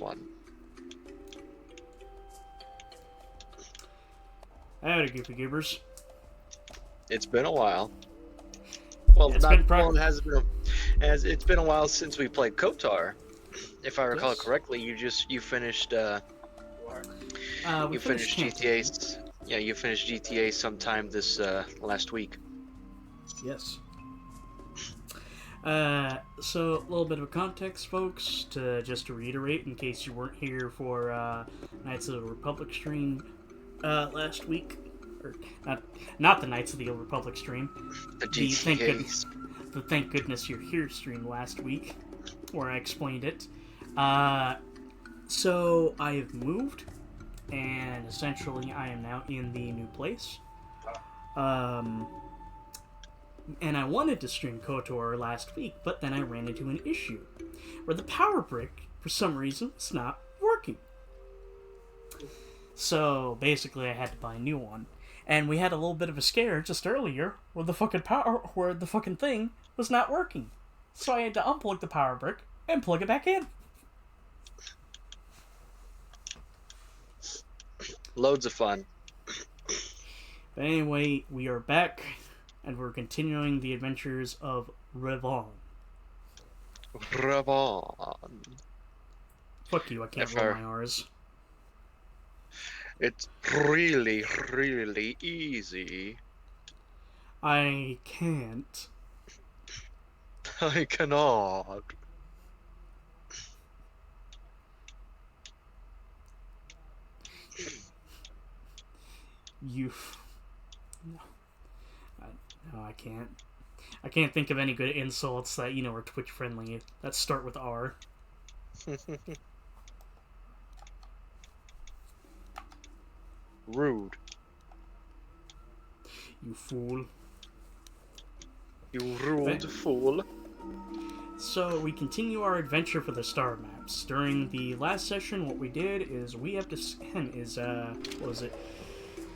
one. Howdy, Goofy Goobers. It's been a while. Well, It's it's been a while since we played Kotor. If I recall Yes. correctly, you finished We finished GTA. campaign. Yeah, you finished GTA sometime this last week. Yes. So a little bit of a context, folks, just to reiterate, in case you weren't here for Knights of the Republic stream last week, or not the Knights of the Old Republic stream, The the Thank Goodness You're Here stream last week, where I explained it. So I have moved, and essentially I am now in the new place. And I wanted to stream KOTOR last week, but then I ran into an issue where the power brick, for some reason, was not working. So basically, I had to buy a new one, and we had a little bit of a scare just earlier where the fucking thing was not working. So I had to unplug the power brick and plug it back in. Loads of fun. But anyway, we are back. And we're continuing the adventures of Revon. Fuck you, I can't roll my R's. It's really, really easy. I can't. I cannot. You... No, I can't. I can't think of any good insults that, are Twitch friendly that start with R. Rude. You fool. You rude fool. So, we continue our adventure for the star maps. During the last session, what we did is we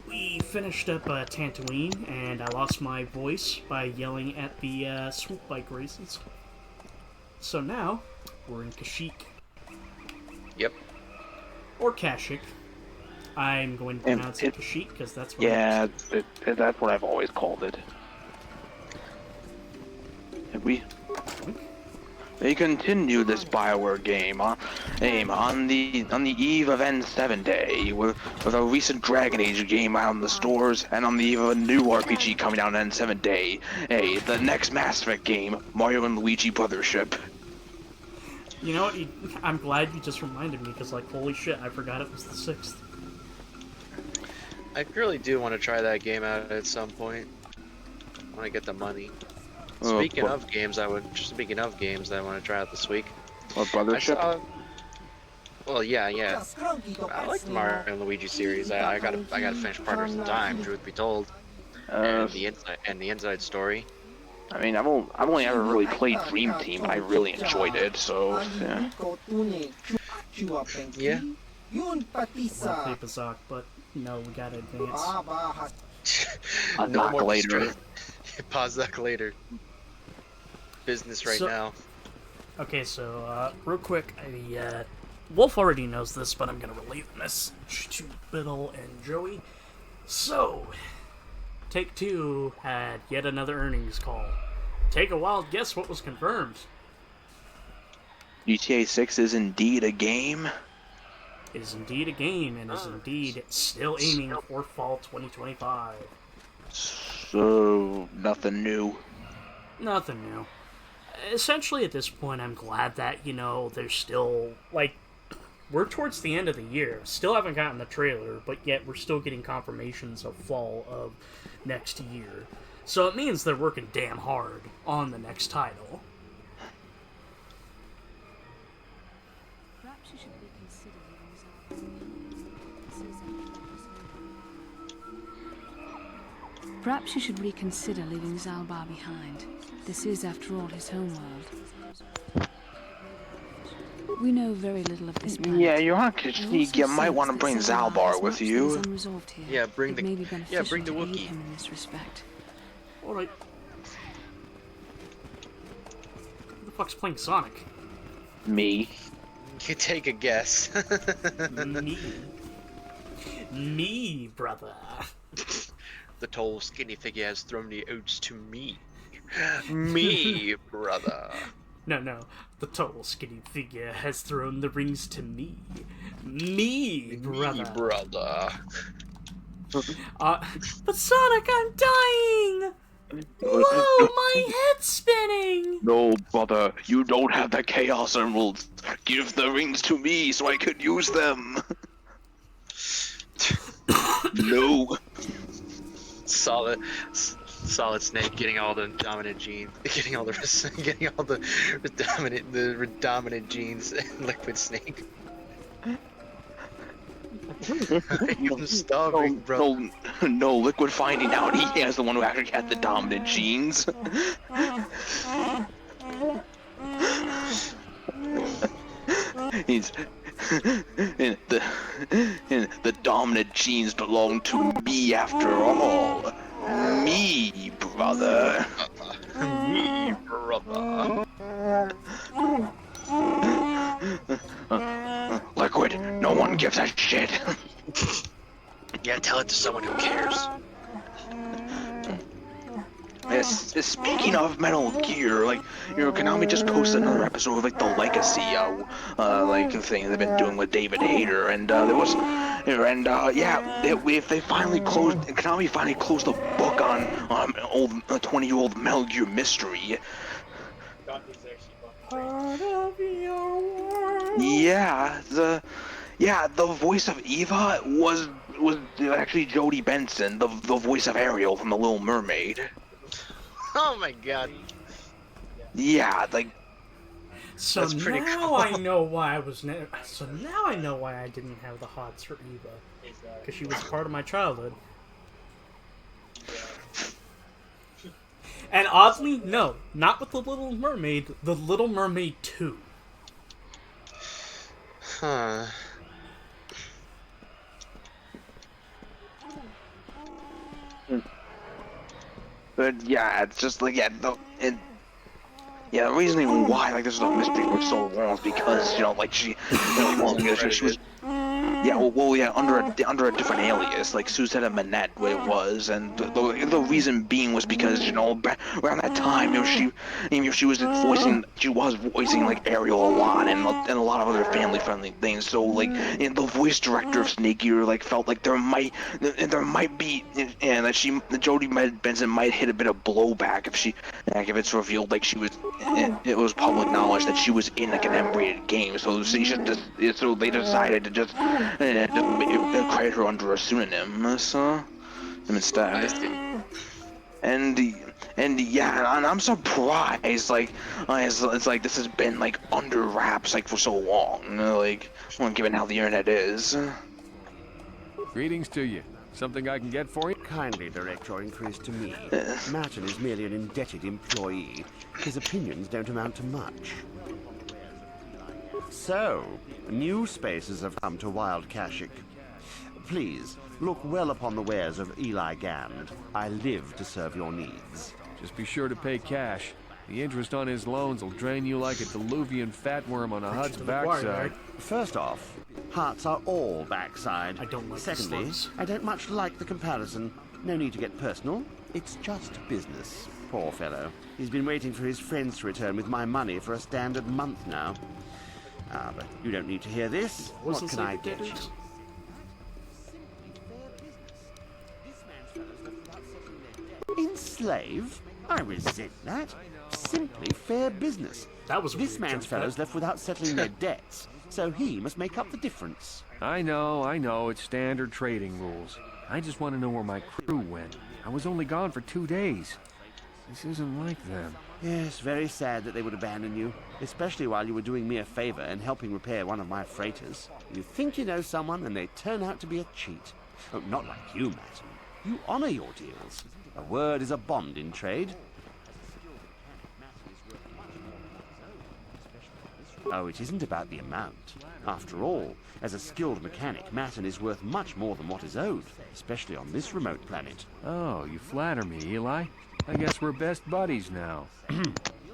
we finished up Tatooine, and I lost my voice by yelling at the swoop bike races. So now, we're in Kashyyyk. Yep. Or Kashyyyk. I'm going to pronounce it Kashyyyk, because that's what that's what I've always called it. Have we? They continue this Bioware game on the eve of N7 Day, with a recent Dragon Age game out in the stores, and on the eve of a new RPG coming out on N7 Day. Hey, the next Mass Effect game, Mario and Luigi Brothership. You know what? I'm glad you just reminded me, because, holy shit, I forgot it was the 6th. I really do want to try that game out at some point. I want to get the money. Speaking of games, I want to try out this week. What, Brothership? Well, yeah. I like the Mario and Luigi series. I gotta finish Partners in Time, truth be told. And the inside story. I mean, I've only ever really played Dream Team, but I really enjoyed it. So yeah. Yeah. Well, paper sock, but no, we gotta advance. Knock later. Pause that later. Business right now. Okay, so real quick, Wolf already knows this, but I'm gonna relay the message to Biddle and Joey. So, Take Two had yet another earnings call. Take a wild guess what was confirmed. GTA 6 is indeed a game. It is indeed a game, and is indeed still aiming for fall 2025. So, nothing new. Nothing new. Essentially, at this point, I'm glad that, there's still, we're towards the end of the year. Still haven't gotten the trailer, but yet we're still getting confirmations of fall of next year. So it means they're working damn hard on the next title. Perhaps you should reconsider leaving Zalbar behind. This is, after all, his homeworld. We know very little of this planet. Yeah, you might want to bring Zalbar with you. Yeah, bring the Wookiee. In this respect. All right. Who the fuck's playing Sonic? Me. You take a guess. Me. Me, brother. The tall, skinny figure has thrown the oats to me. Me, brother. No. The tall, skinny figure has thrown the rings to me. Me, brother. Me, brother. But Sonic, I'm dying! Whoa, my head's spinning! No, brother, you don't have the Chaos Emeralds. Give the rings to me so I could use them. No. Solid Snake getting all the dominant genes, getting all the dominant genes, and Liquid Snake. I'm starving, bro. No, Liquid finding out he is the one who actually had the dominant genes. He's and the dominant genes belong to me after all. Me, brother. Me, brother. Liquid, no one gives a shit. Yeah, tell it to someone who cares. Speaking of Metal Gear, like, Konami just posted another episode of like the Legacy, like thing they've been doing with David Hayter, and there was, and they finally closed, Konami finally closed the book on old 20-year-old Metal Gear mystery. Part of your world. Yeah, the voice of Eva was actually Jodie Benson, the voice of Ariel from The Little Mermaid. Oh my god. Yeah, like. So That's pretty now cool. I know why I was. So now I know why I didn't have the hots for Eva, because she was part of my childhood. And oddly, no, not with the Little Mermaid. The Little Mermaid 2. Huh. But yeah, it's just like the reasoning why like this was a mystery for so long is because like she was under a different alias, like Suzette Manette, what it was, and the reason being was because around that time she was voicing like Ariel a lot and a lot of other family friendly things. So like the voice director of Snake Eater like felt like there might be and that Jodie Benson might hit a bit of blowback if it's revealed like it was public knowledge that she was in like an M-rated game. So they decided to just credit her under a pseudonym, instead. And I'm surprised, like, it's like this has been like under wraps like for so long, like, given how the internet is. Greetings to you. Something I can get for you? Kindly direct your inquiries to me. Martin is merely an indebted employee. His opinions don't amount to much. So, new spaces have come to Wild Kashyyyk. Please, look well upon the wares of Eli Gand. I live to serve your needs. Just be sure to pay cash. The interest on his loans will drain you like a diluvian fatworm on a hut's backside. First off, hearts are all backside. I don't like Secondly, the slugs. I don't much like the comparison. No need to get personal. It's just business. Poor fellow. He's been waiting for his friends to return with my money for a standard month now. But you don't need to hear this. What can I get you? Enslave? I resent that. Simply fair business. That was a This weird man's jump fellows cut. left without settling their debts, so he must make up the difference. I know, it's standard trading rules. I just want to know where my crew went. I was only gone for 2 days. This isn't like them. Yes, very sad that they would abandon you, especially while you were doing me a favor and helping repair one of my freighters. You think you know someone and they turn out to be a cheat. Oh, not like you, Martin. You honor your deals. A word is a bond in trade. Oh, it isn't about the amount. After all, as a skilled mechanic, Matin is worth much more than what is owed, especially on this remote planet. Oh, you flatter me, Eli. I guess we're best buddies now.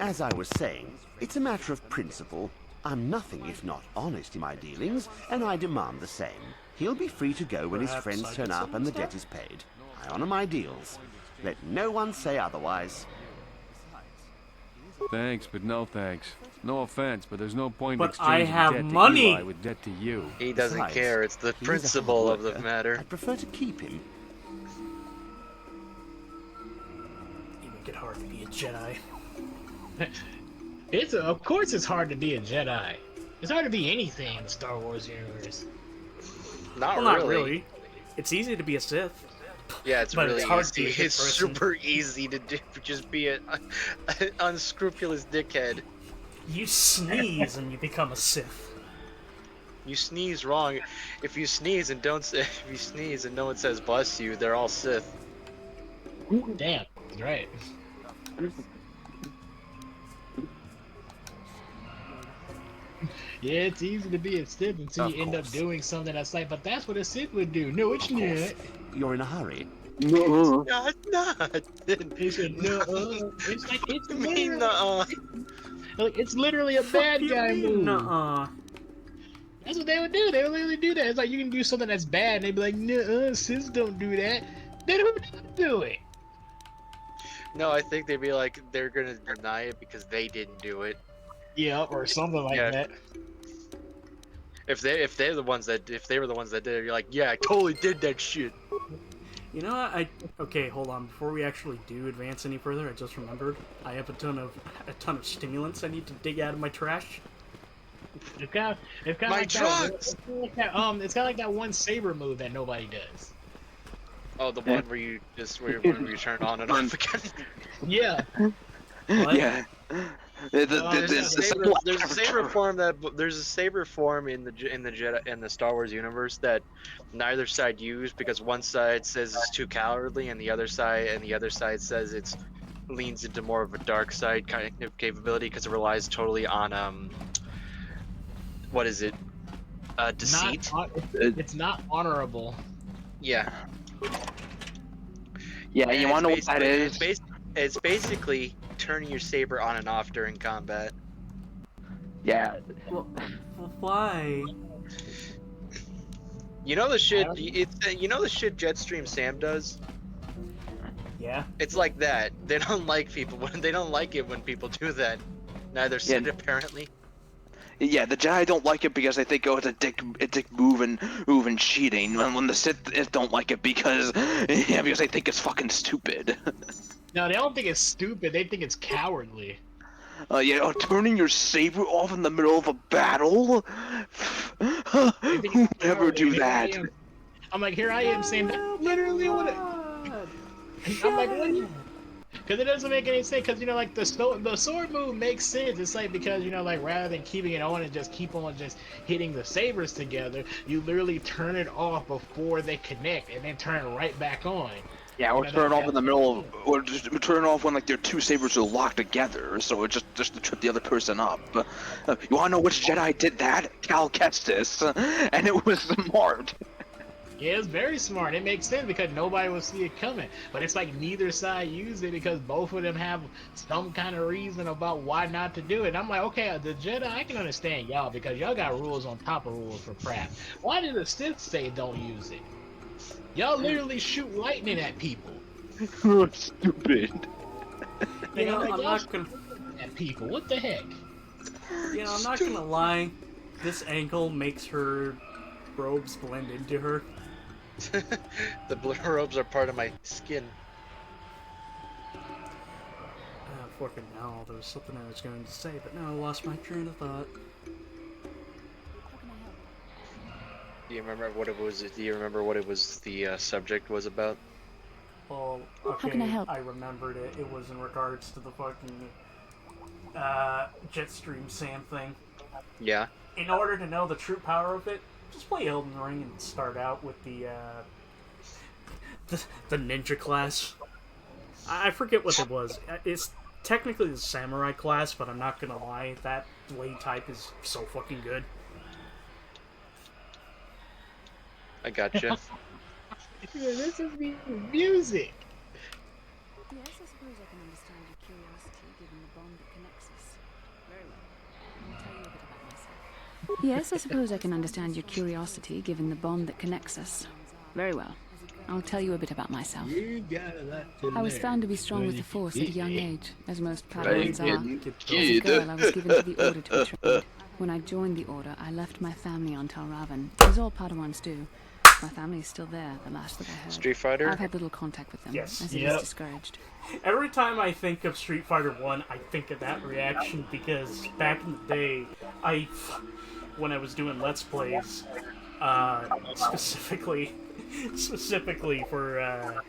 As I was saying, it's a matter of principle. I'm nothing if not honest in my dealings, and I demand the same. He'll be free to go when his Perhaps friends I turn could up and the suggest debt is paid. I honor my deals. Let no one say otherwise. Thanks, but no thanks. No offense, but there's no point in But I exchanging have debt money. to Eli with debt to you. He doesn't Besides, care. It's the he is a hard principle of the worker. matter. I'd prefer to keep him. You make it hard to be a Jedi. Of course it's hard to be a Jedi. It's hard to be anything in the Star Wars universe. Not Well, really. not really. It's easy to be a Sith. Yeah, it's But really it's hard to easy. be a good It's person. super easy to do. Just be an unscrupulous dickhead. You sneeze and you become a Sith. You sneeze wrong. If you sneeze and if you sneeze and no one says bless you, they're all Sith. Damn, that's right. Yeah, it's easy to be a Sith until Of you end up course. doing something that's like, but that's what a Sith would do. No, it's Of course. not. You're in a hurry. No. Not. It's a no. It's like it's I mean, it's literally a Fuck bad you guy mean, move. nuh-uh. That's what they would do. They would literally do that. It's like you can do something that's bad, and they'd be like, "No, Siths don't do that." Then who does do it? No, I think they'd be like, they're gonna deny it because they didn't do it. Yeah, or something like Yeah. that. If they were the ones that did it, you're like, yeah, I totally did that shit. You know what? Okay, hold on. Before we actually do advance any further, I just remembered I have a ton of stimulants I need to dig out of my trash. It's kind of My like drugs! it's kind of like that one saber move that nobody does. Oh, the one where you turn on and off again. Yeah. What? Yeah. There's a saber form in the Jedi in the Star Wars universe that neither side use because one side says it's too cowardly and the other side says it's leans into more of a dark side kind of capability because it relies totally on what is it? Deceit. It's not honorable. Yeah. Yeah, And you want to know what that is? It's basically turning your saber on and off during combat. Yeah. Well, why? You know the shit. You know the shit Jetstream Sam does. Yeah. It's like that. They don't like people when they don't like it when people do that. Neither Sid apparently. Yeah, the Jedi don't like it because they think, oh, it's a dick move and cheating. When the Sith don't like it because they think it's fucking stupid. No, they don't think it's stupid. They think it's cowardly. Turning your saber off in the middle of a battle? Who would ever do that? I'm like, here I am saying that literally what it. I'm like, what? Because it doesn't make any sense. Because like the sword move makes sense. It's like because like rather than keeping it on and just keep on just hitting the sabers together, you literally turn it off before they connect and then turn it right back on. Yeah, or turn it off in the middle of, or just turn it off when like their two sabers are locked together, so it just to trip the other person up. You wanna know which Jedi did that? Cal Kestis, and it was smart. Yeah, it's very smart. It makes sense because nobody will see it coming. But it's like neither side used it because both of them have some kind of reason about why not to do it. And I'm like, okay, the Jedi, I can understand y'all because y'all got rules on top of rules for crap. Why did the Sith say don't use it? Y'all literally shoot lightning at people. You're stupid. You know, Like, I'm not gonna. at people. What the heck? You know, I'm not gonna lie. This angle makes her robes blend into her. The blue robes are part of my skin. Fucking hell, there was something I was going to say, but now I lost my train of thought. Do you remember what it was? Do you remember what it was? The subject was about? Well, okay, can I help? I remembered it. It was in regards to the fucking Jetstream Sam thing. Yeah. In order to know the true power of it, just play Elden Ring and start out with the ninja class. I forget what it was. It's technically the samurai class, but I'm not gonna lie, that blade type is so fucking good. I gotcha. This is music. Yes, I suppose I can understand your curiosity, given the bond that connects us. Very well. I'll tell you a bit about Yes, I suppose I can understand your curiosity, given the bond that connects us. Very well. I'll tell you a bit about myself. You got a lot to I was learn. found to be strong with the Force at a young age, as most Padawans are. Dragon As a Kid. girl, I was given to the Order to be trained. When I joined the Order, I left my family on Tal Ravan, as all Padawans do. My family is still there, the last that I heard. Street Fighter? I've had little contact with them, Yes. as it Yep. is discouraged. Every time I think of Street Fighter 1, I think of that reaction because back in the day, when I was doing Let's Plays, specifically for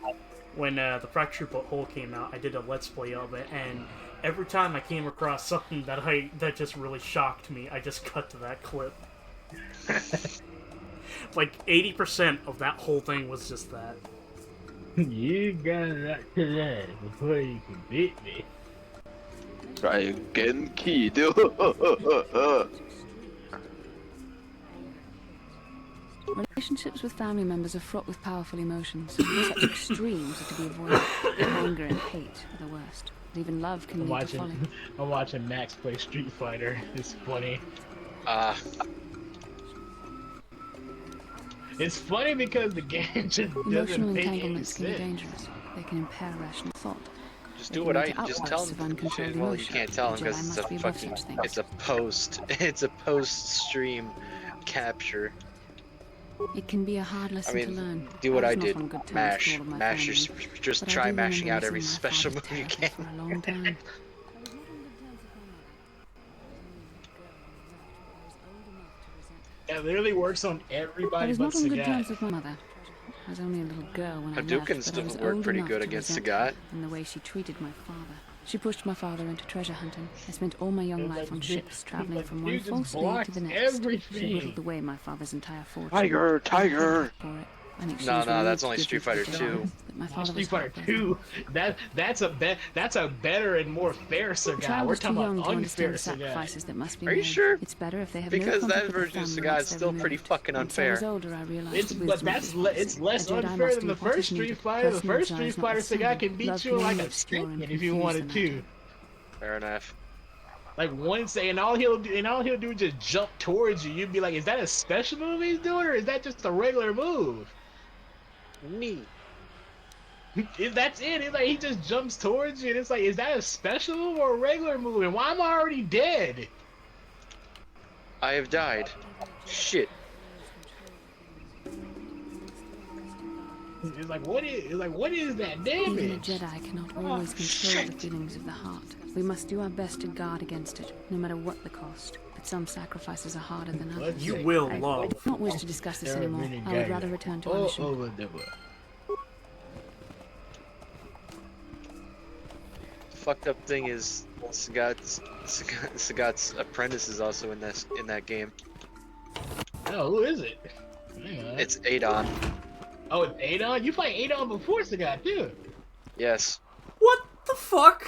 when the Fractured But Whole came out, I did a Let's Play of it, and every time I came across something that just really shocked me, I just cut to that clip. Like 80% of that whole thing was just that. You got a lot to learn before you can beat me. Dragon Kid. Relationships with family members are fraught with powerful emotions. Such extremes are to be avoided. Anger and hate are the worst. But even love can lead to folly. I'm watching Max play Street Fighter. It's funny. It's funny because the game just Emotional doesn't make any entanglements can be sense. dangerous. They can impair rational thought. Just They do can what lead I to just outbursts tell of him. uncontrolled Well, you emotion. can't tell him The because Jedi it's must a be above fucking such things. it's a post stream capture. It can be a hard I lesson to mean, learn. do what I was not did. on good terms with Mash, all of my mash. family, Just but I try do mashing remember out every missing my special father's move you terribly can. for a long time. It literally works on I everybody was but not on good Sagat. terms with my mother. I was only a little girl when I left, Hadouken but I still was worked old pretty enough good to against resent Sagat. her and the way she treated my father. She pushed my father into treasure hunting. I spent all my young life on ships, traveling from one dude just false lead blocks to the next. She everything. whittled away my father's entire fortune. Tiger, tiger. For it. In exchange No, for no, me that's to only give Street me to the Fighter 2. Jedi that my father Street was Fighter heartbroken. 2. That's a better and more fair The Sagat. child We're is too talking young about to unfair understand the Sagat. sacrifices that must be Are you made. sure? It's better if they have Because no that contact with version of their Sagat family is once still they're pretty removed. fucking Once I unfair. was older, I realized It's the but wisdom of that's the it's less A Jedi unfair must than do the what first is Street needed. Fighter. The Personal first desire Street is not Fighter the Sagat same. can beat Love you can in like only a obscure and second if you confuse wanted the to. matter. Fair enough. Like once, and all he'll do is just jump towards you. You'd be like, is that a special move he's doing, or is that just a regular move? Neat. That's it. It's like he just jumps towards you, and it's like, is that a special move or a regular move? And why am I already dead? I have died. Shit. It's like what is that Even a damage? Jedi cannot always control the feelings of the heart. We must do our best to guard against it, no matter what the cost. But some sacrifices are harder than others. You will I love. do not wish to discuss this anymore. I would rather return to our mission. Fucked up thing is Sagat's apprentice is also in that game. Oh, who is it? Hang on. It's Adon. Oh, it's Adon? You fight Adon before Sagat, too. Yes. What the fuck?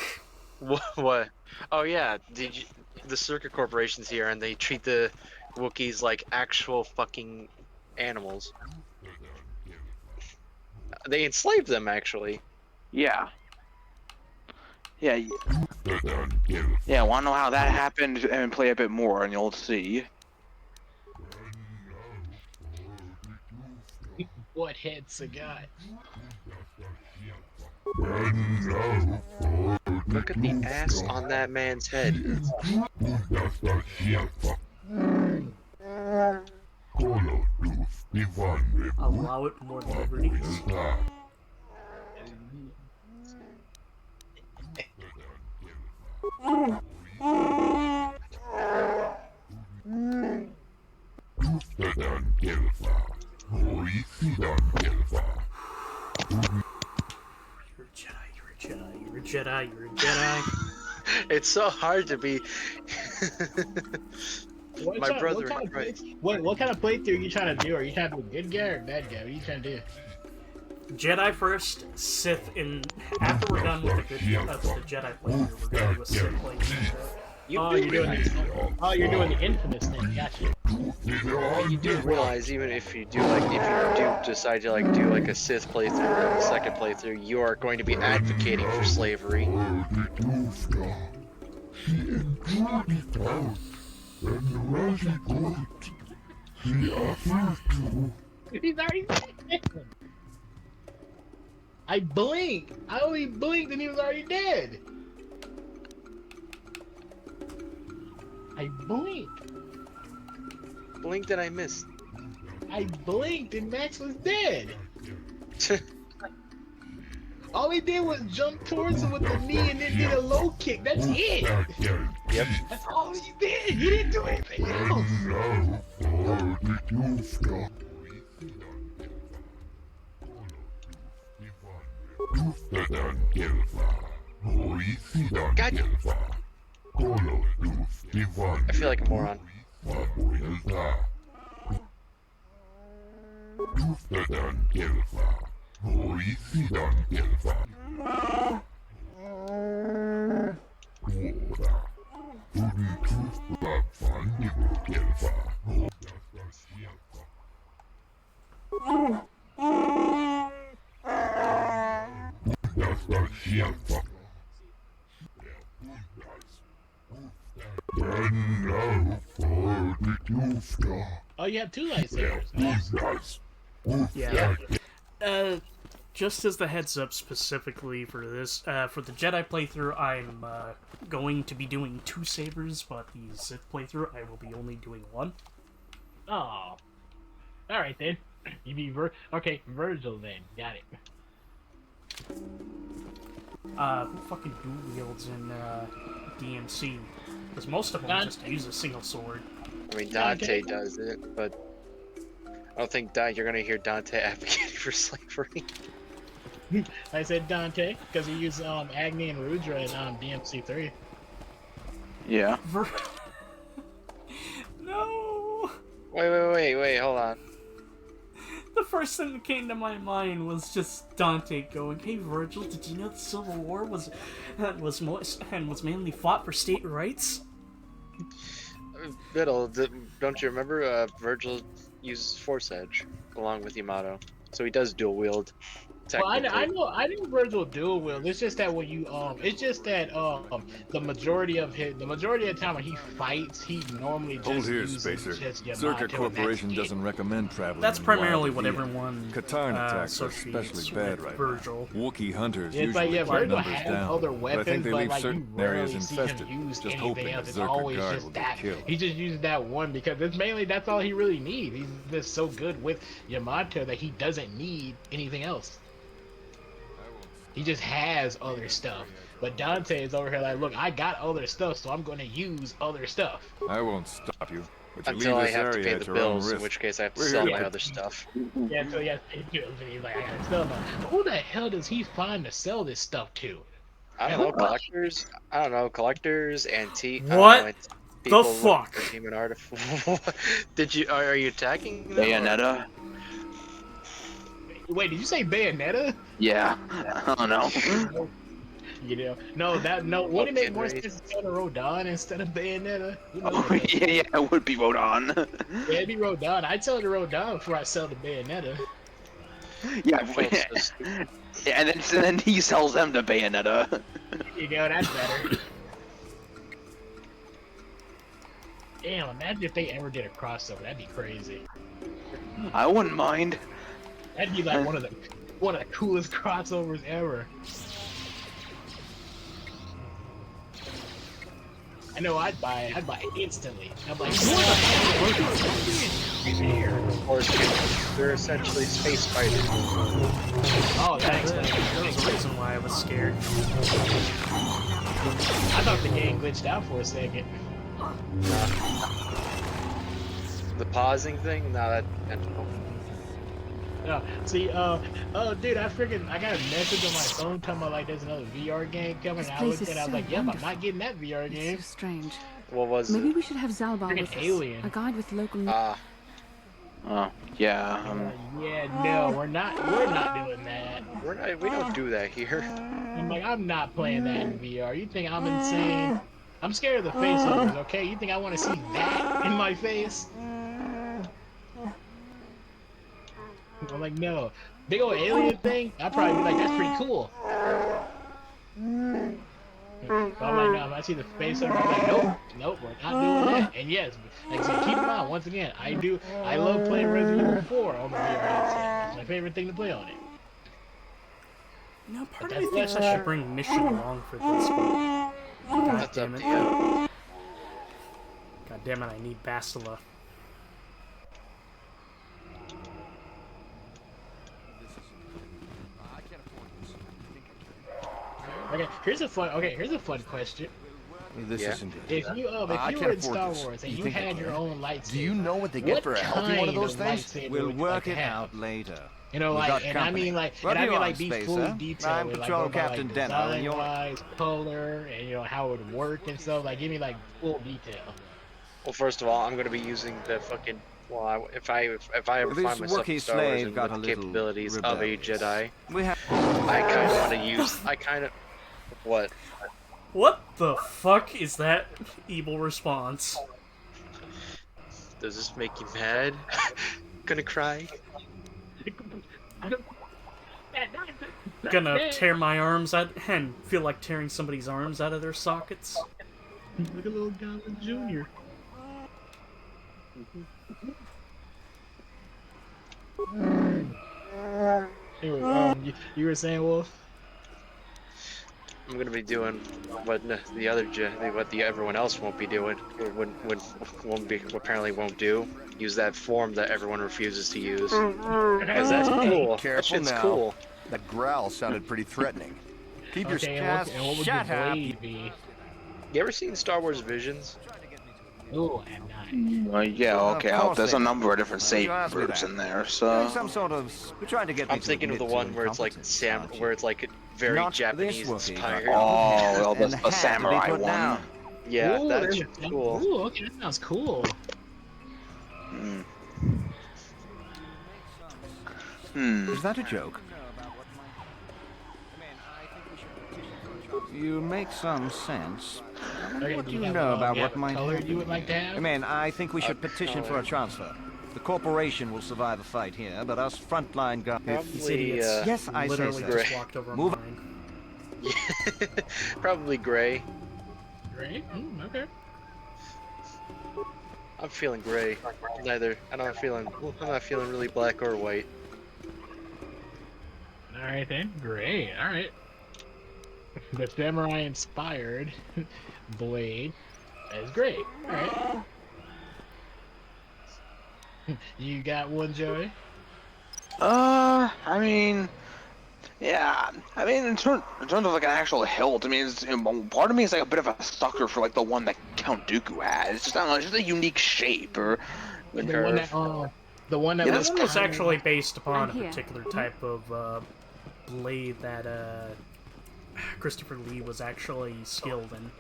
What? Oh yeah. The Circuit Corporation's here, and they treat the Wookiees like actual fucking animals. They enslave them, actually. Yeah. Yeah. Yeah, wanna know how that happened and play a bit more and you'll see. What head Sagat? Look at the ass on that man's head. Allow it more liberties. You're a Jedi. It's so hard to be. My brother. What kind of playthrough are you trying to do? Are you trying to do a good guy or a bad guy? What are you trying to do? Jedi first, Sith in. After we're done with the Jedi playthrough, we're gonna do a Sith playthrough. You're doing the infamous thing. Gotcha. You do realize even if you do decide to do like a Sith playthrough or a second playthrough, you are going to be advocating for slavery. He's already dead. I blinked. I only blinked and he was already dead. I blinked. Blinked and I missed. I blinked and Max was dead. All he did was jump towards him with the knee and then did a low kick. That's it. Yep. That's all he did. He didn't do anything else. God. I feel like a moron. Oh, you have two lightsabers. Nice. Yeah. Just as the heads up specifically for this, for the Jedi playthrough, I'm going to be doing 2 sabers, but the Sith playthrough, I will be only doing 1. Oh. All right then. You be okay, Virgil then. Got it. Who fucking dual wields in DMC? Because most of them just use a single sword. I mean, Dante does it, but I don't think you're gonna hear Dante advocating for slavery. I said Dante because he used Agni and Rudra in DMC3. Yeah. No! Wait, hold on. The first thing that came to my mind was just Dante going, "Hey Virgil, did you know the Civil War was mainly fought for state rights?" Biddle, don't you remember? Virgil uses Force Edge along with Yamato, so he does dual wield. Well, I know Virgil dual wield. It's just that when you it's just that the majority of the time when he fights, he normally just Hold here, uses Spacer. just Yamato. Circuit Corporation doesn't recommend traveling. That's in primarily wild what vehicle. everyone Katarn attacks are associates especially bad with right Virgil. now. Wookiee hunters It's like, usually yeah, keep Virgil numbers has down, other but I weapons, think they but leave like you certain areas rarely see infested, him use just anything hoping a else. It's Zerker always guard will just get that. killed. He just uses that one because that's all he really needs. He's just so good with Yamato that he doesn't need anything else. He just has other stuff. But Dante is over here like, look, I got other stuff, so I'm going to use other stuff. I won't stop you, but you Until leave I this have to area pay at the your own bills, in risk. which case I have to We're sell here my to- other stuff. Yeah, until he has to pay the bills, and he's like, I got stuff now. But who the hell does he find to sell this stuff to? I don't know, collectors. I don't know, collectors, antique. What people the looking fuck? for demon artifact. Are you attacking them? Bayonetta? Wait, did you say Bayonetta? Yeah. I don't know. You know, wouldn't it make more Fucking sense to sell to Rodon instead of Bayonetta? You know, Oh, yeah, it would be Rodon. yeah, it'd be Rodon. I'd sell it to Rodon before I sell to Bayonetta. Yeah, Folks, and then he sells them to Bayonetta. You know, that's better. Damn, imagine if they ever did a crossover. That'd be crazy. I wouldn't mind. That'd be like one of the coolest crossovers ever. I know I'd buy it instantly. I'm like, what the hell? Or they're essentially space fighters. Oh, that explains There was a it. reason why I was scared. I thought the game glitched out for a second. The pausing thing? No, that. No, see, dude, I got a message on my phone talking about like there's another VR game coming. This And I place looked is at it, I was so like, yep, I'm wonderful. not getting that VR game. It's so strange. What was Maybe it? we should have Zalbar Freaking with us. alien. A guide with local. Oh, yeah. Yeah, no, we're not doing that. We don't do that here. I'm like, I'm not playing that in VR. You think I'm insane? I'm scared of the facehuggers, okay? You think I want to see that in my face? I'm like, no. Big old alien thing? I'd probably be like, that's pretty cool. So I'm like, no, if I see the space hunter, I'm like, nope, we're not doing that. And yes, like I said, keep in mind, once again, I love playing Resident Evil 4 on the VR headset. It's my favorite thing to play on it. You know, part of me thinks I should bring Mission along for this, but God damn it. God damn it, I need Bastila. Okay, here's a fun question. This isn't it. If you were in Star Wars and you had your own lightsaber, do you know what they get for a healthy one of those things? We'll work it out later. You know, like, and I mean, like, be full detail. I'm with, Patrol like, Captain Denner, and you're design-wise, color, and you know how it would work and stuff. Like, give me like full detail. Well, first of all, I'm gonna be using the fucking. Well, if I ever find myself in Star Wars and with the capabilities of a Jedi, I kind of want to use. What? What the fuck is that evil response? Does this make you mad? Gonna cry? Gonna tear my arms out and feel like tearing somebody's arms out of their sockets? Look at little Goblin Jr. Anyway, you were saying, Wolf? I'm gonna be doing what everyone else won't be doing, or apparently won't do. Use that form that everyone refuses to use. Because that's cool. Careful that shit's now. cool. That growl sounded pretty threatening. Keep your and what would shut your up. blade be? You ever seen Star Wars Visions? Ooh, and not. Yeah, okay. Of course There's a they number of different You asked me sabers that. in there, so. Some sort of. We're trying to get. I'm thinking of the one where it's like where it's like very Not Japanese this Wookiee. inspired. Oh, And the had to be samurai put one. down. Yeah, Ooh, that's there's- cool. Ooh, okay, that sounds cool. Is that a joke? You make some sense. Okay, What do you have, know about you what have a might color happen? you would like to have? I mean, I think we should petition for a transfer. The corporation will survive a fight here, but us frontline guys. These Probably, idiots Yes, I say literally so. just walked over Move mine. Probably gray. Great. Okay. I'm feeling gray. Neither. I'm not feeling really black or white. All right then. Great. All right. The samurai inspired blade. That is great. All right. You got one, Joey? I mean, yeah. I mean, in terms of like an actual hilt, I mean, part of me is like a bit of a sucker for like the one that Count Dooku has. It's just, I don't know, it's just a unique shape or The one that Yeah, was This was actually based upon a I'm here. particular type of blade that Christopher Lee was actually skilled in.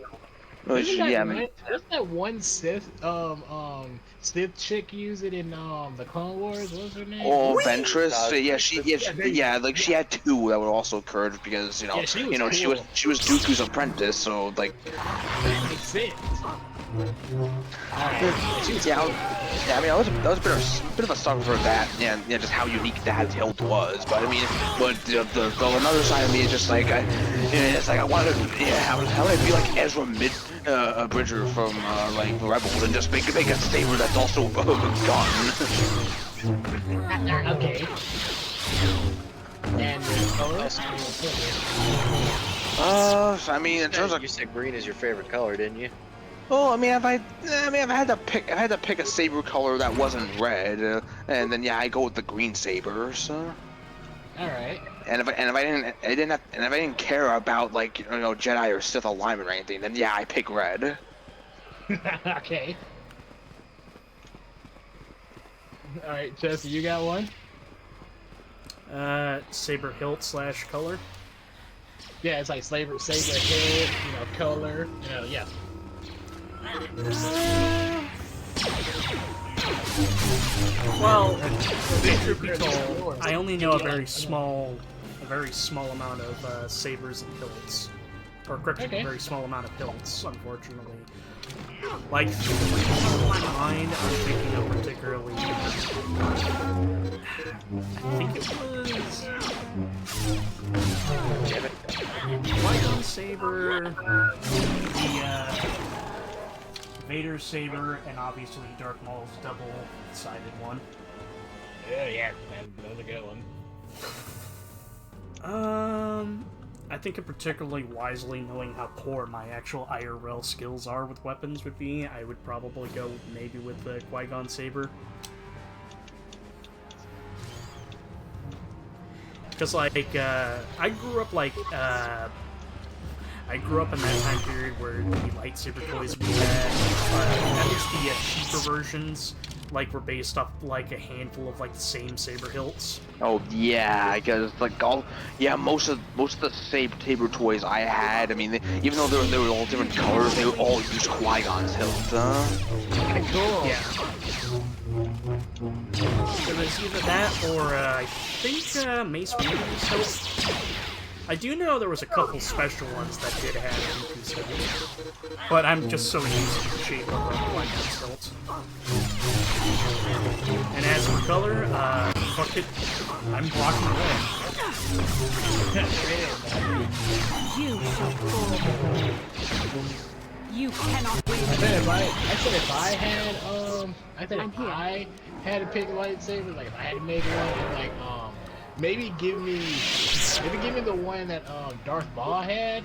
yeah, I mean, Doesn't that one Sith Sith chick use it in the Clone Wars? What was her name? oh, Ventress. God. Yeah, like she had two that were also curved because Yeah, she was she cool. was Dooku's apprentice, so like. That makes sense. Yeah, I mean, I was a bit of a sucker for that, yeah, just how unique that hilt was. But I mean, the another side of me is just like, it's like I wanted to, how would I be like Ezra Bridger from like Rebels and just make a saber that's also a gun. Okay. And I mean, in terms of You said green is your favorite color, didn't you? well, I mean, if I had to pick a saber color that wasn't red, and then yeah, I go with the green saber. So. all right. And if I didn't care about like Jedi or Sith alignment or anything, then yeah, I pick red. Okay. All right, Jesse, you got one? Saber hilt / color. Yeah, it's like saber head, color, yeah. Well, truth be told, I only know a very small amount of sabers and hilts, or correction, Okay. a very small amount of hilts, unfortunately. Like, in my mind, I'm thinking of particularly. I think it was. Light on saber. saber, the Vader's saber, and obviously Darth Maul's double-sided one. Yeah, man, that was a good one. I think particularly wisely knowing how poor my actual IRL skills are with weapons would be, I would probably go maybe with the Qui-Gon saber. Because, like, I grew up in that time period where the lightsaber toys we had, at least the cheaper versions, like, were based off, like, a handful of, like, the same saber hilts. Oh yeah, because like most of the saber toys I had, I mean, even though they were all different colors, they would all use Qui-Gon's hilt. Cool. Yeah. It was either that or I think Mace Windu's hilt. I do know there was a couple special ones that did have Dooku's hilt, but I'm just so used to the shape of Qui-Gon's hilt. And as for color, fuck it, I'm blocking away. You shall fall. You cannot win. I said if I had to pick a lightsaber, like if I had to make one, like maybe give me the one that Darth Maul had.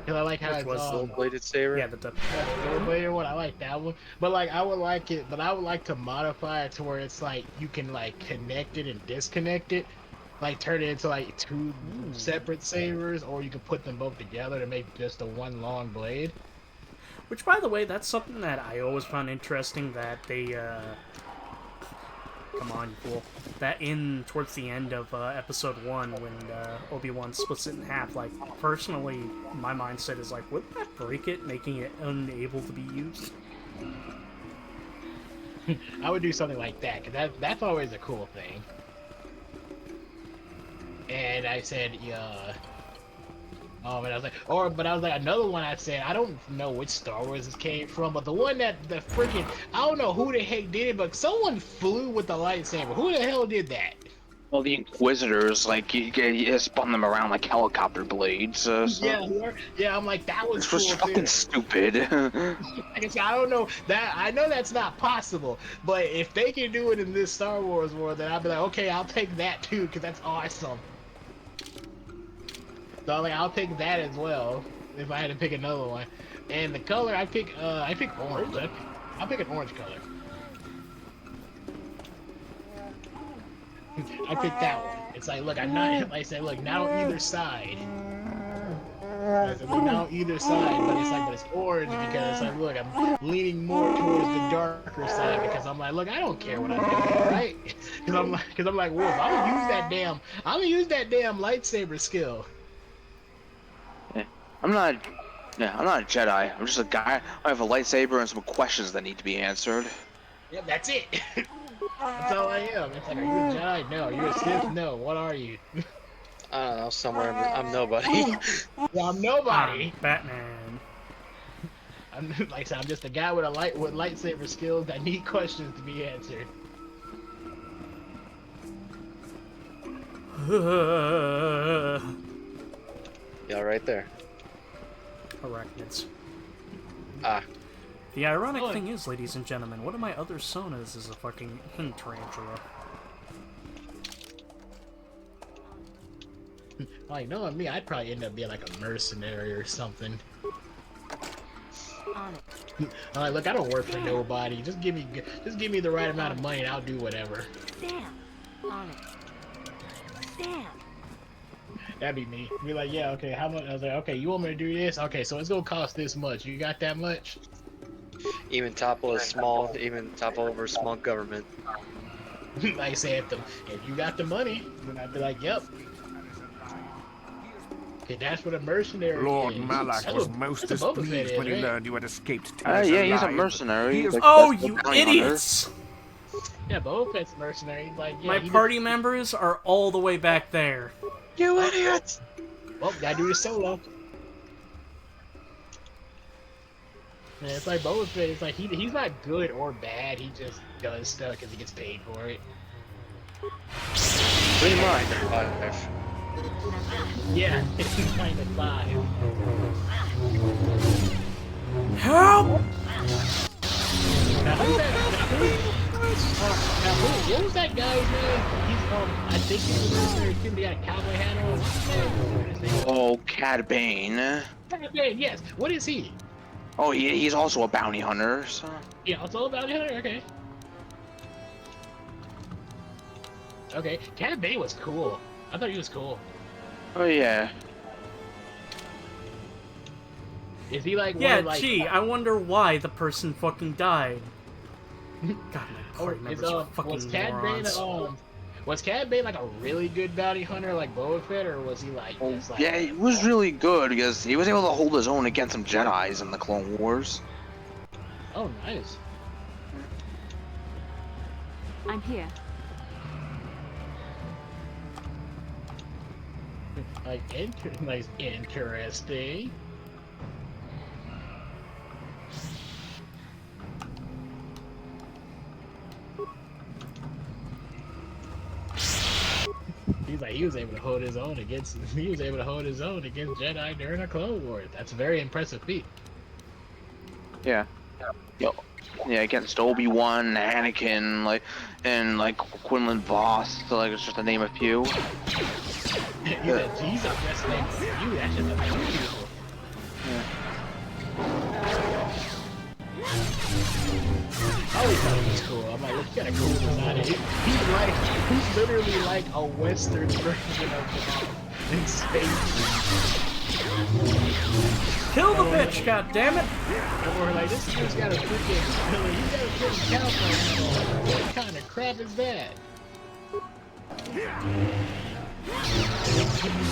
Cause I like how it's bladed saber. Yeah, the bladed one. I like that one. But like I would like to modify it to where it's like you can like connect it and disconnect it. Like turn it into like two separate sabers, or you can put them both together to make just a one long blade. Which, by the way, that's something that I always found interesting, that they, come on, you fool. That towards the end of episode 1, when Obi-Wan splits it in half, like, personally, my mindset is like, wouldn't that break it, making it unable to be used? I would do something like that, because that's always a cool thing. And I said, yeah. And I was like, another one I said, I don't know which Star Wars this came from, but the one that I don't know who the heck did it, but someone flew with the lightsaber. Who the hell did that? Well, the Inquisitors, like, you spun them around like helicopter blades. So. Yeah, I'm like, that was cool. It was fucking stupid. Like I said, I don't know that. I know that's not possible, but if they can do it in this Star Wars world, then I'll be like, okay, I'll take that too, because that's awesome. So like, I'll pick that as well if I had to pick another one. And the color, I pick orange. I'll pick an orange color. I picked that one. It's like, look, I'm not, like I said, look, not on either side. I said, look, not on either side, but it's orange because it's like, look, I'm leaning more towards the darker side because I'm like, look, I don't care what I do, right? Because I'm like, Wolf, I'm gonna use that damn lightsaber skill. I'm not a Jedi. I'm just a guy. I have a lightsaber and some questions that need to be answered. Yeah, that's it. That's all I am. It's like, are you a Jedi? No. Are you a Sith? No. What are you? I don't know. Somewhere I'm nobody. Yeah, I'm nobody. Batman. I'm just a guy with lightsaber skills that need questions to be answered. Yeah, right there. Arachnids. The ironic thing is, ladies and gentlemen, one of my other sonas is a fucking tarantula. Like, knowing me, I'd probably end up being like a mercenary or something. I'm like, look, I don't work for nobody. Just give me the right amount of money and I'll do whatever. Damn. On it. Damn. That'd be me. Be like, yeah, okay, how much? I was like, okay, you want me to do this? Okay, so it's gonna cost this much. You got that much? Even topple over a small government. Like I said, if you got the money, then I'd be like, yep. Okay, that's what a mercenary Lord is. Malak was most displeased when he learned you had escaped Tanis yeah, he's a alive. mercenary. Oh, you idiots! Yeah, Boba Fett's mercenary. He's like, yeah, my party members are all the way back there. You idiots! Well, gotta do this solo. Yeah, it's like Boba Fett. It's like he's not good or bad. He just does stuff because he gets paid for it. Pretty much. Yeah, 95. Help! Now, who's that? What was that guy's name? I think he was military too. He had a cowboy hat on. What's his name? Oh, Cad Bane. Cad Bane, yes. What is he? Oh, he's also a bounty hunter. So. Yeah, it's all about him. Okay. Okay, Cad Bane was cool. I thought he was cool. Oh yeah. Is he like? Yeah, one of, like, gee, I wonder why the person fucking died. God, my party is, members are fucking was Cad Bane morons. was Cad Bane like a really good bounty hunter like Boba Fett, or was he like just like? Yeah, he was really good because he was able to hold his own against some Jedis in the Clone Wars. Oh, nice. I'm here. Like nice, interesting. He's like he was able to hold his own against Jedi during the Clone Wars. That's a very impressive feat. Yeah. Yeah, against Obi-Wan, Anakin, and Quinlan Voss, so it's just to name a few. He's a Jesus, that's name for you. That's just a few people. I always thought he was cool. I'm like, look, you got a cool design. He's literally like a Western version of in space. Kill the bitch, goddammit! And we're like, this dude's got a freaking Billy. He's got a freaking cowboy. What kind of crap is that?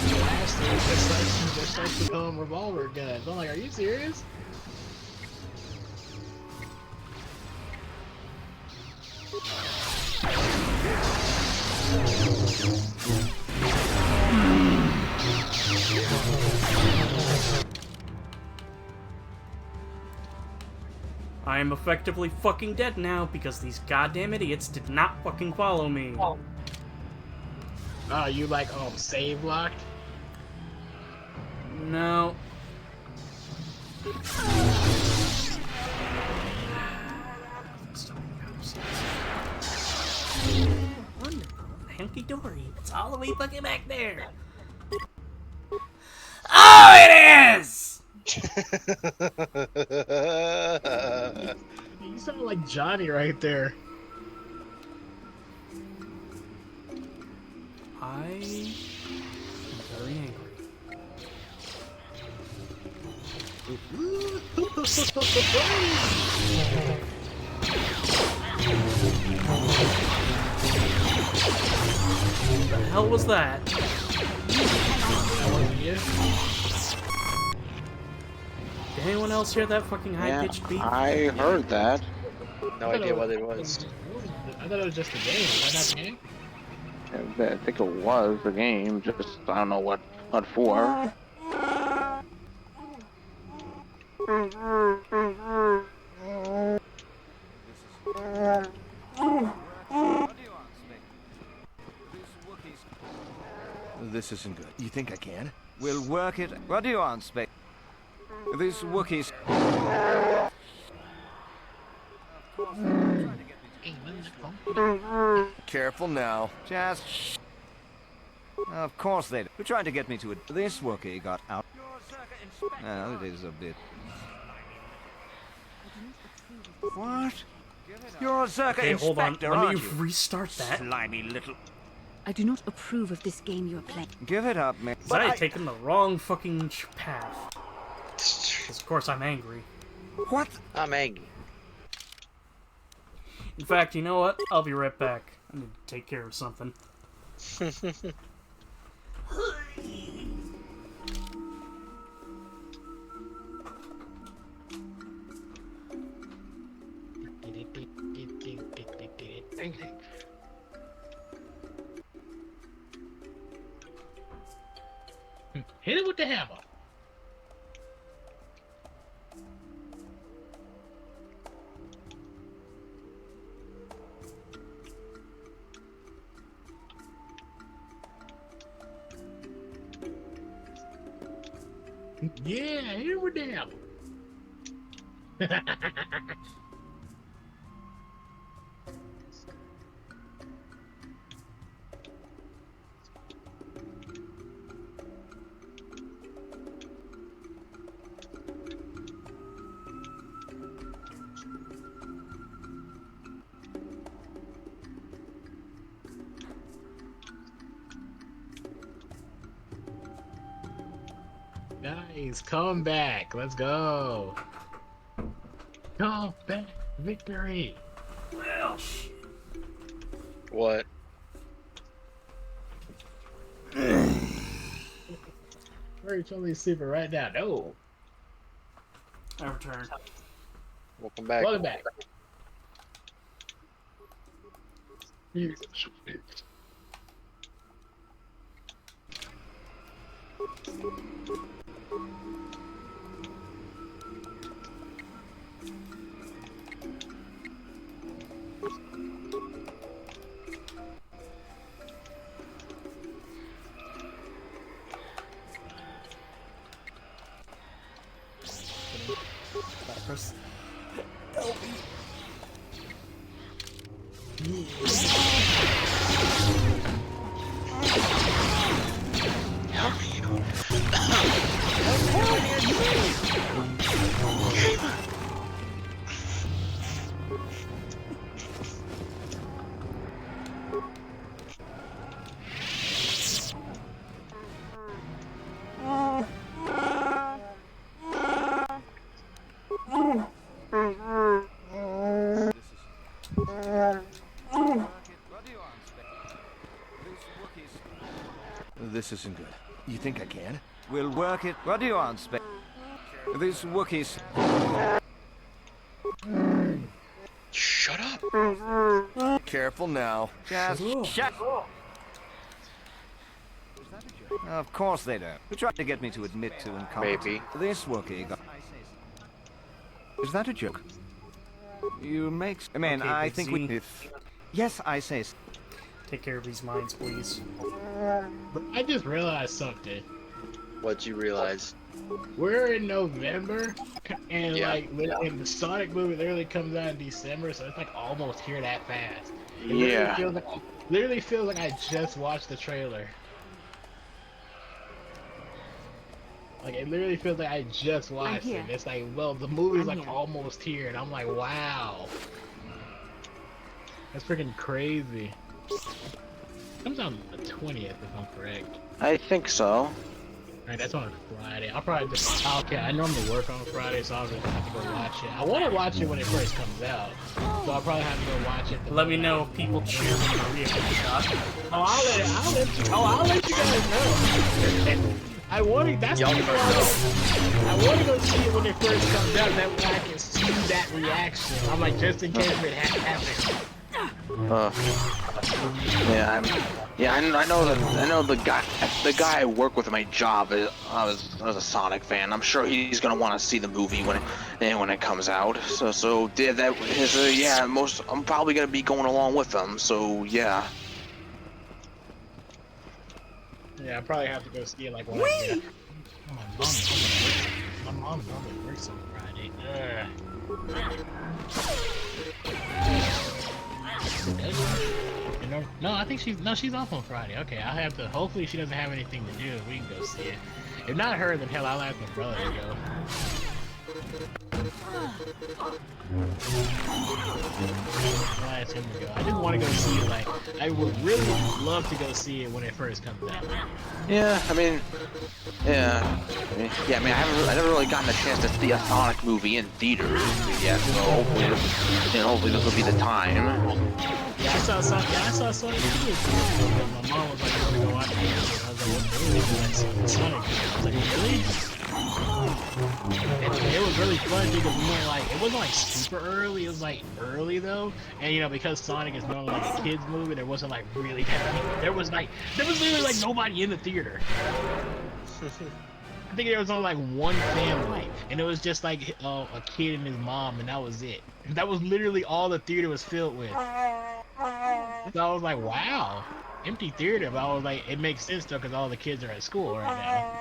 Blasters just starts to become revolver guns. I'm like, are you serious? I am effectively fucking dead now because these goddamn idiots did not fucking follow me. Oh, you like save locked? No. Wonderful. Hunky dory. It's all the way fucking back there. Oh, it is! You sound like Johnny right there. I am very angry. What the hell was that? Did anyone else hear that fucking high-pitched beat? I heard that. No idea what it was. I thought it was just a game. Was that not the game? I think it was the game, just I don't know what for. This isn't good. You think I can? We'll work it. What do you want, Spec? This Wookiee's... Careful now. Just... Of course they do. You're trying to get me to it. This Wookiee got out. Well, it is a bit... What? You're a Zerka Okay, hold on. inspector, Let me aren't you? restart that. Slimy little... I do not approve of this game you are playing. Give it up, man. I had taken the wrong fucking path. Because of course I'm angry. What? I'm angry. In fact, you know what? I'll be right back. I need to take care of something. Hit it with the hammer. Yeah, here we down. Nice, come back. Let's go. Come back, victory. Well, shit. What? We're totally sleeping right now. No. I return. Welcome back. Welcome back. This isn't good. You think I can? We'll work it. What do you want, Spec? This Wookiee's... Shut up. Careful now. Just shut up. Of course they don't. You tried to get me to admit to incompetence. Maybe. This Wookiee got... Is that a joke? You make... Man, Okay, I Big think Z. we... Yes, I say... Take care of these mines, please. I just realized something. What'd you realize? We're in November, and Yeah. and the Sonic movie literally comes out in December, so it's like almost here that fast. It Yeah. literally feels like I just watched the trailer. Like it literally feels like I just watched it. here. It's like, well, the movie's I'm like here. almost here, and I'm like, wow, that's freaking crazy. Comes out on the 20th, if I'm correct. I think so. Alright, that's on a Friday. I'll probably just... Okay, I normally work on a Friday, so I'll just have to go watch it. I want to watch it when it first comes out, so I'll probably have to go watch it. Let me know if people cheer for Maria for the shot. I'll let you guys know. I want to... That's Y'all the never problem. I want to go see it when it first comes out, that way I can see that reaction. I'm like, just in case it happens. I know the guy I work with at my job. I was a Sonic fan. I'm sure he's gonna want to see the movie when it comes out. So yeah, I'm probably gonna be going along with them. So yeah. Yeah, I probably have to go see it like when I get... My mom normally works on Friday. No, I think she's off on Friday. Okay, I'll have to. Hopefully, she doesn't have anything to do. We can go see it. If not her, then hell, I'll ask my brother to go. I'll ask him to go. I just want to go see it. Like, I would really love to go see it when it first comes out. Yeah, I mean, I never really gotten a chance to see a Sonic movie in theaters yet, so hopefully this will be the time. Yeah, I saw Sonic 2 in theaters. My mom was like, "You want to go watch it?" I was like, "What movie is that? Sonic?" I was like, "Really?" And it was really fun because we went like, it wasn't like super early. It was like early though, and you know, because Sonic is normally like a kids movie, there wasn't like really there was literally like nobody in the theater. I think there was only like one family, and it was just like a kid and his mom, and that was it. That was literally all the theater was filled with. So I was like, wow, empty theater. But I was like, it makes sense though, because all the kids are at school right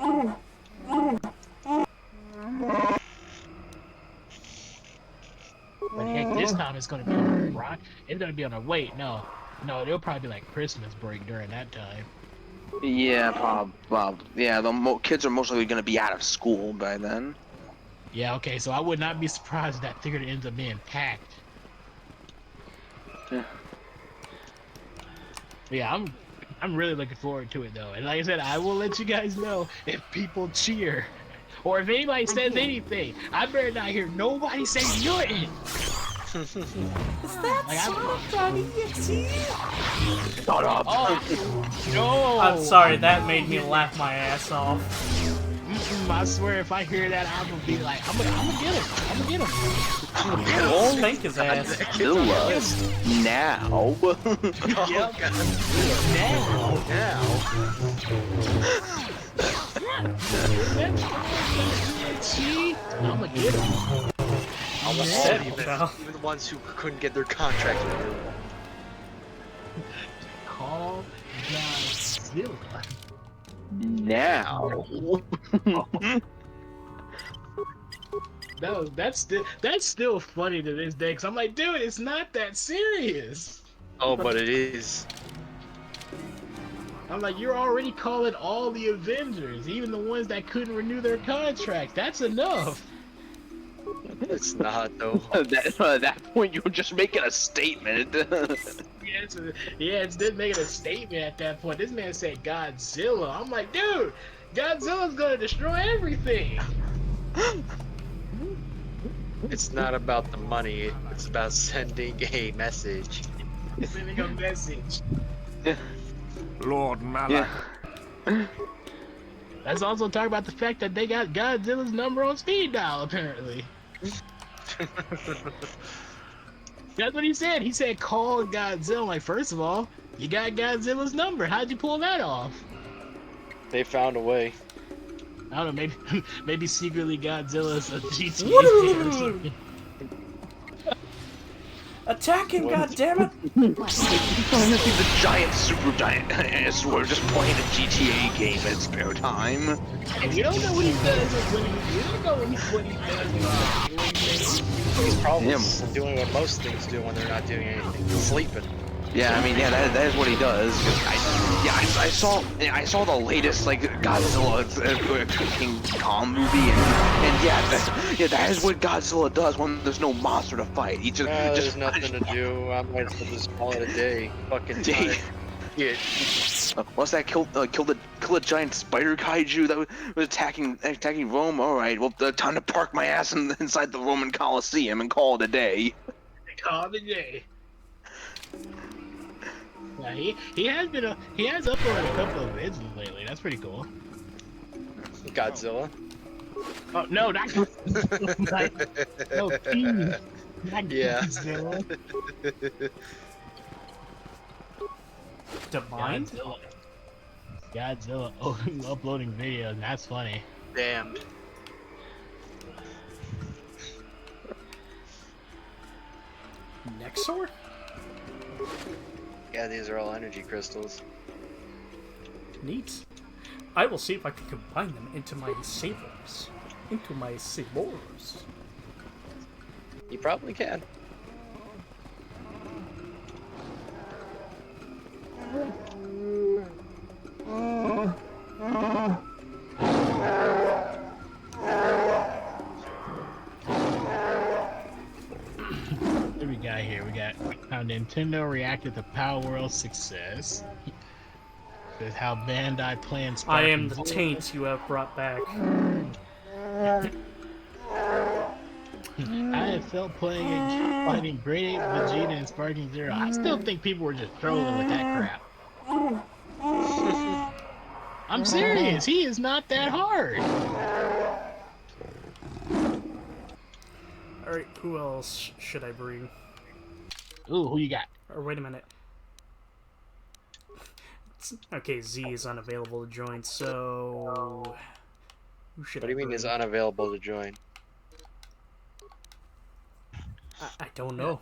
now. But heck, this time it's gonna be on a rock. It's gonna be on a wait. No, it'll probably be like Christmas break during that time. Yeah, yeah, the kids are most likely going to be out of school by then. Yeah, okay, so I would not be surprised if that theater ends up being packed. Yeah. Yeah, I'm really looking forward to it though. And like I said, I will let you guys know if people cheer. Or if anybody says anything. I better not hear nobody say nothing. Is that Like, so funny? Shut up! Oh, no! I'm sorry, that made me laugh my ass off. I swear, if I hear that, I'm gonna be like, I'm gonna get him. I'm gonna get him. Oh, spank his ass. Zilla. Now. Yep. See? I'm gonna get him. Almost said even the ones who couldn't get their contract renewed. Call Godzilla. Now. No, that's still funny to this day. Cause I'm like, dude, it's not that serious. Oh, but it is. I'm like, you're already calling all the Avengers, even the ones that couldn't renew their contract. That's enough. It's not though. At that point, you're just making a statement. It's just making a statement at that point. This man said Godzilla. I'm like, dude, Godzilla's gonna destroy everything. It's not about the money. It's about sending a message. Sending a message. Lord Malak. Yeah. Let's also talk about the fact that they got Godzilla's number on speed dial, apparently. That's what he said. He said, call Godzilla. Like, first of all, you got Godzilla's number. How'd you pull that off? They found a way. I don't know, maybe secretly Godzilla's a GTA or something. Attack him, goddammit! Honestly, the giant, super giant dinosaur just playing a GTA game in spare time. And we don't know what he does when we don't know what he does. He's probably doing what most things do when they're not doing anything. Sleeping. Yeah, I mean, yeah, that is what he does. I saw the latest like Godzilla King Kong movie, and yeah, that is what Godzilla does when there's no monster to fight. He just there's nothing to do. I might as well just call it a day. Fucking time. Yeah. What's that? Kill a giant spider kaiju that was attacking Rome. All right, well, time to park my ass inside the Roman Colosseum and call it a day. Call it a day. Yeah, he has uploaded a couple of vids lately. That's pretty cool. Godzilla. Oh no, not Godzilla. No, please. Not Godzilla. Divine? Godzilla uploading videos. That's funny. Damn. Nexor? Yeah, these are all energy crystals. Neat. I will see if I can combine them into my sabers. You probably can. What do we got here? We got how Nintendo reacted to Power World's success. With how Bandai plans. I am the taint you have brought back. I have felt playing and fighting Great Ape, Vegeta, and Sparking Zero. I still think people were just trolling with that crap. I'm serious. He is not that hard. Alright, who else should I bring? Ooh, who you got? Or wait a minute. Okay, Z is unavailable to join, so... Who should What do you mean is unavailable to join? I don't know.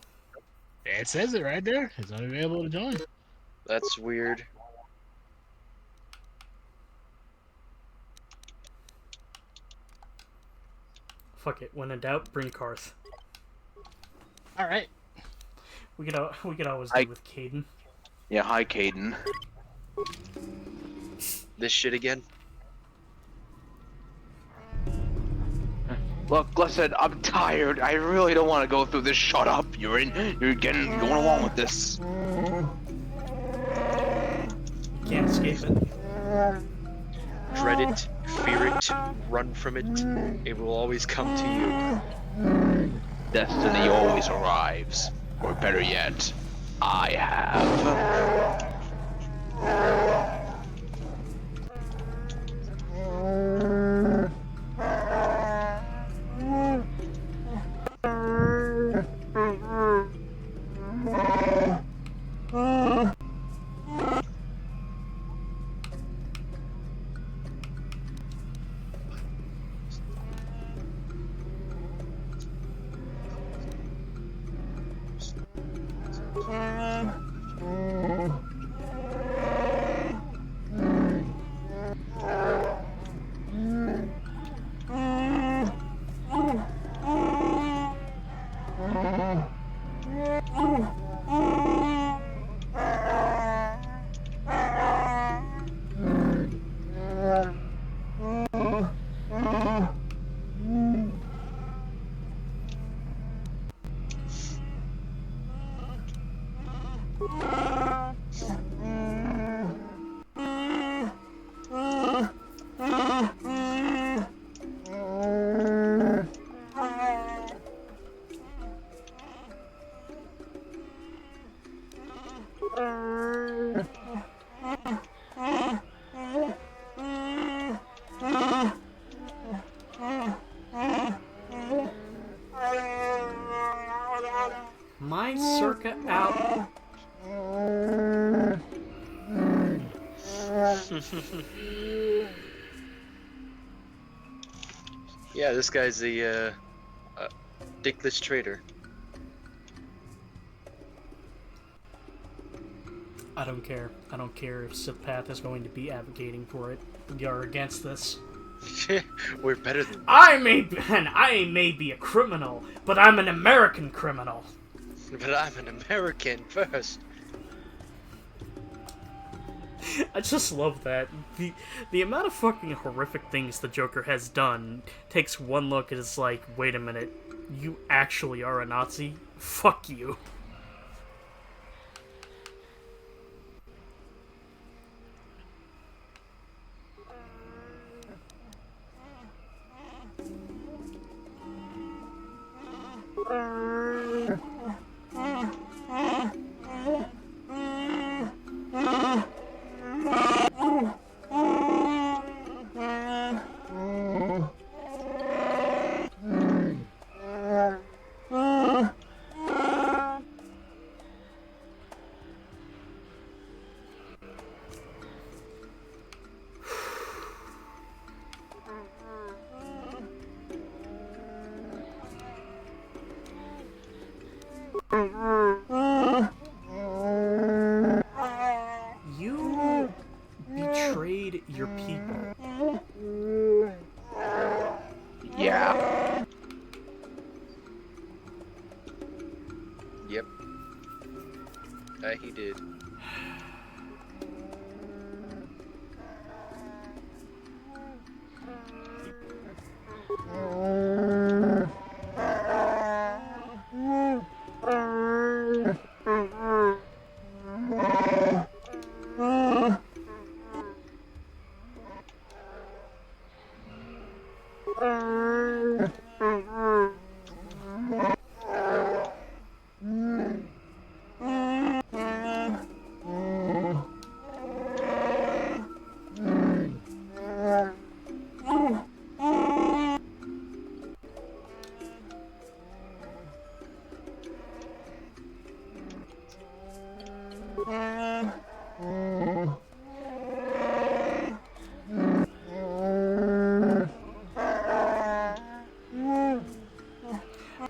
It says it right there. It's unavailable to join. That's weird. Fuck it. When in doubt, bring Karth. All right. We could always do with Caden. Yeah, hi, Caden. This shit again. Look, listen, I'm tired. I really don't want to go through this. Shut up. You're going along with this. You can't escape it. Dread it, fear it, run from it. It will always come to you. Destiny always arrives. Or better yet, I have. My circa out. Yeah, this guy's the dickless traitor. I don't care. I don't care if Sith Path is going to be advocating for it. We are against this. We're better than I may be a criminal, but I'm an American criminal. But I'm an American first. I just love that. The amount of fucking horrific things the Joker has done takes one look and it's like, wait a minute, you actually are a Nazi? Fuck you. You betrayed your people. Yeah. Yep. He did.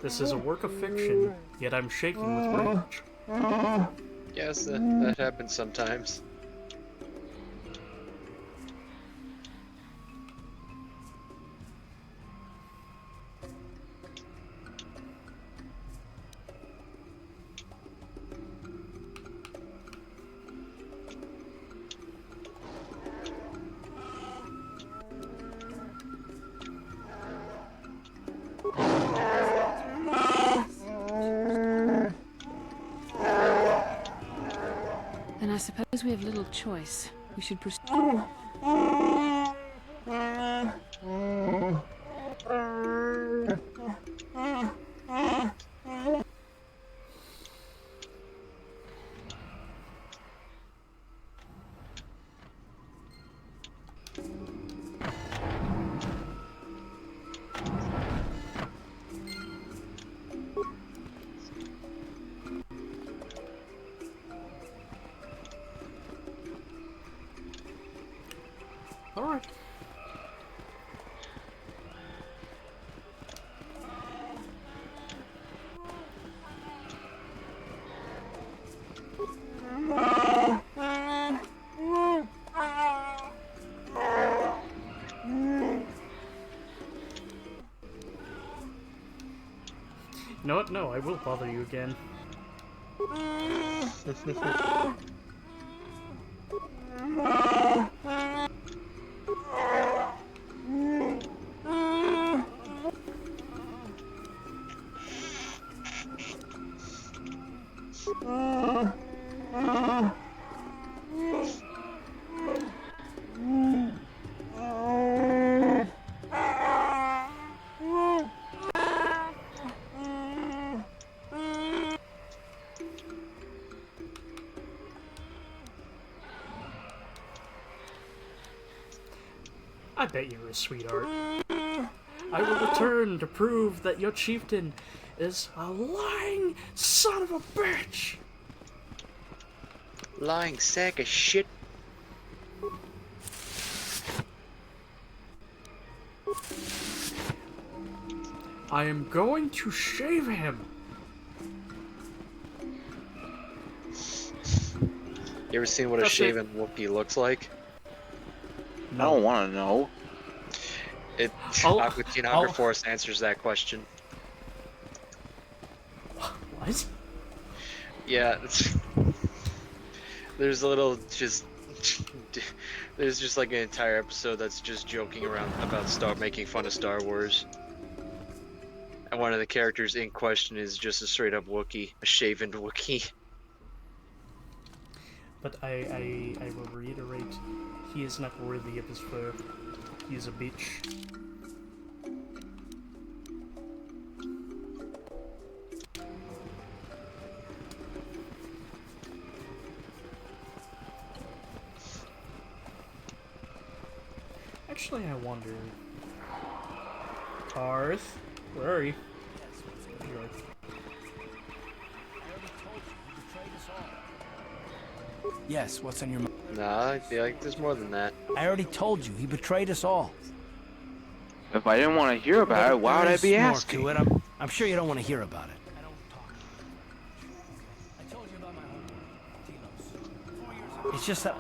This is a work of fiction, yet I'm shaking with rage. Yes, that happens sometimes. Then I suppose we have little choice. We should proceed. All right. You know what? No, I will bother you again. I bet you're a sweetheart. I will return to prove that your chieftain is a lying son of a bitch! Lying sack of shit. I am going to shave him! You ever seen what a shaven Whoopi looks like? I don't want to know. Aqua Force answers that question. What? Yeah, there's a little there's just like an entire episode that's just joking around about making fun of Star Wars. And one of the characters in question is just a straight up Wookiee, a shaven Wookiee. But I will reiterate, he is not worthy of his fur. He is a bitch. Actually, I wonder... Tarth? Where are you? There you are. Yes, what's on your mind? Nah, I feel like there's more than that. I already told you, he betrayed us all. If I didn't want to hear about it, why would I be More asking? to it. I'm sure you don't want to hear about it. It's just that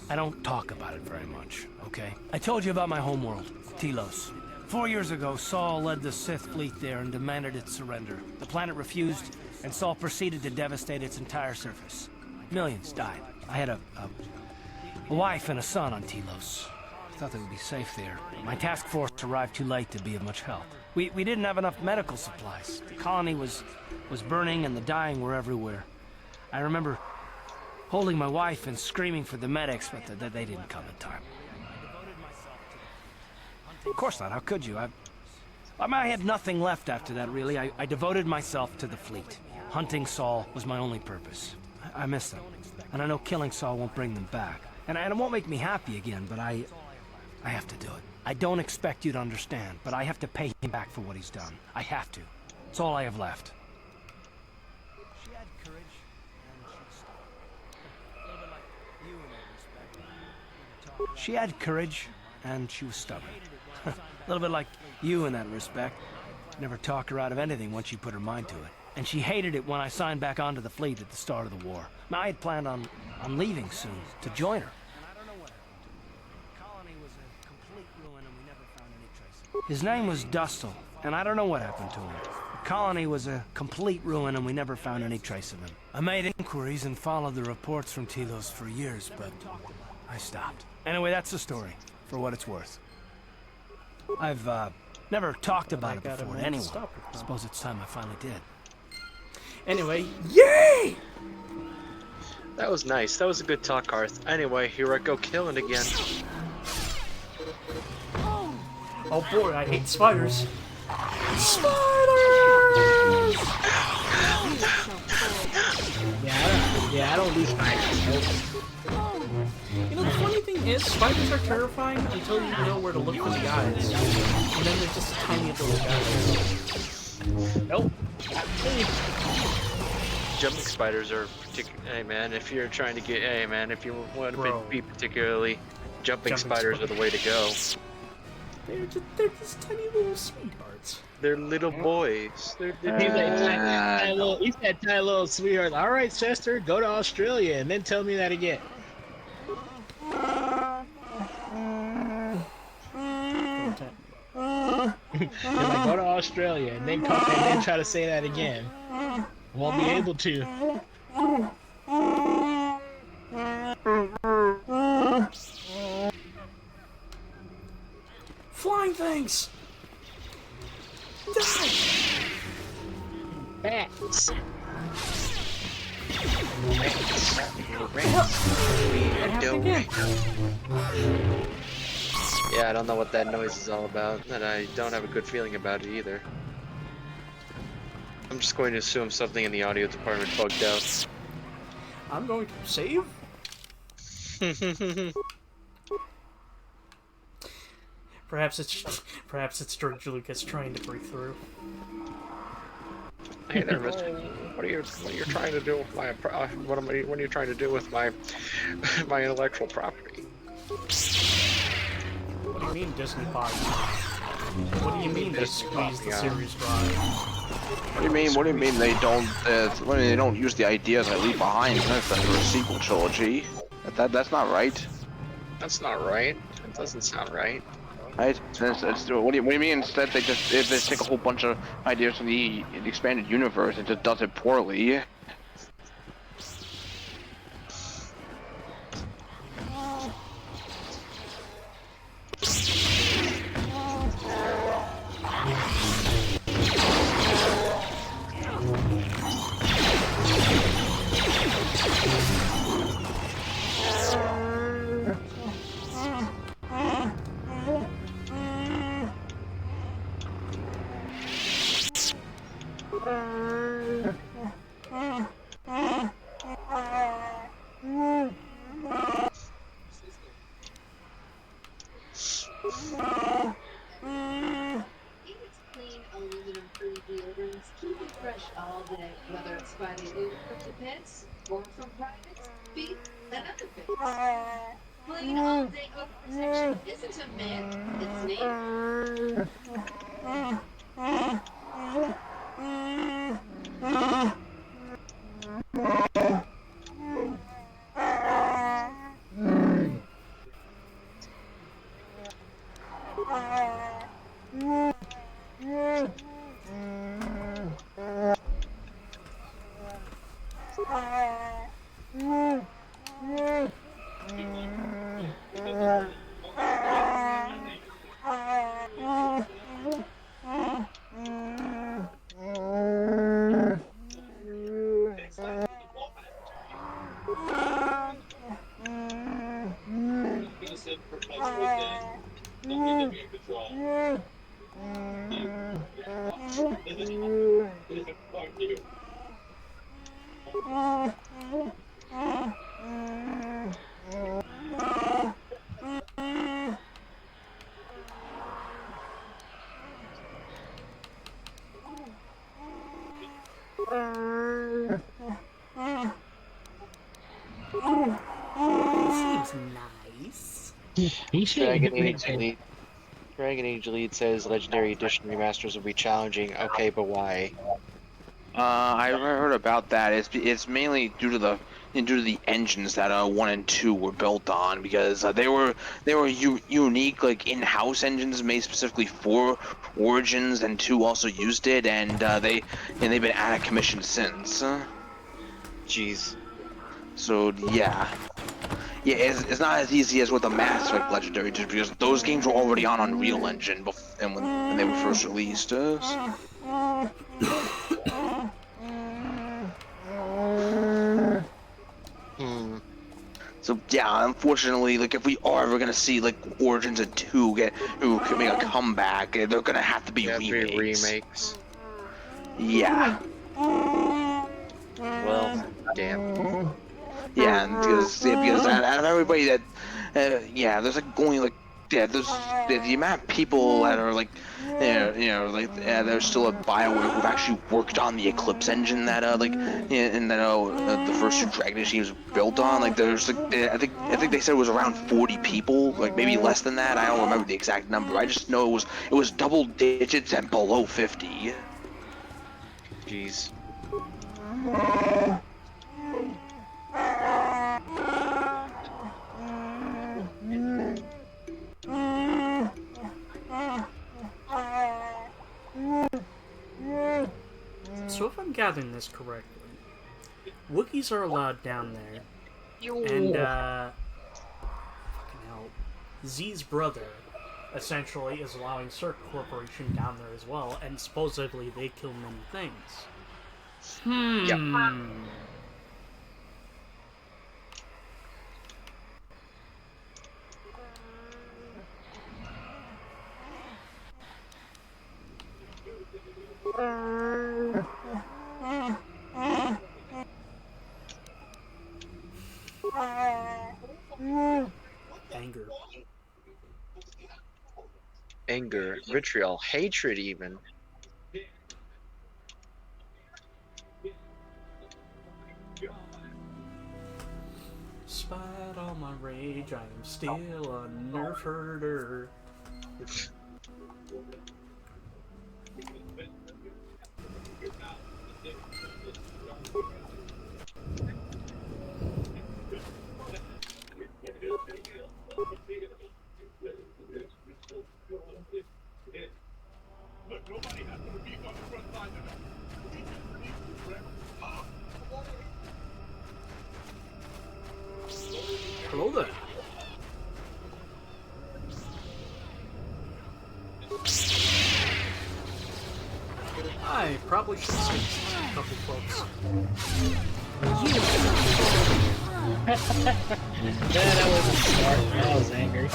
I don't talk about it very much, okay? I told you about my homeworld, Telos. 4 years ago, Saul led the Sith fleet there and demanded its surrender. The planet refused, and Saul proceeded to devastate its entire surface. Millions died. I had a wife and a son on Telos. I thought they would be safe there. My task force arrived too late to be of much help. We didn't have enough medical supplies. The colony was burning and the dying were everywhere. I remember holding my wife and screaming for the medics, but they didn't come in time. Of course not. How could you? I had nothing left after that, really. I devoted myself to the fleet. Hunting Saul was my only purpose. I miss them. And I know killing Saul won't bring them back. And it won't make me happy again, but I have to do it. I don't expect you to understand, but I have to pay him back for what he's done. I have to. It's all I have left. She had courage, and she had courage, and she was stubborn. A little bit like you in that respect. Never talk her out of anything once she put her mind to it. And she hated it when I signed back onto the fleet at the start of the war. I had planned on leaving soon to join her. His name was Dustle, and I don't know what happened to him. The colony was a complete ruin, and we never found any trace of him. I made inquiries and followed the reports from Telos for years, but I stopped. Anyway, that's the story, for what it's worth. I've never talked about it before to anyone. I suppose it's time I finally did. Anyway, yay! That was nice. That was a good talk, Karth. Anyway, here I go killing again. Oh boy, I hate spiders. Spiders! Yeah, I don't do spiders. Nope. You know, the funny thing is, spiders are terrifying until you know where to look for the eyes. And then they're just a tiny little guys. Nope. Jumping spiders are hey man, if you're trying to get, hey man, if you want to be particularly, jumping spiders are the way to go. They're just tiny little sweethearts. They're little boys. He's that tiny little sweetheart. All right, Chester, go to Australia and then tell me that again. If I go to Australia and then come and then try to say that again, won't be able to. Flying things! Die! Bats. Yeah, I don't know what that noise is all about, and I don't have a good feeling about it either. I'm just going to assume something in the audio department bugged out. I'm going to save? Perhaps it's George Lucas trying to break through. Hey there, mister. What are you trying to do with my what are you trying to do with my intellectual property? What do you mean Disney bought? What do you mean they squeezed the series dry? What do you mean they don't use the ideas I leave behind for a sequel trilogy? That's not right. That's not right. That doesn't sound right. Right? What do you mean instead they take a whole bunch of ideas from the expanded universe and just does it poorly? Dragon Age Elite says Legendary Edition remasters will be challenging. Okay, but why? I heard about that. It's mainly due to the engines that 1 and 2 were built on, because they were unique, like in-house engines made specifically for Origins, and 2 also used it, and they've been out of commission since. Jeez. So yeah. Yeah, it's not as easy as with the Mass Effect Legendary, just because those games were already on Unreal Engine when they were first released. So yeah, unfortunately, like if we are ever gonna see like Origins of 2 who can make a comeback, they're gonna have to be remakes. Yeah. Well, damn. Yeah, and because out of everybody that, yeah, there's like only like there's the amount of people that are like, there's still a BioWare who've actually worked on the Eclipse engine that and that the first two Dragon Age games were built on. Like there's like I think they said it was around 40 people, like maybe less than that. I don't remember the exact number. I just know it was double digits and below 50. Jeez. So if I'm gathering this correctly, Wookiees are allowed down there, and fucking hell, Z's brother essentially is allowing Cirque Corporation down there as well, and supposedly they kill many things. Yep. Anger, vitriol, hatred even. Despite all my rage, I am still a nerf herder. Hello there. I probably should say a couple folks. That wasn't smart. I was angry.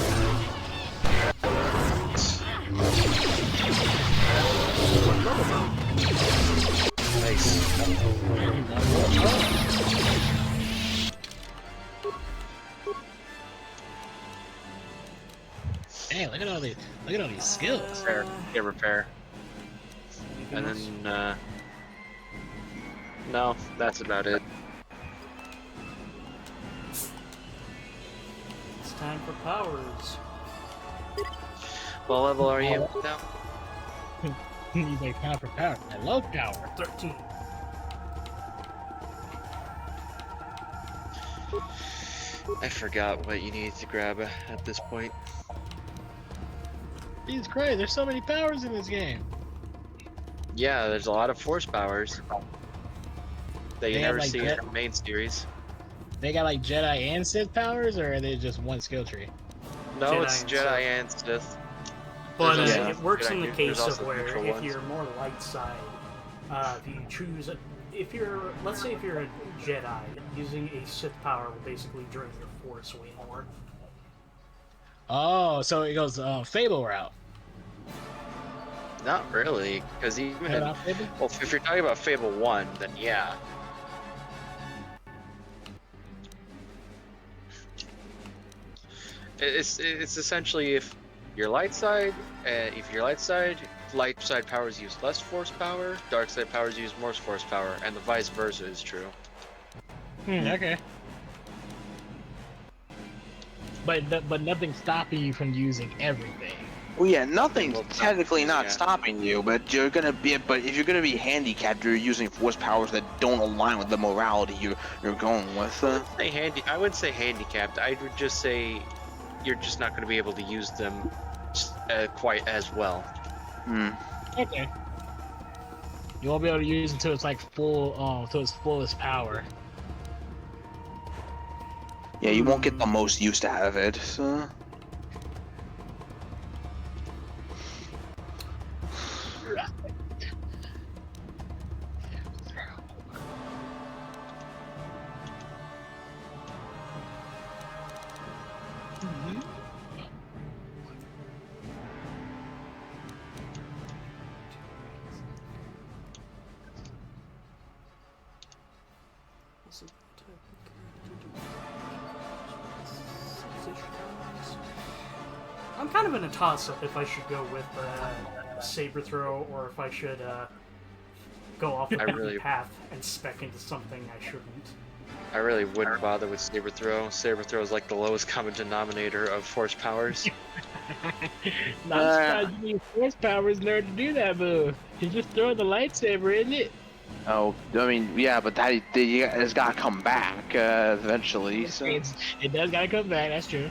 Dang, look at all these skills. Repair. Yeah, repair. And then no, that's about it. It's time for powers. What level are you now? He's like power for power. I love power. 13. I forgot what you need to grab at this point. Jesus Christ, there's so many powers in this game. Yeah, there's a lot of force powers that you They have, never like, see in the main series. They got like Jedi and Sith powers, or are they just one skill tree? No, Jedi it's and Jedi and Sith. But There's also it works in the Jedi, case there's of also where neutral if ones. you're more light side, if you choose, let's say if you're a Jedi, using a Sith power will basically drain your force way more. Oh, so it goes Fable route. Not really, because even Not Fable? well, if you're talking about Fable 1, then yeah. It's essentially if your light side powers use less force power, dark side powers use more force power, and the vice versa is true. Okay. But nothing's stopping you from using everything. Well, yeah, nothing's Well, technically not yeah. stopping you, but if you're gonna be handicapped, you're using force powers that don't align with the morality you're going with. I wouldn't say handicapped. I would just say you're just not going to be able to use them quite as well. Okay. You won't be able to use it until it's like full, to its fullest power. Yeah, you won't get the most use out of it. So. I'm kind of in a toss-up if I should go with saber throw or if I should go off the beaten path and spec into something I shouldn't. I really wouldn't bother with saber throw. Saber throw is like the lowest common denominator of force powers. Not surprised you need force powers in order to do that move. You just throw the lightsaber, isn't it? Oh, I mean, yeah, but it's got to come back eventually. So. It does got to come back. That's true.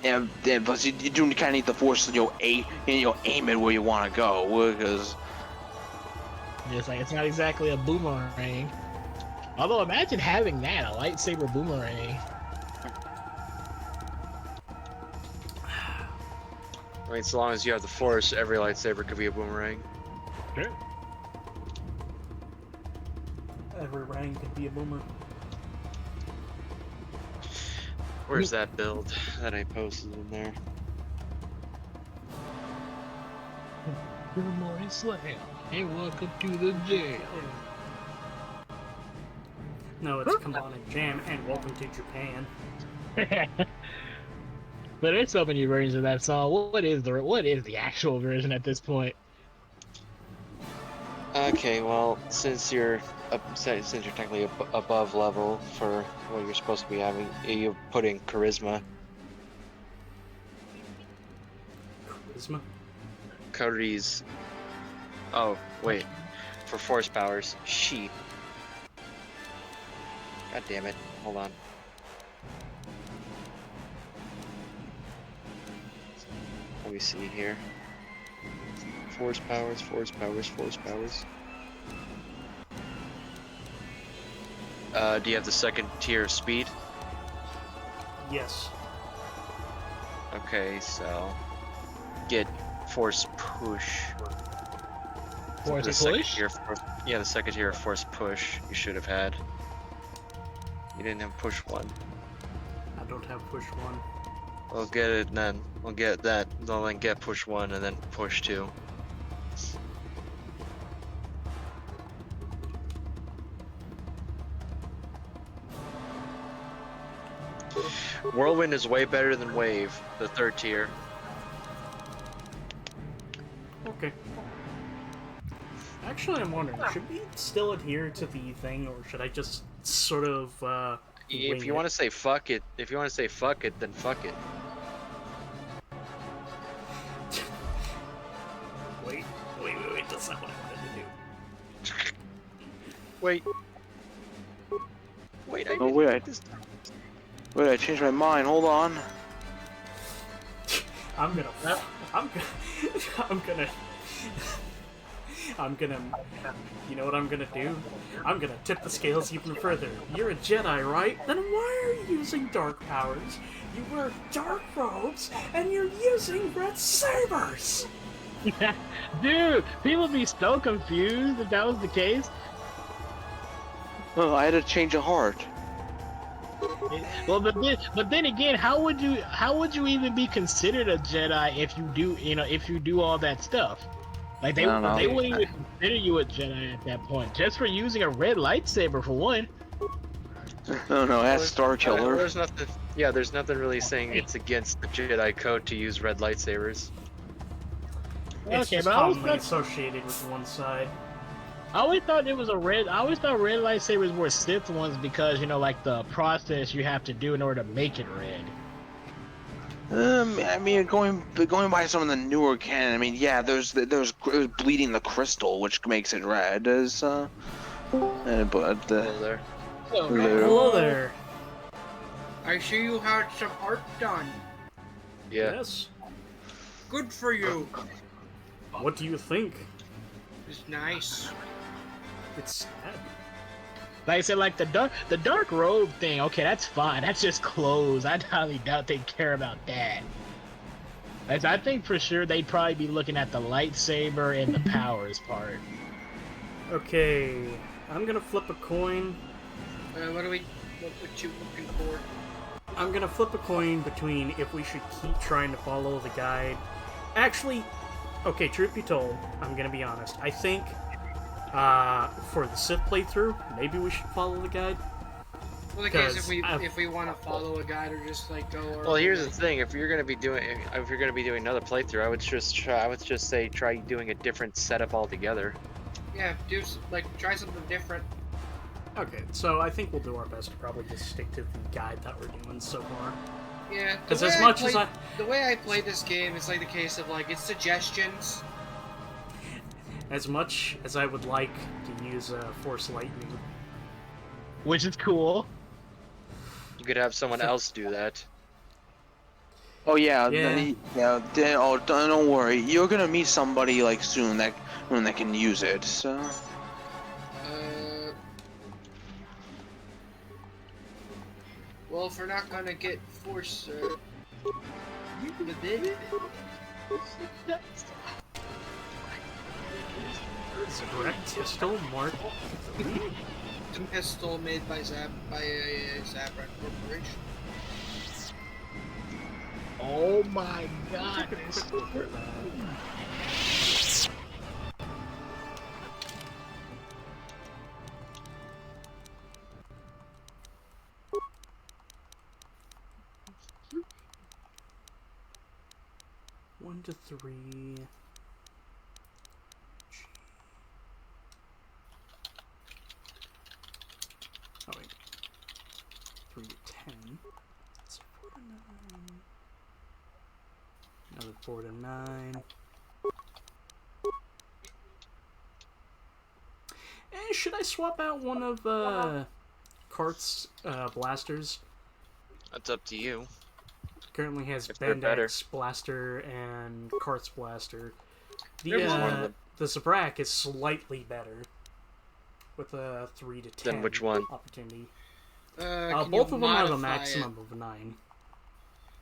Yeah, but you do kind of need the force to aim it where you want to go, because it's like it's not exactly a boomerang. Although imagine having that, a lightsaber boomerang. I mean, so long as you have the force, every lightsaber could be a boomerang. Sure. Every rang could be a boomer. Where's that build that I posted in there? Good morning, Slam, and welcome to the jail. No, it's come on and jam, and welcome to Japan. But there's so many versions of that song. What is the actual version at this point? Okay, well, since you're technically above level for what you're supposed to be having, you put in charisma. Charisma? Caris. Oh, wait. For force powers, she. God damn it. Hold on. Let me see here. Force powers, force powers, force powers. Do you have the second tier of speed? Yes. Okay, so get force push. Force the push? The second tier of force push you should have had. You didn't have push 1. I don't have push 1. We'll get it then. We'll get that. We'll then get push 1 and then push 2. Whirlwind is way better than Wave, the third tier. Okay. Actually, I'm wondering, should we still adhere to the thing, or should I just sort of, if you want to say fuck it, then fuck it. Wait, that's not what I wanted to do. Wait, I changed my mind. Hold on. I'm gonna, you know what I'm gonna do? I'm gonna tip the scales even further. You're a Jedi, right? Then why are you using dark powers? You wear dark robes, and you're using red sabers! Dude, people would be so confused if that was the case. Oh, I had to change a heart. Well, but then again, how would you even be considered a Jedi if you do all that stuff? Like they wouldn't even consider you a Jedi at that point, just for using a red lightsaber for one. No, that's Star Killer. There's nothing. Yeah, there's nothing really saying it's against the Jedi code to use red lightsabers. It's just commonly associated with one side. I always thought red lightsabers were Sith ones because, like the process you have to do in order to make it red. I mean, going by some of the newer canon, I mean, yeah, there's bleeding the crystal, which makes it red. Hello there. Hello there. I see you had some art done. Yeah. Yes. Good for you. What do you think? It's nice. It's sad. Like I said, like the dark robe thing, okay, that's fine. That's just clothes. I highly doubt they care about that. As I think for sure they'd probably be looking at the lightsaber and the powers part. Okay, I'm gonna flip a coin. What you looking for? I'm gonna flip a coin between if we should keep trying to follow the guide. Actually, okay, truth be told, I'm gonna be honest. I think for the Sith playthrough, maybe we should follow the guide. Well, the case if we want to follow a guide or just like go. Well, here's the thing: if you're gonna be doing another playthrough, I would just say try doing a different setup altogether. Yeah, try something different. Okay, so I think we'll do our best to probably just stick to the guide that we're doing so far. Yeah, because the way I play this game, it's like the case of like it's suggestions. As much as I would like to use Force Lightning, which is cool. You could have someone else do that. Oh yeah. Don't worry. You're gonna meet somebody like soon that can use it. So. Well, if we're not gonna get Force, Zabrak pistol Mark III? The pistol made by Zabrak Corporation. Oh my god! One to 3. Oh wait. 3 to 10. That's 4 to 9. Another 4 to 9. Should I swap out one of Kart's blasters? That's up to you. Currently has Bendak's blaster and Kart's blaster. The Zabrak is slightly better with a 3 to 10. Then which one? Opportunity. Both of them have a maximum of 9.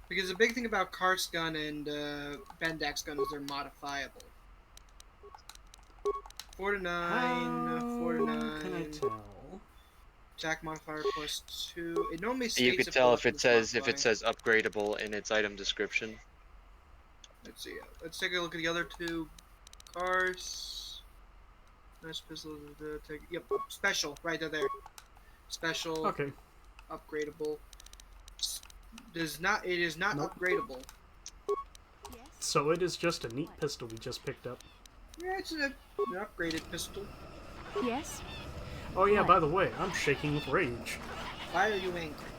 Because the big thing about Kart's gun and Bendak's gun is they're modifiable. 4 to 9. 4 to 9. Can I tell? Attack modifier +2. It normally states you could tell if it says upgradable in its item description. Let's see. Let's take a look at the other two cars. Nice pistol. Yep, special right there. Special. Okay. Upgradable. It is not upgradable. So it is just a neat pistol we just picked up. Yeah, it's an upgraded pistol. Yes. Oh yeah, by the way, I'm shaking with rage. Why are you angry?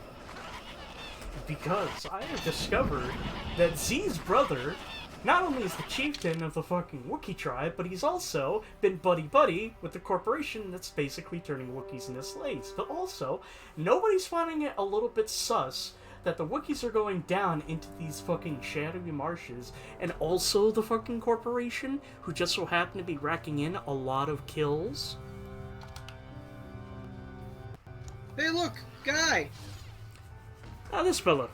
Because I have discovered that Z's brother not only is the chieftain of the fucking Wookiee tribe, but he's also been buddy-buddy with the corporation that's basically turning Wookiees into slaves. But also, nobody's finding it a little bit sus that the Wookiees are going down into these fucking shadowy marshes, and also the fucking corporation, who just so happen to be racking in a lot of kills. Hey, look, guy. Ah, this fella.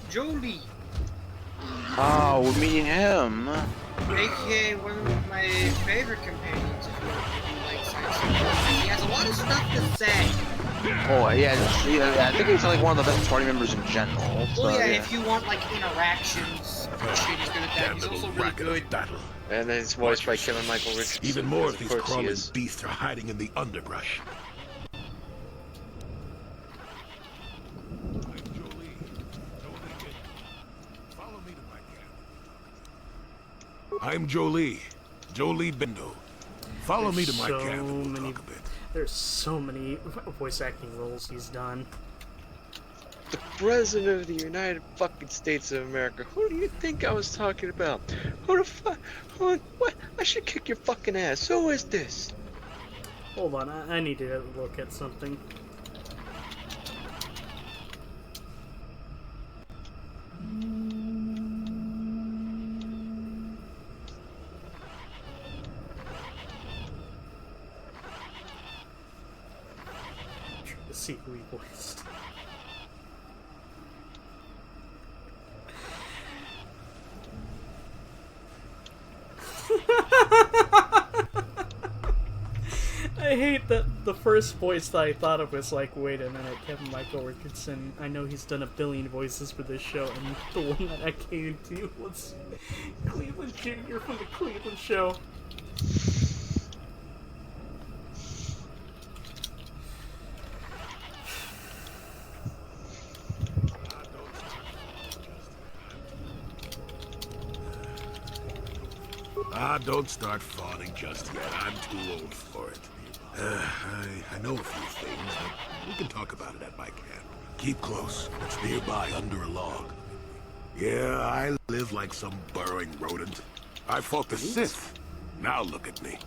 Jolie. Oh, we're meeting him. AKA one of my favorite companions. If you like science fiction, he has a lot of stuff to say. Oh yeah, I think he's like one of the best party members in general. So, well, yeah, if you want like interactions, shit, he's good at that. He's also really good. Battle. And then it's voiced by Kevin Michael Richardson. Even more of these course crawling beasts are hiding in the underbrush. I'm Jolie. Jolie Bendo. Follow me to my camp and we'll talk a bit. There's so many voice acting roles he's done. The President of the United fucking States of America. Who do you think I was talking about? Who the fuck? What? I should kick your fucking ass. Who is this? Hold on, I need to look at something. See who he voiced. I hate that the first voice that I thought of was like, wait a minute, Kevin Michael Richardson. I know he's done a billion voices for this show, and the one that I came to was Cleveland Jr. from the Cleveland Show. Don't start fawning just yet. I'm too old for it. I know a few things, but we can talk about it at my camp. Keep close. It's nearby under a log. Yeah, I live like some burrowing rodent. I fought the Sith. Now look at me.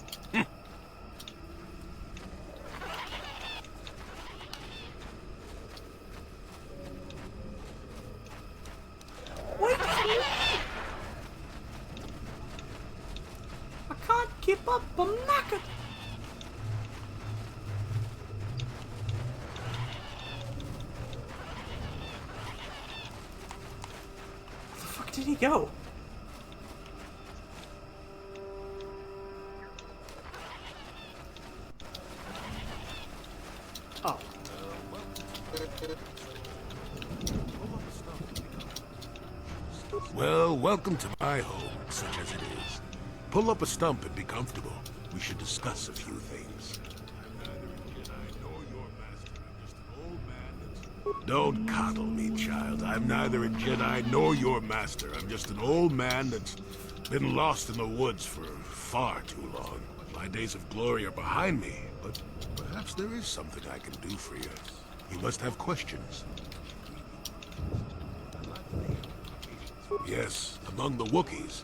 I can't keep up, I'm knackered. Where the fuck did he go? Oh. Well, welcome to my home, such as it is. Pull up a stump and be comfortable. We should discuss a few things. Don't coddle me, child. I'm neither a Jedi nor your master. I'm just an old man that's been lost in the woods for far too long. My days of glory are behind me, but perhaps there is something I can do for you. You must have questions. Yes, among the Wookiees.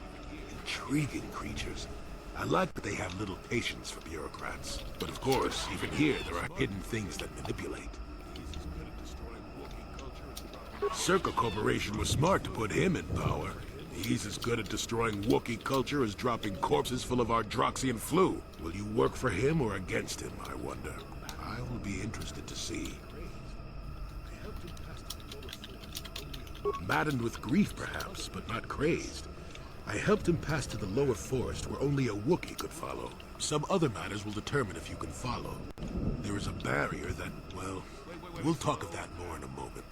Intriguing creatures. I like that they have little patience for bureaucrats. But of course, even here, there are hidden things that manipulate. Circa Corporation was smart to put him in power. He's as good at destroying Wookiee culture as dropping corpses full of our Droxian flu. Will you work for him or against him, I wonder? I will be interested to see. Maddened with grief, perhaps, but not crazed. I helped him pass to the lower forest where only a Wookiee could follow. Some other matters will determine if you can follow. There is a barrier that, well, we'll talk of that more in a moment.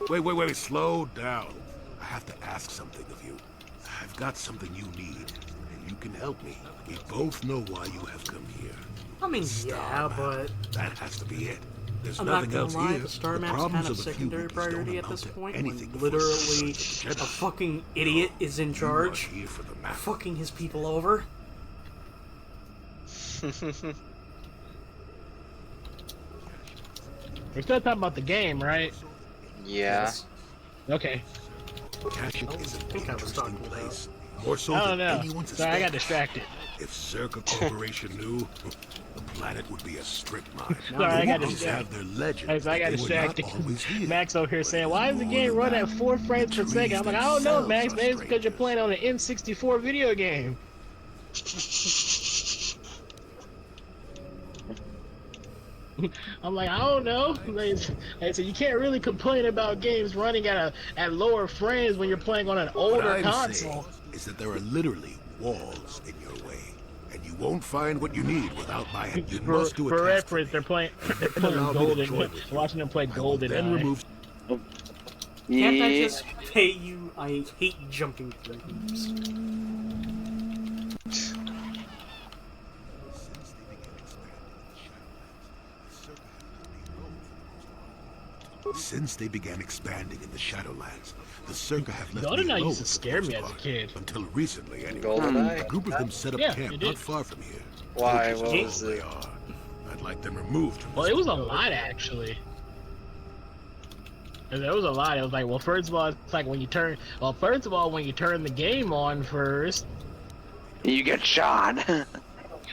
Wait, slow down. I have to ask something of you. I've got something you need, and you can help me. We both know why you have come here. I mean, yeah, but that has to be it. There's I'm nothing not gonna else lie, here. the star The map's problems kind of of the few secondary Wookiees priority don't at this amount to point. anything When before literally such a Jedi. fucking idiot is in charge, You are here for the map. fucking his people over. We're still talking about the game, right? Yeah. Yes. Okay. Kashyyyk is an think I was interesting talking about. place. More so I don't than know. anyone Sorry, I got suspects. distracted. If Circa Corporation knew, the planet would be a strip mine. Sorry, I got Wookiees distracted. have their legend. I got They were distracted. not always here. Max over here saying, But why is the more game than run that, at 4 frames per the second? I'm trees like, I don't know, themselves Max. are Maybe it's because you're strangers. playing on an N64 video game. I'm like, I don't know. Like I said, you can't really complain about games running at lower frames when you're playing on an What older I'm console. saying is that there are literally walls in your way, and you won't find what you need without my help. You must do a For task for reference, me. they're playing Allow me to Golden. join with you. Watching them play I will Golden. then remove Can't I just pay you? I hate jumping through hoops. Since they began expanding in the Shadowlands, the Circa have left Golden me Eye alone used to for the scare most me as a part. kid. Until recently, anyway. GoldenEye? A group of them set up Yeah, camp it did. not far from here. Why? Poachers What is was all they it? are. I'd like them removed from Well, this it was a world. lot actually. There was a lot. It was like, well, first of all, it's like when you turn. Well, first of all, when you turn the game on first. You get shot.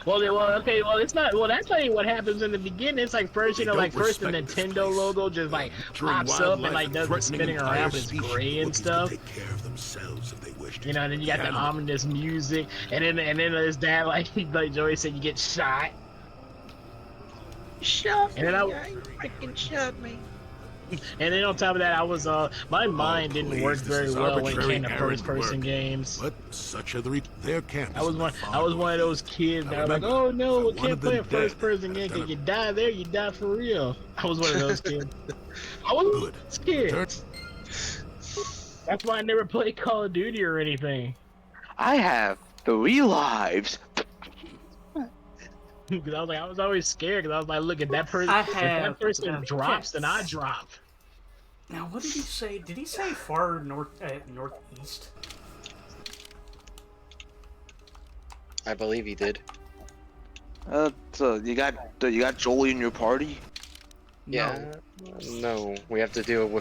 It's not. Well, that's not even what happens in the beginning. It's like first, They you know, like don't first the respect this Nintendo place. logo just like During pops up and wildlife like does the threatening spinning entire around. It's species, gray and Wookiees stuff. could take care of themselves if they wished. You know, and then you got the Animal- ominous music, and then there's that like Joey said, you get shot. Shot And then freaking shot me. And then on top of that, I was my mind didn't work This very is well when it arbitrary came to errand first-person work. games. But such are their camp I is was in the one. far I was one of those northeast. kids Now that were like, remember, "Oh no, we if I can't wanted play a them dead, first-person I'd game have done because you it. die there, you die for real." I was one of those kids. I was Good. scared. Return. That's why I never played Call of Duty or anything. I have 3 lives. Because I was always scared. Because I was like, "Look, if that person, I if that have. person I think drops, then I it's. drop." Now, what did he say? Did he say far northeast? I believe he did. So you got Jolie in your party? Yeah. No, we have to do a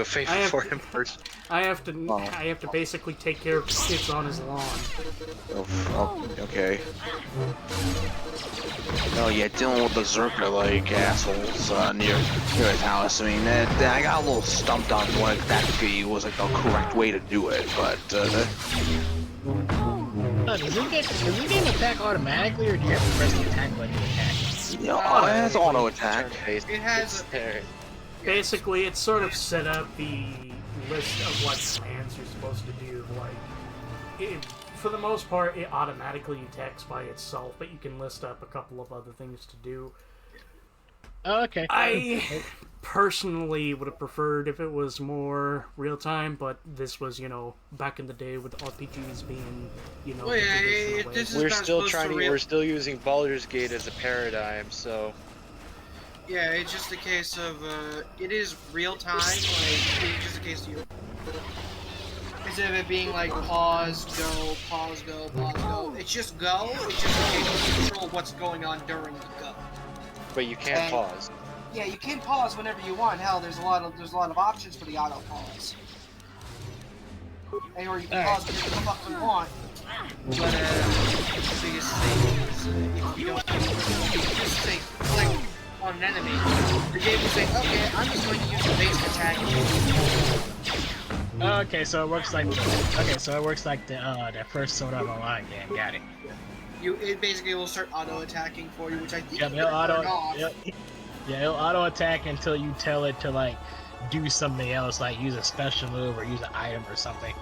favor for him first. I have to basically take care of the kids on his lawn. Okay. Oh yeah, dealing with berserker like assholes near his house. I mean, I got a little stumped on what exactly was like the correct way to do it, but Does this game attack automatically, or do you have to press the attack button to attack? it has auto attack. It has. Basically, it's sort of set up the list of what commands you're supposed to do. For the most part, it automatically attacks by itself, but you can list up a couple of other things to do. Oh, okay. I personally would have preferred if it was more real time, but this was, back in the day with RPGs being, Well, yeah, this is we're still using Baldur's Gate as a paradigm, so. Yeah, it's just a case of it is real time. Like it's just a case of you. Instead of it being like pause, go, pause, go, pause, go. It's just go. It's just a case of control what's going on during the go. But you can't pause. Yeah, you can pause whenever you want. Hell, there's a lot of options for the auto pause. Or you can pause whenever the fuck you want. But the biggest thing is if you don't just say click on an enemy, the game will say, okay, I'm just going to use the base attack. Okay, so it works like the first Sword Art Online game. Got it. It basically will start auto attacking for you, which I think it'll auto attack until you tell it to like do something else, like use a special move or use an item or something.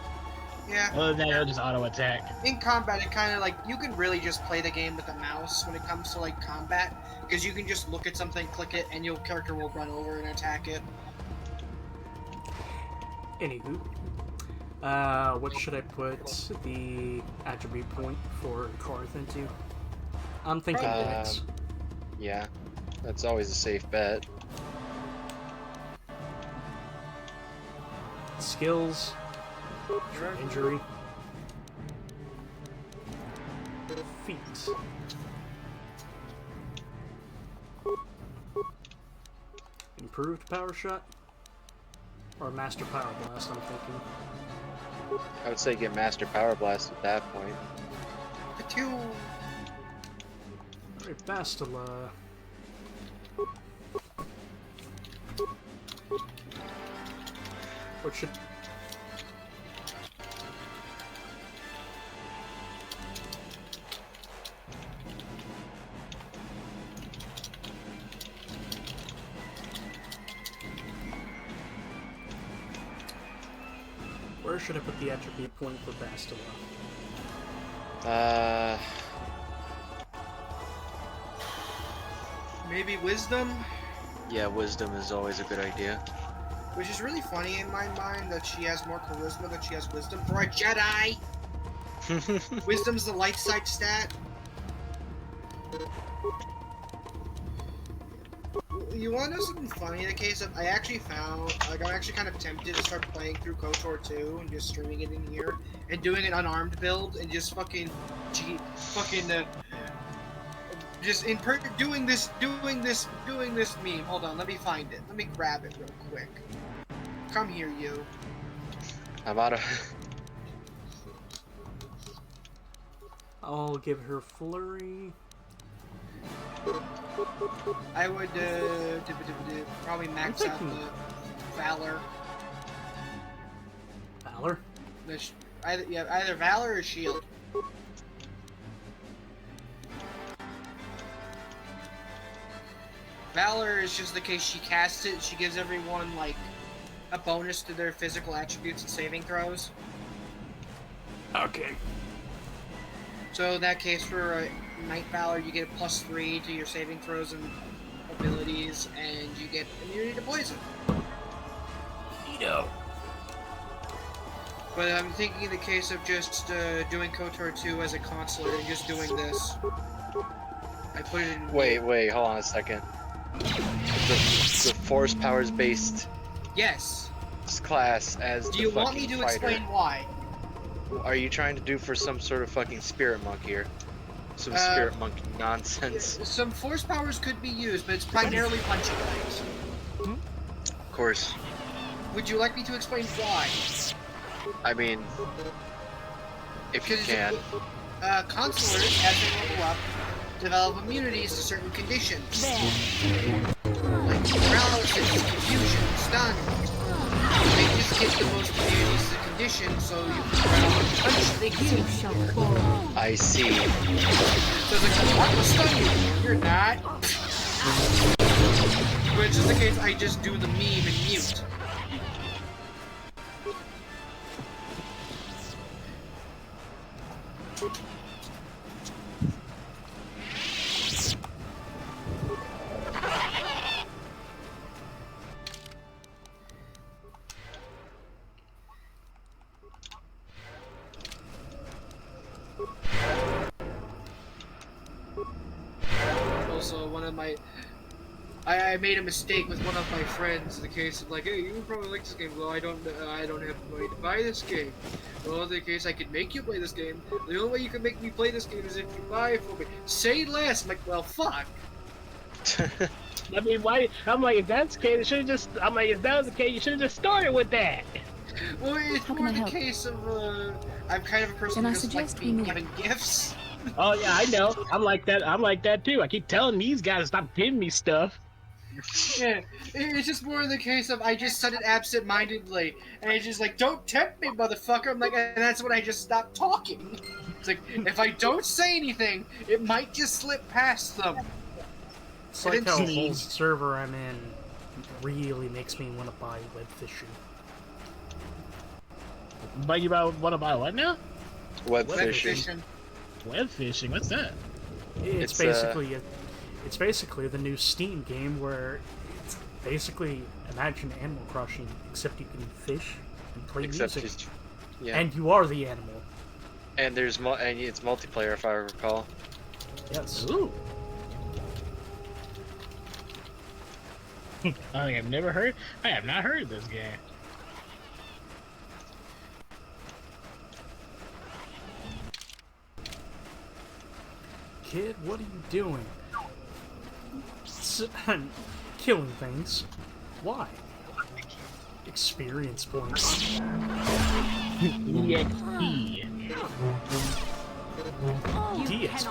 Yeah. Other than that, it'll just auto attack. In combat, it kind of like you can really just play the game with the mouse when it comes to like combat, because you can just look at something, click it, and your character will run over and attack it. Anywho, what should I put the attribute point for Karth into? I'm thinking minutes. Yeah, that's always a safe bet. Skills, injury, feet. Improved power shot? Or Master Power Blast, I'm thinking. I would say get Master Power Blast at that point. Alright, Bastila. What should... Where should I put the attribute point for Bastila? Maybe Wisdom? Yeah, Wisdom is always a good idea. Which is really funny in my mind that she has more charisma than she has wisdom for a Jedi! Wisdom's the light side stat. You wanna know something funny in the case of, I actually found, like, I'm actually kind of tempted to start playing through KOTOR 2 and just streaming it in here and doing an unarmed build and just doing this meme. Hold on, let me find it. Let me grab it real quick. Come here, you. I'm out of... I'll give her Flurry. I would probably max out the Valor. Valor? Either Valor or Shield. Valor is just the case she casts it. She gives everyone like a bonus to their physical attributes and saving throws. Okay. So in that case, for Night Valor, you get a +3 to your saving throws and abilities, and you get immunity to poison. Neato. But I'm thinking in the case of just doing KOTOR 2 as a consular and just doing this. I put it in... Wait, hold on a second. The force powers based Yes. class as Do the you want me fucking to fighter. explain why? Are you trying to do for some sort of fucking spirit monk here? Some spirit monk nonsense. Some force powers could be used, but it's primarily punching things. Of course. Would you like me to explain why? I mean, if you can. Consulars, as they level up, develop immunities to certain conditions. Like paralysis, confusion, stun. They just get the most immunities to the condition, so you can run out and punch things. I see. So it's like, I'm gonna stun you. You're not. But it's just the case I just do the meme and mute. Also, one of my... I made a mistake with one of my friends in the case of like, hey, you would probably like this game. Well, I don't have money to buy this game. Well, in the case I could make you play this game. The only way you can make me play this game is if you buy it for me. Say less. I'm like, well, fuck. I mean, why? I'm like, if that's the case, it should have just. I'm like, if that was the case, you should have just started with that. Well, it's more the case of I'm kind of a person who doesn't like being given gifts. Oh yeah, I know. I'm like that. I'm like that too. I keep telling these guys to stop giving me stuff. Yeah, it's just more in the case of I just said it absent-mindedly, and it's just like, don't tempt me, motherfucker. I'm like, and that's when I just stopped talking. It's like, if I don't say anything, it might just slip past them. It's like how the whole server I'm in really makes me want to buy web fishing. But you want to buy what now? Web fishing. Web fishing? What's that? It's basically it's basically the new Steam game where it's basically imagine Animal Crossing, except you can fish and play music, yeah. and you are the animal. And there's and it's multiplayer, if I recall. Yes. Ooh. I have never heard. I have not heard of this game. Kid, what are you doing? Killing things. Why? Experience points. EXP. DPS.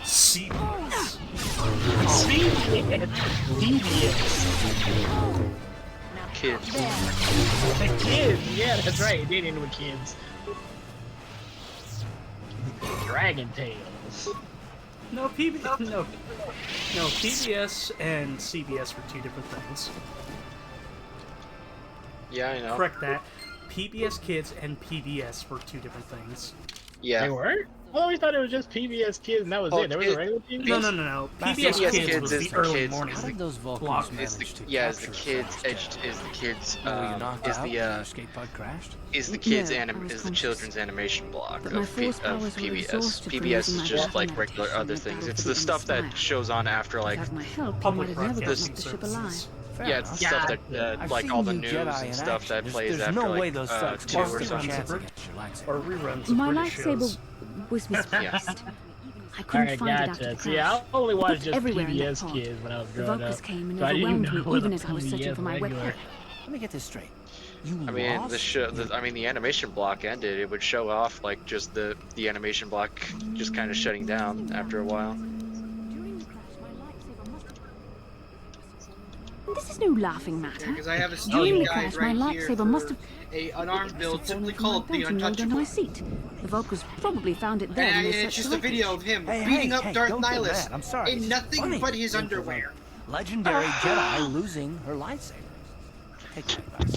CBS. Kids. The kids, yeah, that's right. They didn't know kids. Dragon Tales. No, PBS and CBS were two different things. Yeah, I know. Correct that. PBS Kids and PBS were two different things. Yeah. They were? I always thought it was just PBS Kids and that was it. There was a regular PBS? No. PBS Kids was the early morning. How did those block. Vulcans manage to Yeah, is the capture kids us? is the kids Were you knocked is out the when your escape pod crashed? is the kids No, I is was the children's animation block But of, my force powers were PBS. exhausted from PBS losing is my just breath like and regular meditation other in the things. battle It's for the the stuff that Inspired. shows on after like Without my help, you Public might have never broadcasting gotten off the ship alive. services. yeah, it's the stuff that I've like seen all the you news Jedi and in stuff that action. plays There's after no like way those thugs 2 or busted something. chance against your lightsaber. Or reruns of My British lightsaber shows. was misplaced. I couldn't Alright, find it gotcha. after the See, I crash. only watched Looked just everywhere in that PBS pod. Kids when I was The growing Vulcans up. came and So I didn't overwhelmed know me it was even a as I was searching PBS for my wet regular. hair. Let me get this straight. You I mean, lost? the animation block ended. It would show off like just the animation block just kind of shutting down after a while. During the crash, my lightsaber must have... This is no laughing matter. Because I have a During Steam the guide crash, my right here lightsaber must for have a unarmed build simply fallen called from the my belt and rolled under Untouchable. my seat. The Vulcans probably found it there. And when they it's searched just a the video wreckage. of him beating up Darth don't get Nihilus mad. I'm sorry. in This is nothing funny. but his Think of a underwear. Legendary Jedi losing her lightsaber. Take my advice.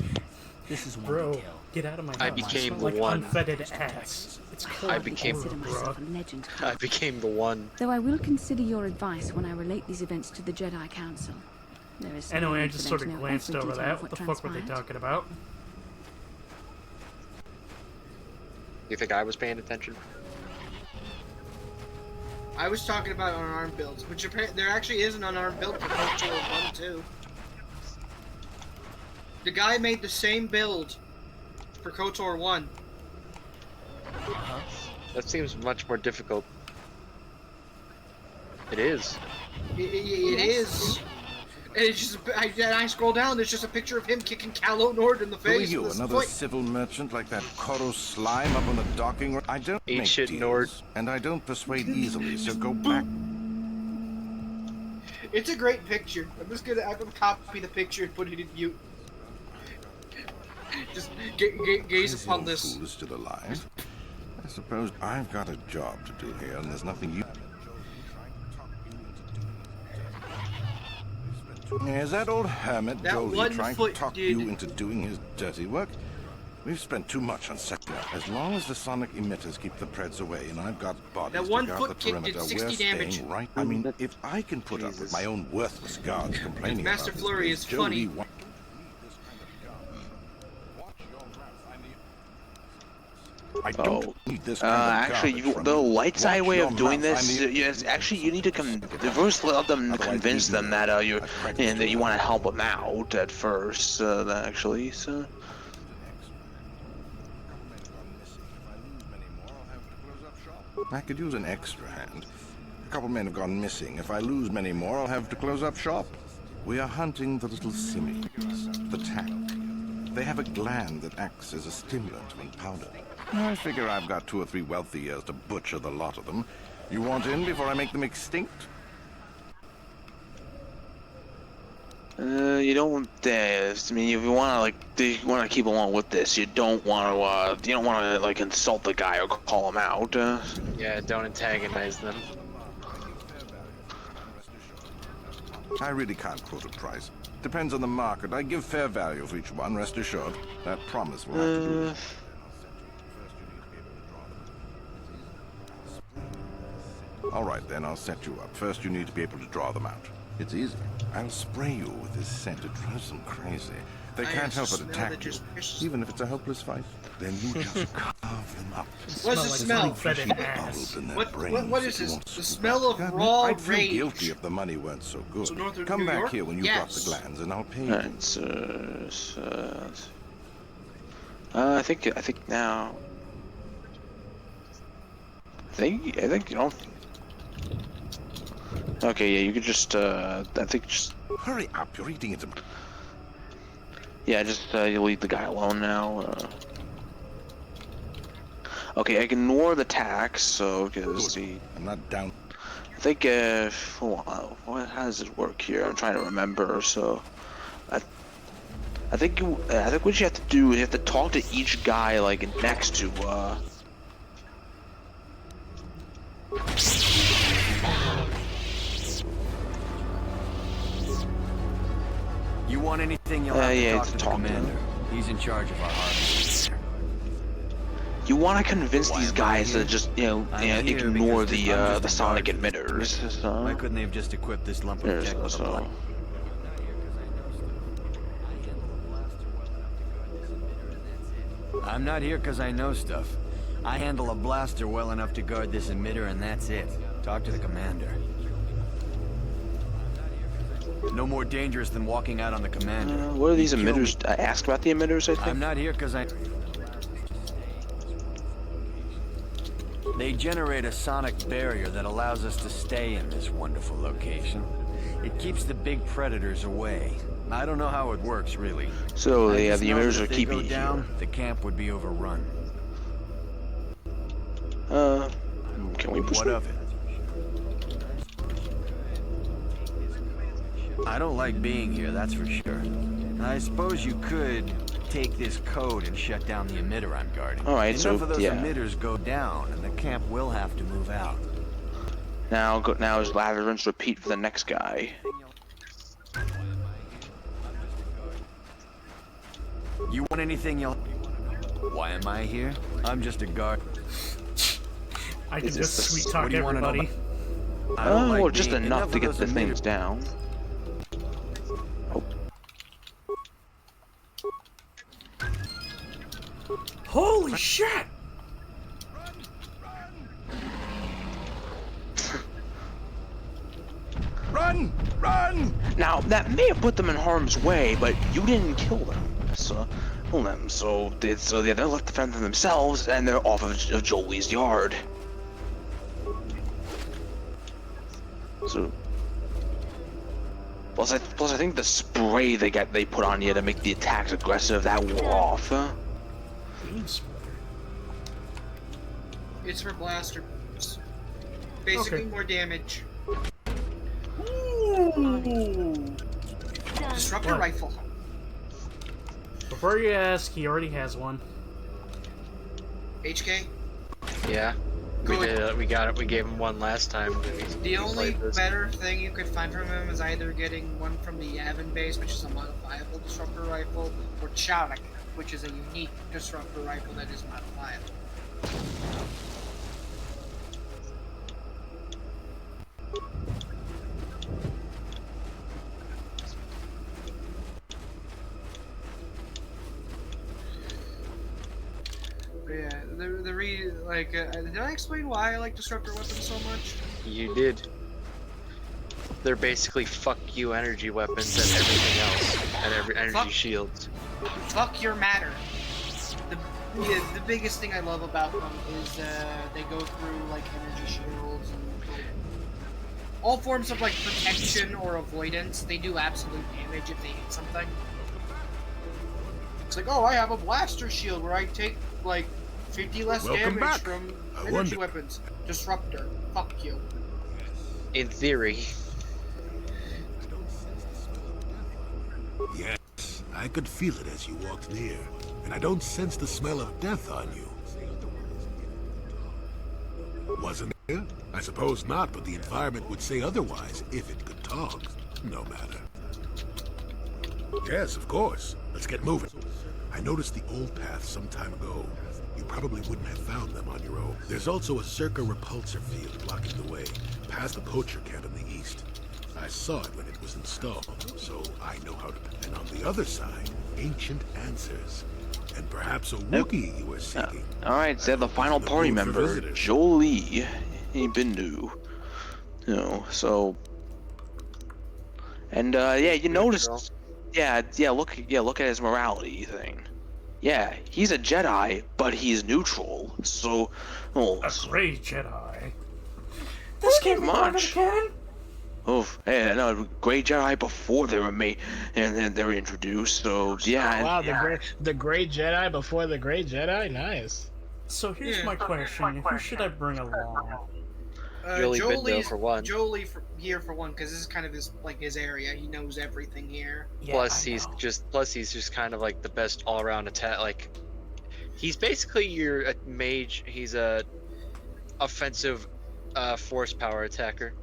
This is one Bro, to kill. get out of my house. I became It's not the like one. unfettered ass. It's cold. I became- Consider myself a legend. I became the one. Though I will consider your advice when I relate these events to the Jedi Council. There is Anyway, I need just for sort them of to know glanced every over detail that. of What the fuck were they transpired. talking about? You think I was paying attention? I was talking about unarmed builds, which there actually is an unarmed build for Kotor 1 too. The guy made the same build for Kotor 1. That seems much more difficult. It is. It is. And it's just, I scroll down, there's just a picture of him kicking Calo Nord in the Who are face. you, This is another like- civil merchant like that Kotor slime up on the docking? I don't Eat make shit, deals, Nord. and I don't persuade easily, so go back. It's a great picture. I'm gonna copy the picture and put it in mute. Just gaze Is upon your this. fool still alive? I suppose I've got a job to do here, and there's nothing you... Is that old hermit That Goldie 1 trying to foot talk did- you into doing his dirty work? We've spent too much on setting up. As long as the sonic emitters keep the Preds away, and I've got bodies That to 1 guard foot the kick did perimeter, 60 we're damage. staying right. I mean, if I can put up with my own worthless guards complaining Master about Flurry this is place, funny. Jody I don't need this kind of Actually, garbage from the you. light side Watch way your of doing mouth. this, I'm the- yes, actually, you need to first let them convince them that you and that you want to help them out at first. Actually, so. I could use an extra hand. A couple men have gone missing. If I lose many more, I'll have to close up shop. We are hunting the little simians, the tank. They have a gland that acts as a stimulant when powdered. I figure I've got 2 or 3 wealthy years to butcher the lot of them. You want in before I make them extinct? You don't want this. I mean, if you want to keep along with this, you don't want to like insult the guy or call him out. Yeah, don't antagonize them. I really can't quote a price. Depends on the market. I give fair value for each one, rest assured. That promise will have to do. All right, then, I'll set you up. First, you need to be able to draw them out. It's easy. I'll spray you with this scent. It drives them crazy. They can't help but attack you, even if it's a hopeless fight. Then you just carve them up. What's the smell? What is this? The smell of raw I'd feel rage. guilty if the money weren't so good. So north of Come New back York? here when you've got the Yes. glands, and I'll pay you. I think now. I think you know. Okay, yeah, you could just. I think just. Hurry up! You're eating it. Yeah, just you leave the guy alone now. Okay, ignore the tax, so because the. I'm not down. I think how does it work here? I'm trying to remember. So, I think what you have to do is you have to talk to each guy like next to. You want anything, you'll have to yeah, talk to the talk to him. commander. He's in charge of our harvest. You want to convince Why these am I guys to here? just I'm here ignore because the I'm just the a sonic guard for this emitters. mission. So. Why couldn't they have just equipped this lump of There's tech with a also. black? I'm not here because I know stuff. I handle a blaster well enough to guard this emitter, and that's it. Talk to the commander. No more dangerous than walking out on the commander. What are these He'd kill emitters? me. Ask about the emitters, I think. I'm not here because I... They generate a sonic barrier that allows us to stay in this wonderful location. It keeps the big predators away. I don't know how it works, really. So I the just know emitters that are if they keeping go you down, the camp would be overrun. here. Can we push What it? of it? I don't like being here, that's for sure. I suppose you could take this code and shut down the emitter I'm guarding. Alright, Enough so, of those yeah. emitters go down, and the camp will have to move out. Now is lather, rinse, repeat for the next guy. You want anything, you'll... Why am I here? I'm just a guard. I can just sweet What talk do you wanna know everybody. I don't like Well, just being- enough to of get those the things emitters- down. Holy shit! Run! Run! Now, that may have put them in harm's way, but you didn't kill them. So they're left to fend for themselves, and they're off of Jolie's yard. So, plus I think the spray they put on you to make the attacks aggressive, that wore off. It's for blaster bolts. Basically, Okay. more damage. Ooh. Disruptor What? rifle. Before you ask, he already has one. HK. Yeah. We Good. did it. We got it. We gave him one last time. The only better thing you could find from him is either getting one from the Yavin base, which is a modifiable disruptor rifle, or Charak, which is a unique disruptor rifle that is modifiable. But yeah, did I explain why I like disruptor weapons so much? You did. They're basically fuck you energy weapons and everything else, and every energy Fuck. shields. Fuck your matter. The biggest thing I love about them is they go through like energy shields and all forms of like protection or avoidance. They do absolute damage if they hit something. It's like, oh, I have a blaster shield where I take like 50 less Welcome damage back. from I energy wonder- weapons. Disruptor. Fuck you. In theory. Yes, I could feel it as you walked near, and I don't sense the smell of death on you. Wasn't it? I suppose not, but the environment would say otherwise if it could talk. No matter. Yes, of course. Let's get moving. I noticed the old path some time ago. You probably wouldn't have found them on your own. There's also a Circa repulsor field blocking the way, past the poacher camp in the east. I saw it when it was installed, so I know how to... And on the other side, ancient answers. And perhaps a Wookiee you were seeking. Alright, so the final The party mood for member, visitors. Jolie Bindu. You know, so... And, yeah, you noticed... Yeah, look at his morality thing. Yeah, he's a Jedi, but he's neutral, so... Oh, A great Jedi. This can't be part of the canon? Oh, yeah, no, Grey Jedi before they were made, and then they were introduced, so, yeah. Wow, the Great Jedi before the Great Jedi? Nice. So here's my question. Who should I bring along? Jolie Bindo Jolie's for one. here for one, because this is kind of his area. He knows everything here. Yeah, Plus I he's know. just kind of like the best all-around attack. Like, he's basically your mage. He's a offensive force power attacker.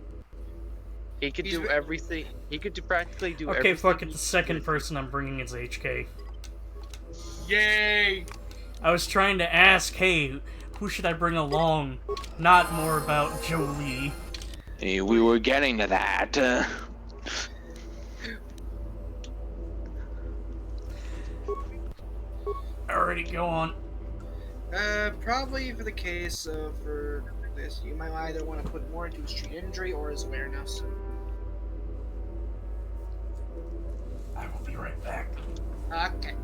He could do everything. He could practically do everything. Okay, fuck it. The second person I'm bringing is HK. Yay! I was trying to ask, hey, who should I bring along? Not more about Jolie. Hey, we were getting to that. Alrighty, go on. Probably for the case of for this, you might either want to put more into his street injury or his awareness. I will be right back. Okay.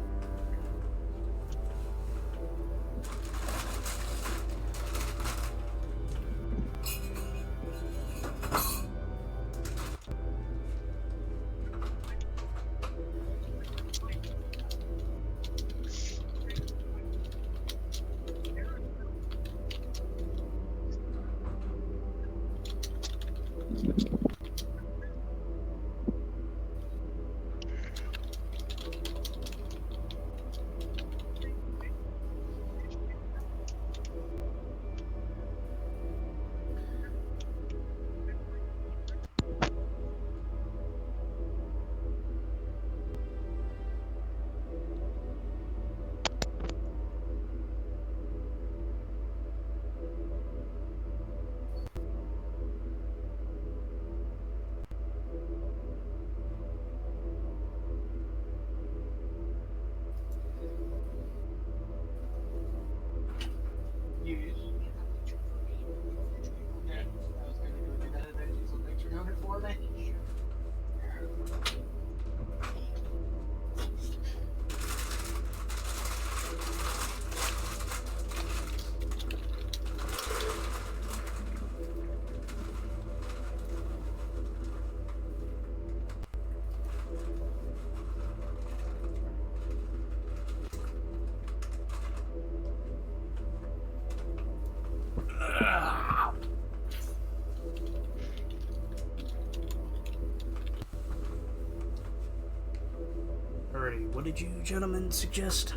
Alrighty, what did you gentlemen suggest?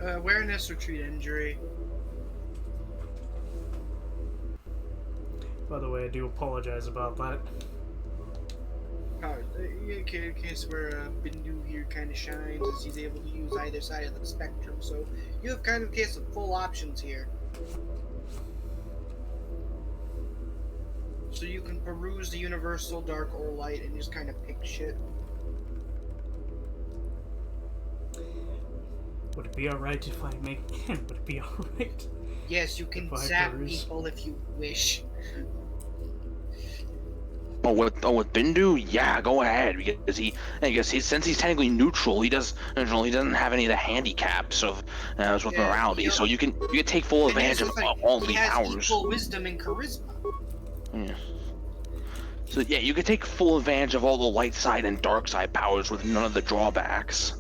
Awareness or treat injury. By the way, I do apologize about that. In case where Bindu here kind of shines, as he's able to use either side of the spectrum, so you have kind of a case of full options here. So you can peruse the universal dark or light and just kind of pick shit. Would it be alright if I make... Would it be alright? Yes, you can zap people if you wish. Oh, with Bindu, yeah, go ahead, because since he's technically neutral, he doesn't have any of the handicaps of with morality, so you can take full advantage of all the powers. He has equal wisdom and charisma. Yeah. So yeah, you can take full advantage of all the light side and dark side powers with none of the drawbacks.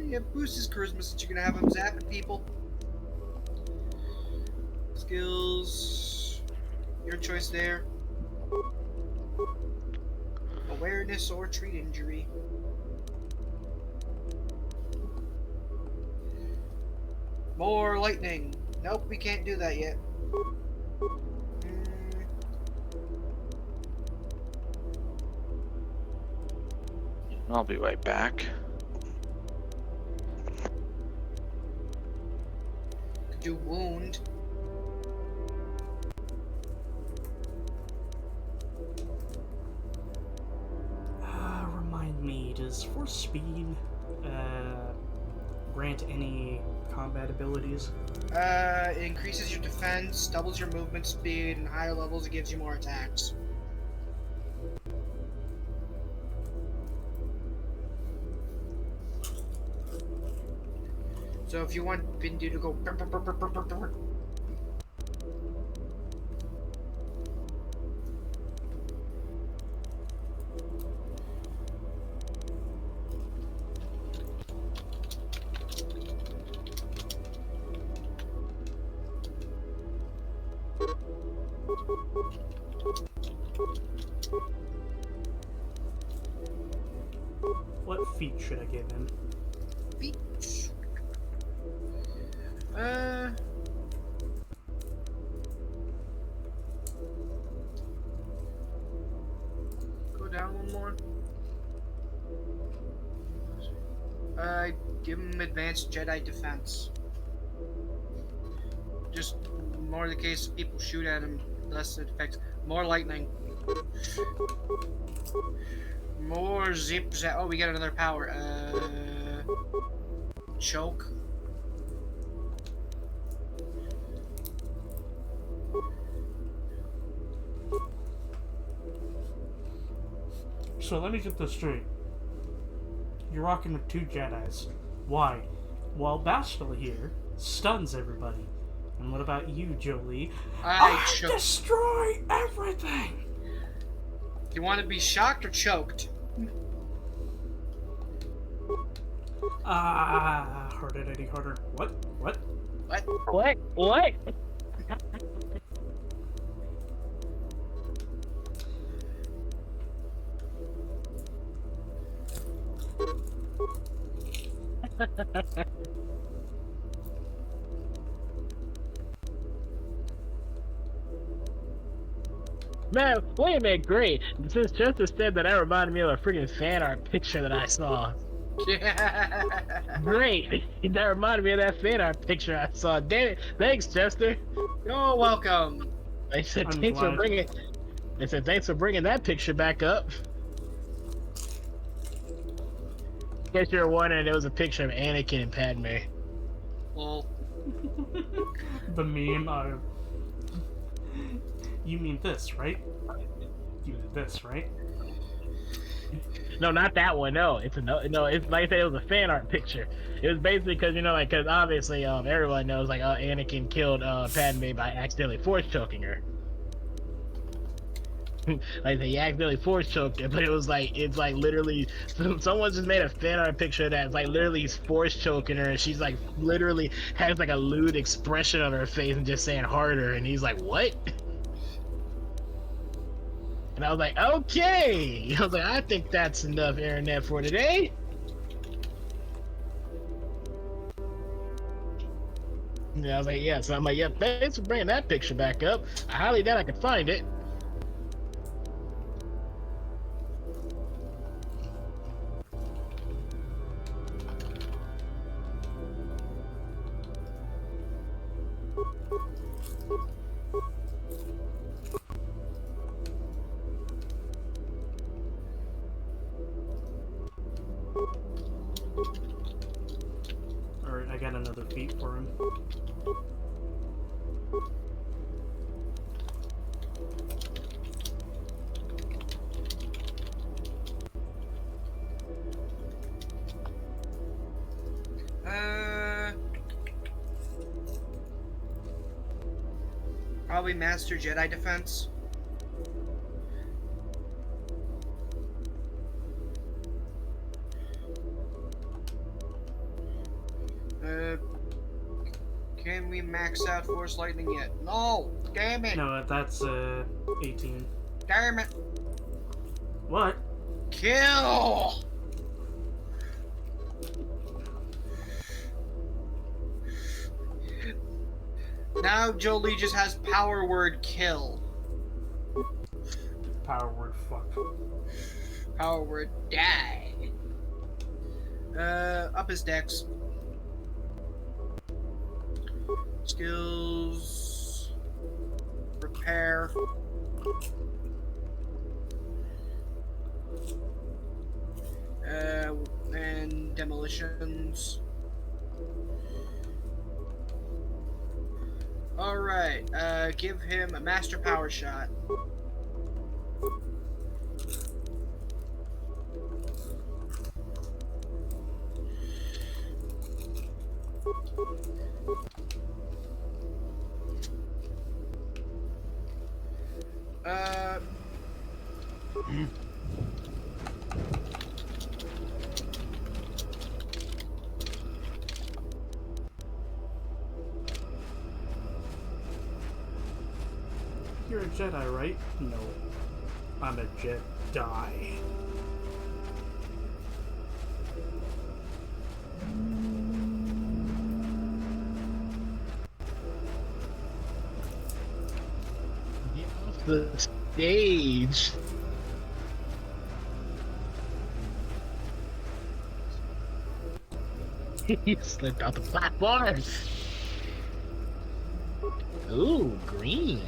Yeah, boost his charisma since you're gonna have him zapping people. Skills, your choice there. Awareness or treat injury. More lightning. Nope, we can't do that yet. I'll be right back. Could do wound. Remind me, does Force Speed grant any combat abilities? It increases your defense, doubles your movement speed, and higher levels it gives you more attacks. So if you want Bindu to go What feat should I give him? Feet. Go down one more. Give him advanced Jedi defense. Just more the case of people shoot at him, less it affects. More lightning. More zip zap. Oh, we got another power. Choke. So let me get this straight. You're rocking with 2 Jedis. Why? While Bastila here stuns everybody. And what about you, Jolie? I destroy everything! You want to be shocked or choked? Harder, Eddie, harder. What? What? What? Man, wait a minute, great. Since Justice said that, reminded me of a freaking fan art picture that I saw. Great. That reminded me of that fan art picture I saw. Damn it. Thanks, Chester. You're welcome. They said thanks for bringing. They said thanks for bringing that picture back up. In case you were wondering, it was a picture of Anakin and Padme. Well, the meme of... You mean this, right? You did this, right? No, not that one. No, it's a no. It's like I said, it was a fan art picture. It was basically because because obviously everyone knows like Anakin killed Padme by accidentally force choking her. Like he accidentally force choked her, but it's like literally someone just made a fan art picture that's like literally force choking her, and she's like literally has like a lewd expression on her face and just saying harder, and he's like, what? And I was like, okay. I was like, I think that's enough internet for today. Yeah, I was like, yeah. So I'm like, yeah, thanks for bringing that picture back up. I highly doubt I could find it. Alright, I got another feat for him. Probably Master Jedi Defense. Can we max out Force Lightning yet? No! Damn it! No, that's 18. Damn it! What? Kill! Now Jolie just has power word kill. Power word fuck. Power word die. Up his dex. Skills. Repair. And demolitions. Alright, give him a master power shot. You're a Jedi, right? No. I'm a Jedi. Get off the stage. He slipped out the black bars. Ooh, green.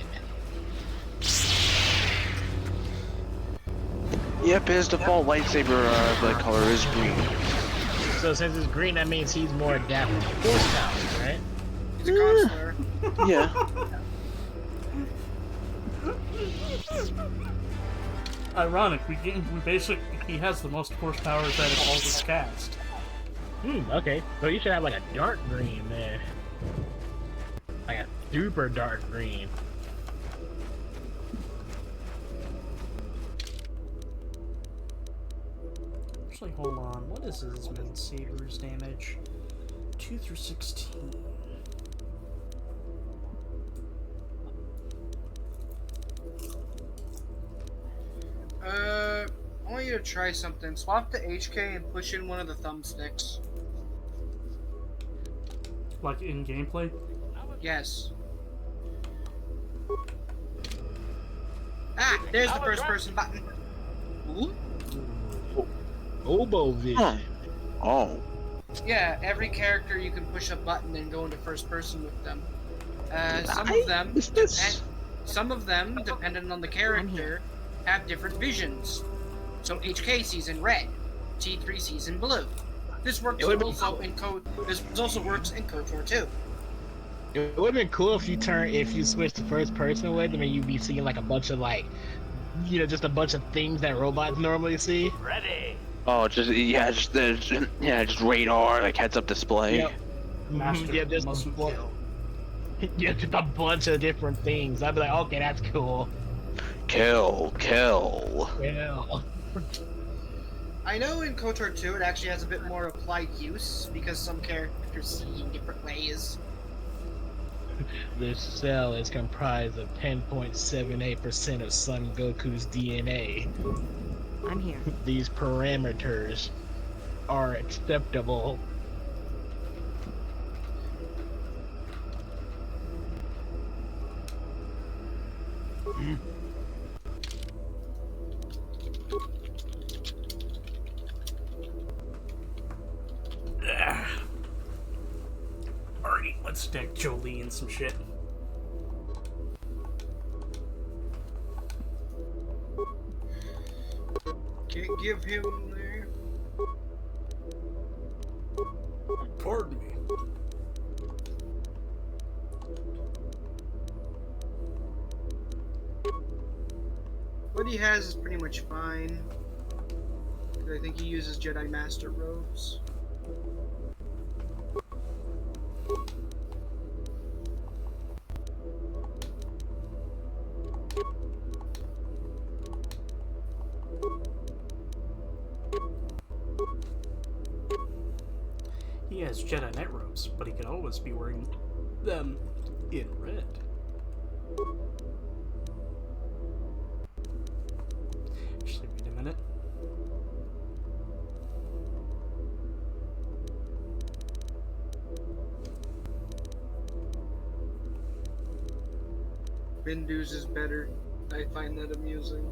Yep, his default lightsaber the color is green. So since it's green, that means he's more adapted to force powers, right? He's a consular. Yeah. Ironic, he has the most force powers out of all this cast. Okay. So you should have like a dark green there. Like a super dark green. Actually, hold on. What is his Min Saber's damage? 2 through 16. I want you to try something. Swap the HK and push in one of the thumbsticks. Like in gameplay? Yes. Ah, there's the first person button. Ooh. Oboe vision. Huh. Oh. Yeah, every character you can push a button and go into first person with them. Some of them, depending on the character, have different visions. So HK sees in red, T3 sees in blue. This works also works in Kotor too. It would have been cool if you switched to first person with them and you'd be seeing like a bunch of like just a bunch of things that robots normally see. Ready. Oh, just radar, like heads-up display. Yep. Master Yeah, just mustn't kill. yeah, just a bunch of different things. I'd be like, okay, that's cool. Kill. Yeah. I know in KOTOR 2 it actually has a bit more applied use because some characters see in different ways. This cell is comprised of 10.78% of Son Goku's DNA. I'm here. These parameters are acceptable. Alrighty, let's deck Jolie and some shit. Can't give him there. Pardon me. What he has is pretty much fine. I think he uses Jedi Master robes. He has Jedi Knight robes, but he could always be wearing them in red. Actually, wait a minute. Bindu's is better. I find that amusing.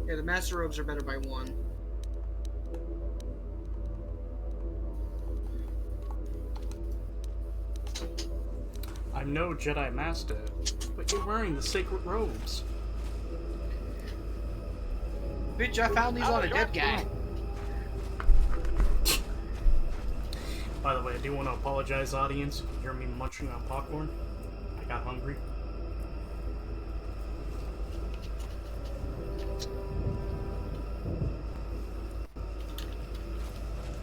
Yeah, the Master robes are better by one. I'm no Jedi Master, but you're wearing the sacred robes. Bitch, I found these on a dead guy. By the way, I do want to apologize, audience. If you hear me munching on popcorn, I got hungry.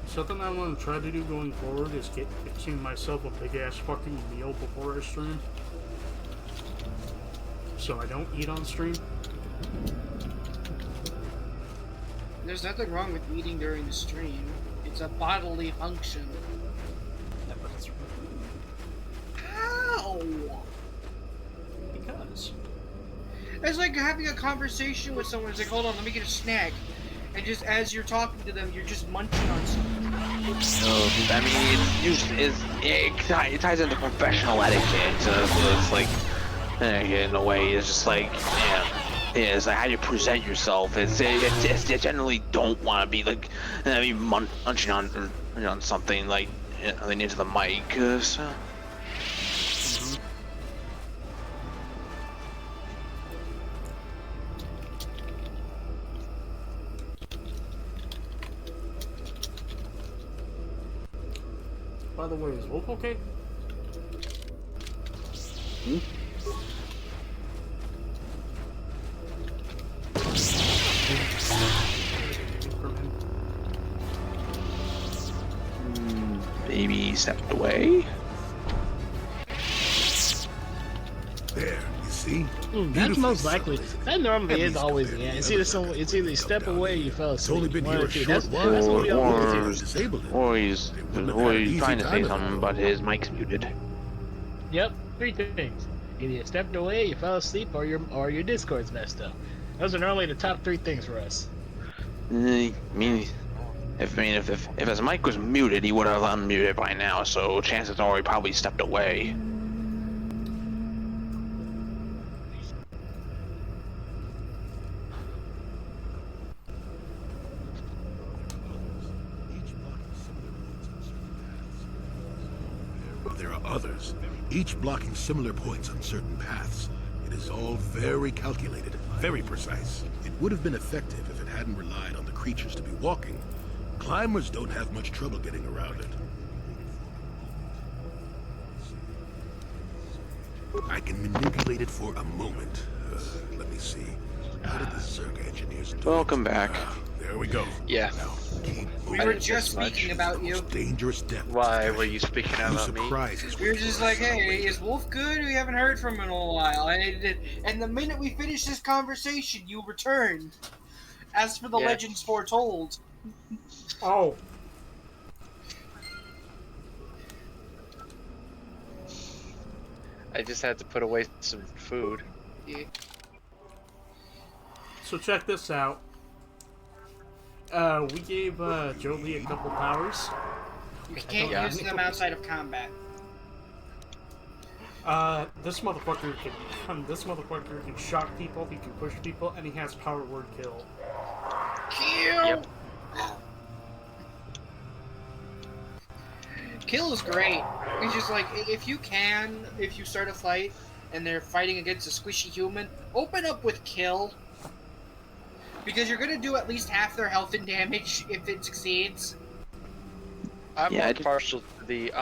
Something I want to try to do going forward is fixing myself a big ass fucking meal before I stream, so I don't eat on stream. There's nothing wrong with eating during the stream. It's a bodily function. Yeah, but it's How? because It's like having a conversation with someone. It's like, hold on, let me get a snack. And just as you're talking to them, you're just munching on something. I mean, it ties into professional etiquette. So it's like, in a way, it's just like, it's like how you present yourself. You generally don't want to be like, munching on something like into the mic. So. By the way, is Wolf okay? Baby stepped away. There, you see? That's most likely. That normally is always the end. It's either you step away or you fell asleep. It's only been here a short That's while. what we always do. Or he's trying to say something, but his mic's muted. Yep, three things. Either you stepped away, you fell asleep, or your Discord's messed up. Those are normally the top three things for us. I mean, if his mic was muted, he would have unmuted by now. So chances are he probably stepped away. There are others, each blocking similar points on certain paths. It is all very calculated, very precise. It would have been effective if it hadn't relied on the creatures to be walking. Climbers don't have much trouble getting around it. I can manipulate it for a moment. Let me see. How did the Zerg engineers do Welcome it? back. There we go. Yeah. Now, keep We moving. were didn't just miss much. speaking It's the about you. most dangerous depth. Why were you speaking Few about me? surprises We were wait just for like, us on the hey, way. is Wolf good? We haven't heard from him in a while. And the minute we finished this conversation, you returned. As for the Yeah. legends foretold. Oh. I just had to put away some food. Yeah. So check this out. We gave Jolie a couple powers. You can't Yeah. use them outside of combat. This motherfucker can shock people, he can push people, and he has power word kill. Kill! Yep. Kill is great. It's just like, if you start a fight and they're fighting against a squishy human, open up with kill. Because you're gonna do at least half their health and damage if it succeeds. I'm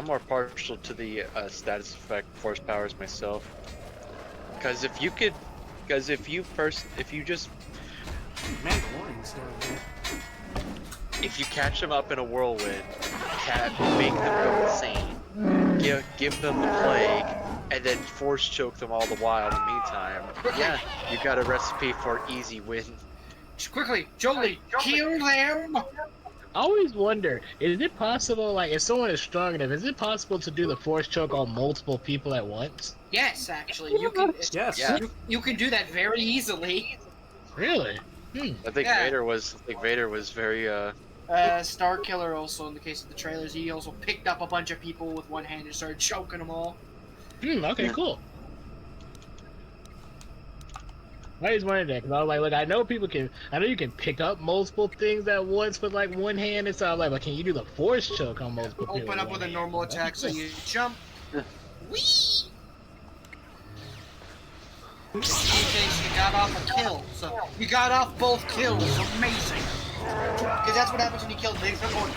more partial to the status effect force powers myself. Because if you just Mandalorian's doing it. if you catch them up in a whirlwind, make them go insane, give them the plague, and then force choke them all the while in the meantime, yeah, you got a recipe for easy win. Quickly, Jolie, kill them! I always wonder, is it possible, like, if someone is strong enough, is it possible to do the force choke on multiple people at once? Yes, actually, you can. Yes. Yeah. You can do that very easily. Really? I think Yeah. Vader was very Star Killer also, in the case of the trailers, he also picked up a bunch of people with one hand and started choking them all. Okay, cool. I just wanted that, because I was like, look, I know you can pick up multiple things at once with, like, one hand, and so I was like, but can you do the force choke on multiple people? Open up with a normal attack, so you jump. Whee! In case you got off a kill, so you got off both kills. Amazing. Because that's what happens when you kill things. They're going,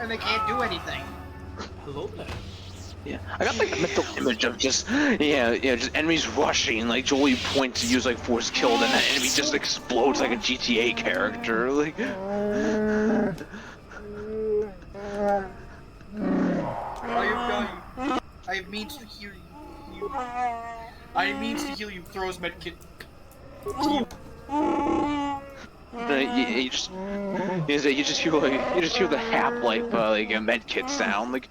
and they can't do anything. Hello there. Yeah, I got like a mental image of just just enemies rushing, like Jolie points to use like force kill, and that enemy just explodes like a GTA character. Like, I means to heal you. I means to heal you. Throws medkit. you just hear the half-life like a medkit sound, like.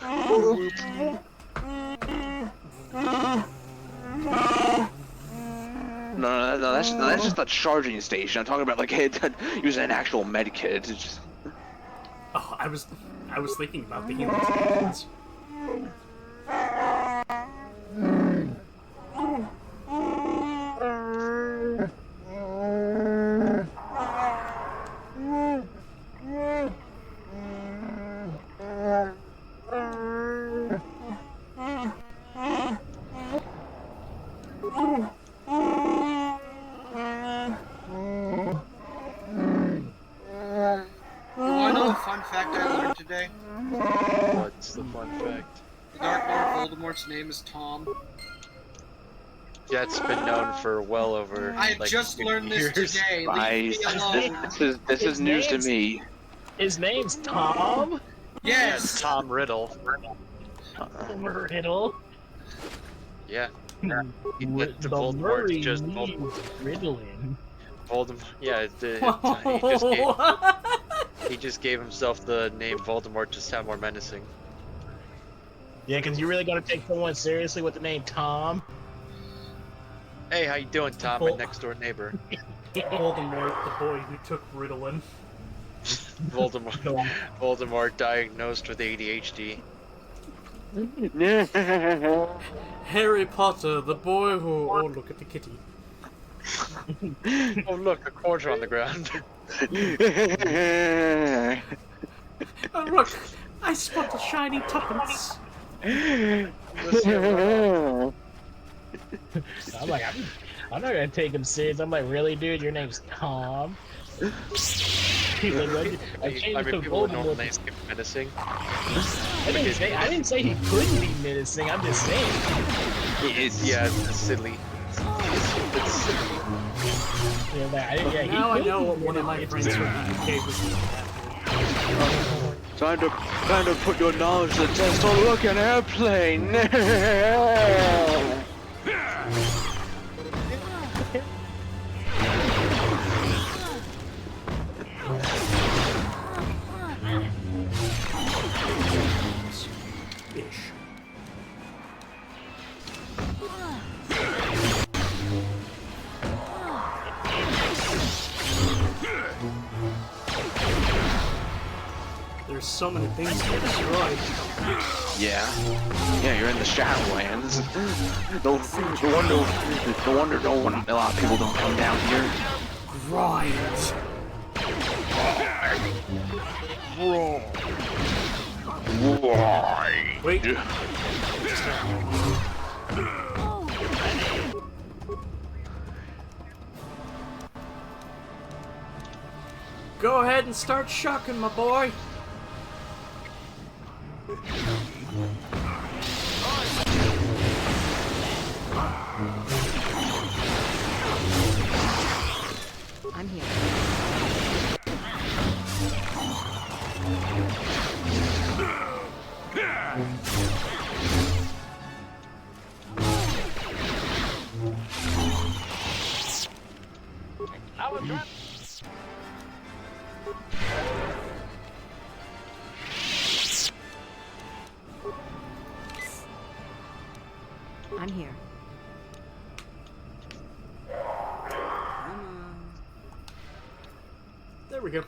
No, that's just the charging station. I'm talking about like using an actual medkit. It's just. Oh, I was thinking about the healing stations. You wanna know a fun fact I learned today? What's the fun fact? The Dark Lord Voldemort's name is Tom. That's been known for well over. I like, just 50 learned this years. today. Leave me alone. This is news to me. His name's Tom? Yes. Tom Riddle. Riddle? Yeah. The Voldemort just riddling. Voldemort. Yeah, he just gave himself the name Voldemort to sound more menacing. Yeah, because you really gotta take someone seriously with the name Tom. Hey, how you doing, Tom? My next door neighbor. Voldemort, the boy who took Ritalin. Voldemort diagnosed with ADHD. Harry Potter, the boy who... Oh, look at the kitty. Oh, look, a quarter on the ground. Oh, look, I spot a shiny tuppence. I'm like, I'm not gonna take him serious. I'm like, really, dude? Your name's Tom? He's like, I changed it to people would Voldemort. normally say menacing. I didn't say he couldn't be menacing. I'm just saying. Yeah, it's silly. It's silly. Now I know what one of my friends from the UK was Time to put your knowledge to the test. Oh, look, an airplane! ish. There's so many things to destroy. Yeah, you're in the Shadowlands. No wonder a lot of people don't come down here. Right. Why? Wait. Go ahead and start shocking, my boy. I'm here. I'm here. There we go.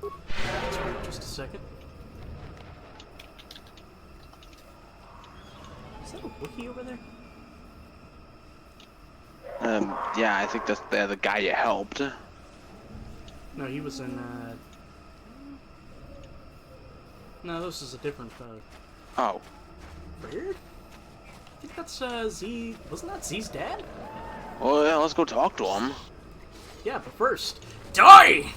Let's wait just a second. Is that a Wookiee over there? Yeah, I think that's the guy you helped. No, he was in, No, this is a different, Oh. Weird? I think that's, Z... Wasn't that Z's dad? Well, yeah, let's go talk to him. Yeah, but first... Die!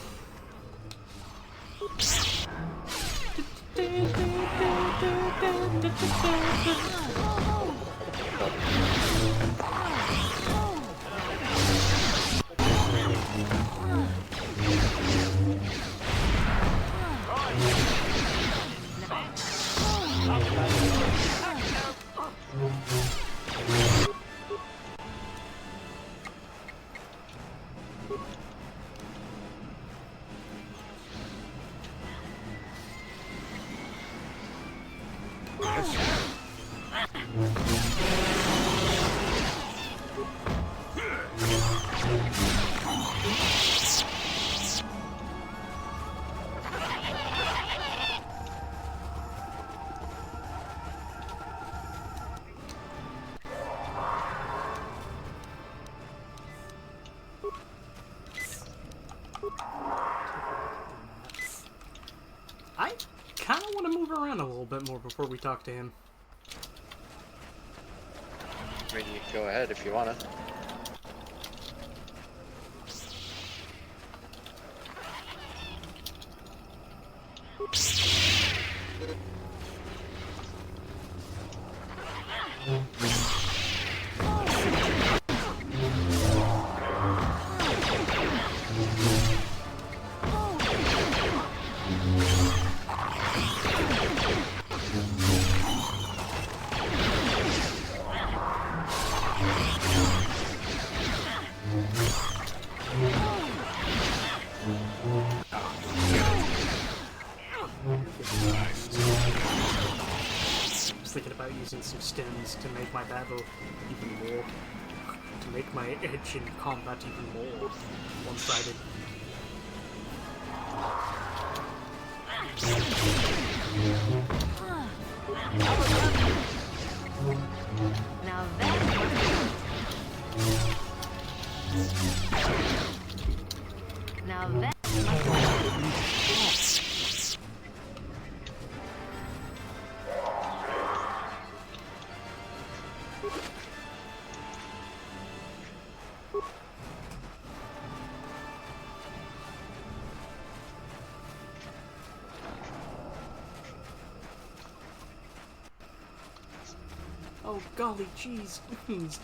I kind of want to move around a little bit more before we talk to him. I mean, you can go ahead if you wanna. I was thinking about using some stems to make my battle even more... to make my edge in combat even more one-sided. Now that... Now that... Oh, golly, jeez,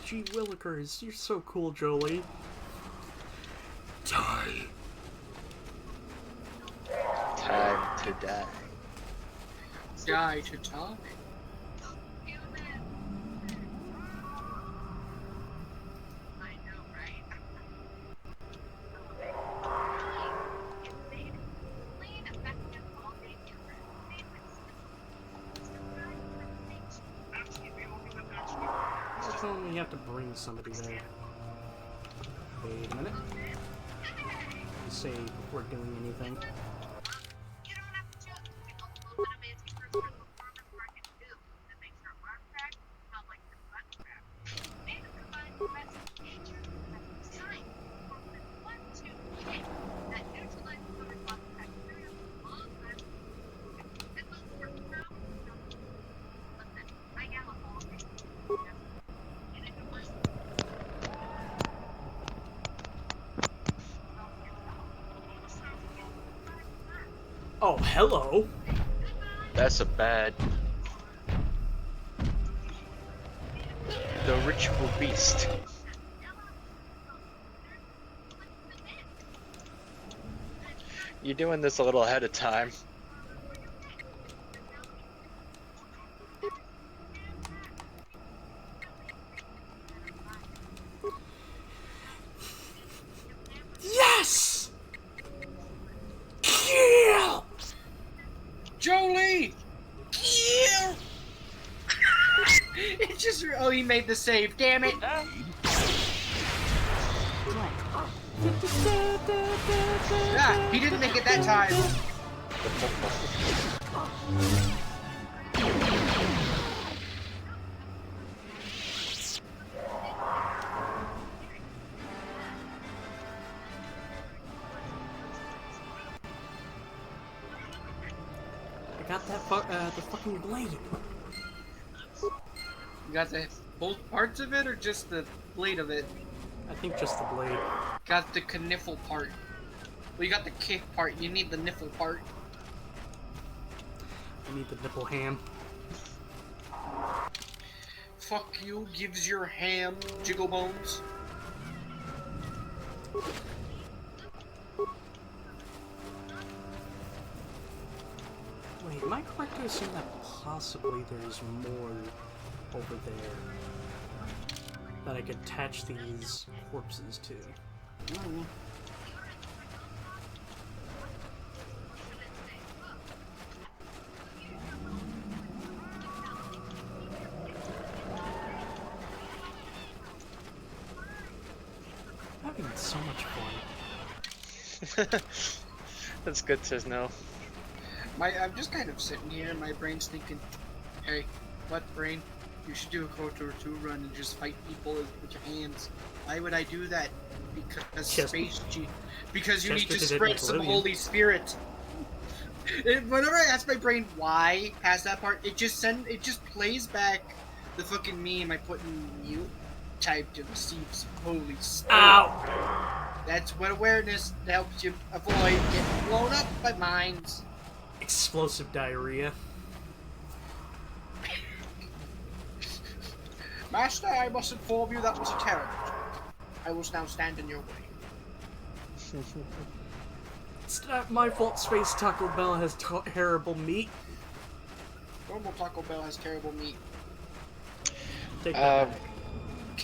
gee willikers, you're so cool, Jolie. Die. Time to die. Die to die. You have to bring somebody there. Wait a minute. Say before doing anything. Oh, hello. That's a bad. The ritual beast. You're doing this a little ahead of time. Yes! Kill! Jolie! Kill! It just. Oh, he made the save. Damn it! Ah, he didn't make it that time. I got that the fucking blade. You got both parts of it, or just the blade of it? I think just the blade. Got the kniffle part. Well, you got the kick part. You need the niffle part. I need the nipple ham. Fuck you. Gives your ham jiggle bones. Wait, am I correct to assume that possibly there's more over there that I could attach these corpses to? Mm. Having so much fun. That's good to know. I'm just kind of sitting here, and my brain's thinking, hey, what brain? You should do a Kotor 2 run and just fight people with your hands. Why would I do that? Because you need to spread some Holy Spirit. Whenever I ask my brain why past that part, it just plays back the fucking meme I put in mute. Type to receive some Holy Spirit. Ow! That's what awareness helps you avoid getting blown up by minds. Explosive diarrhea. Master, I must inform you that was a terrible joke. I will now stand in your way. It's not my fault Space Taco Bell has terrible meat. Normal Taco Bell has terrible meat. Take that back.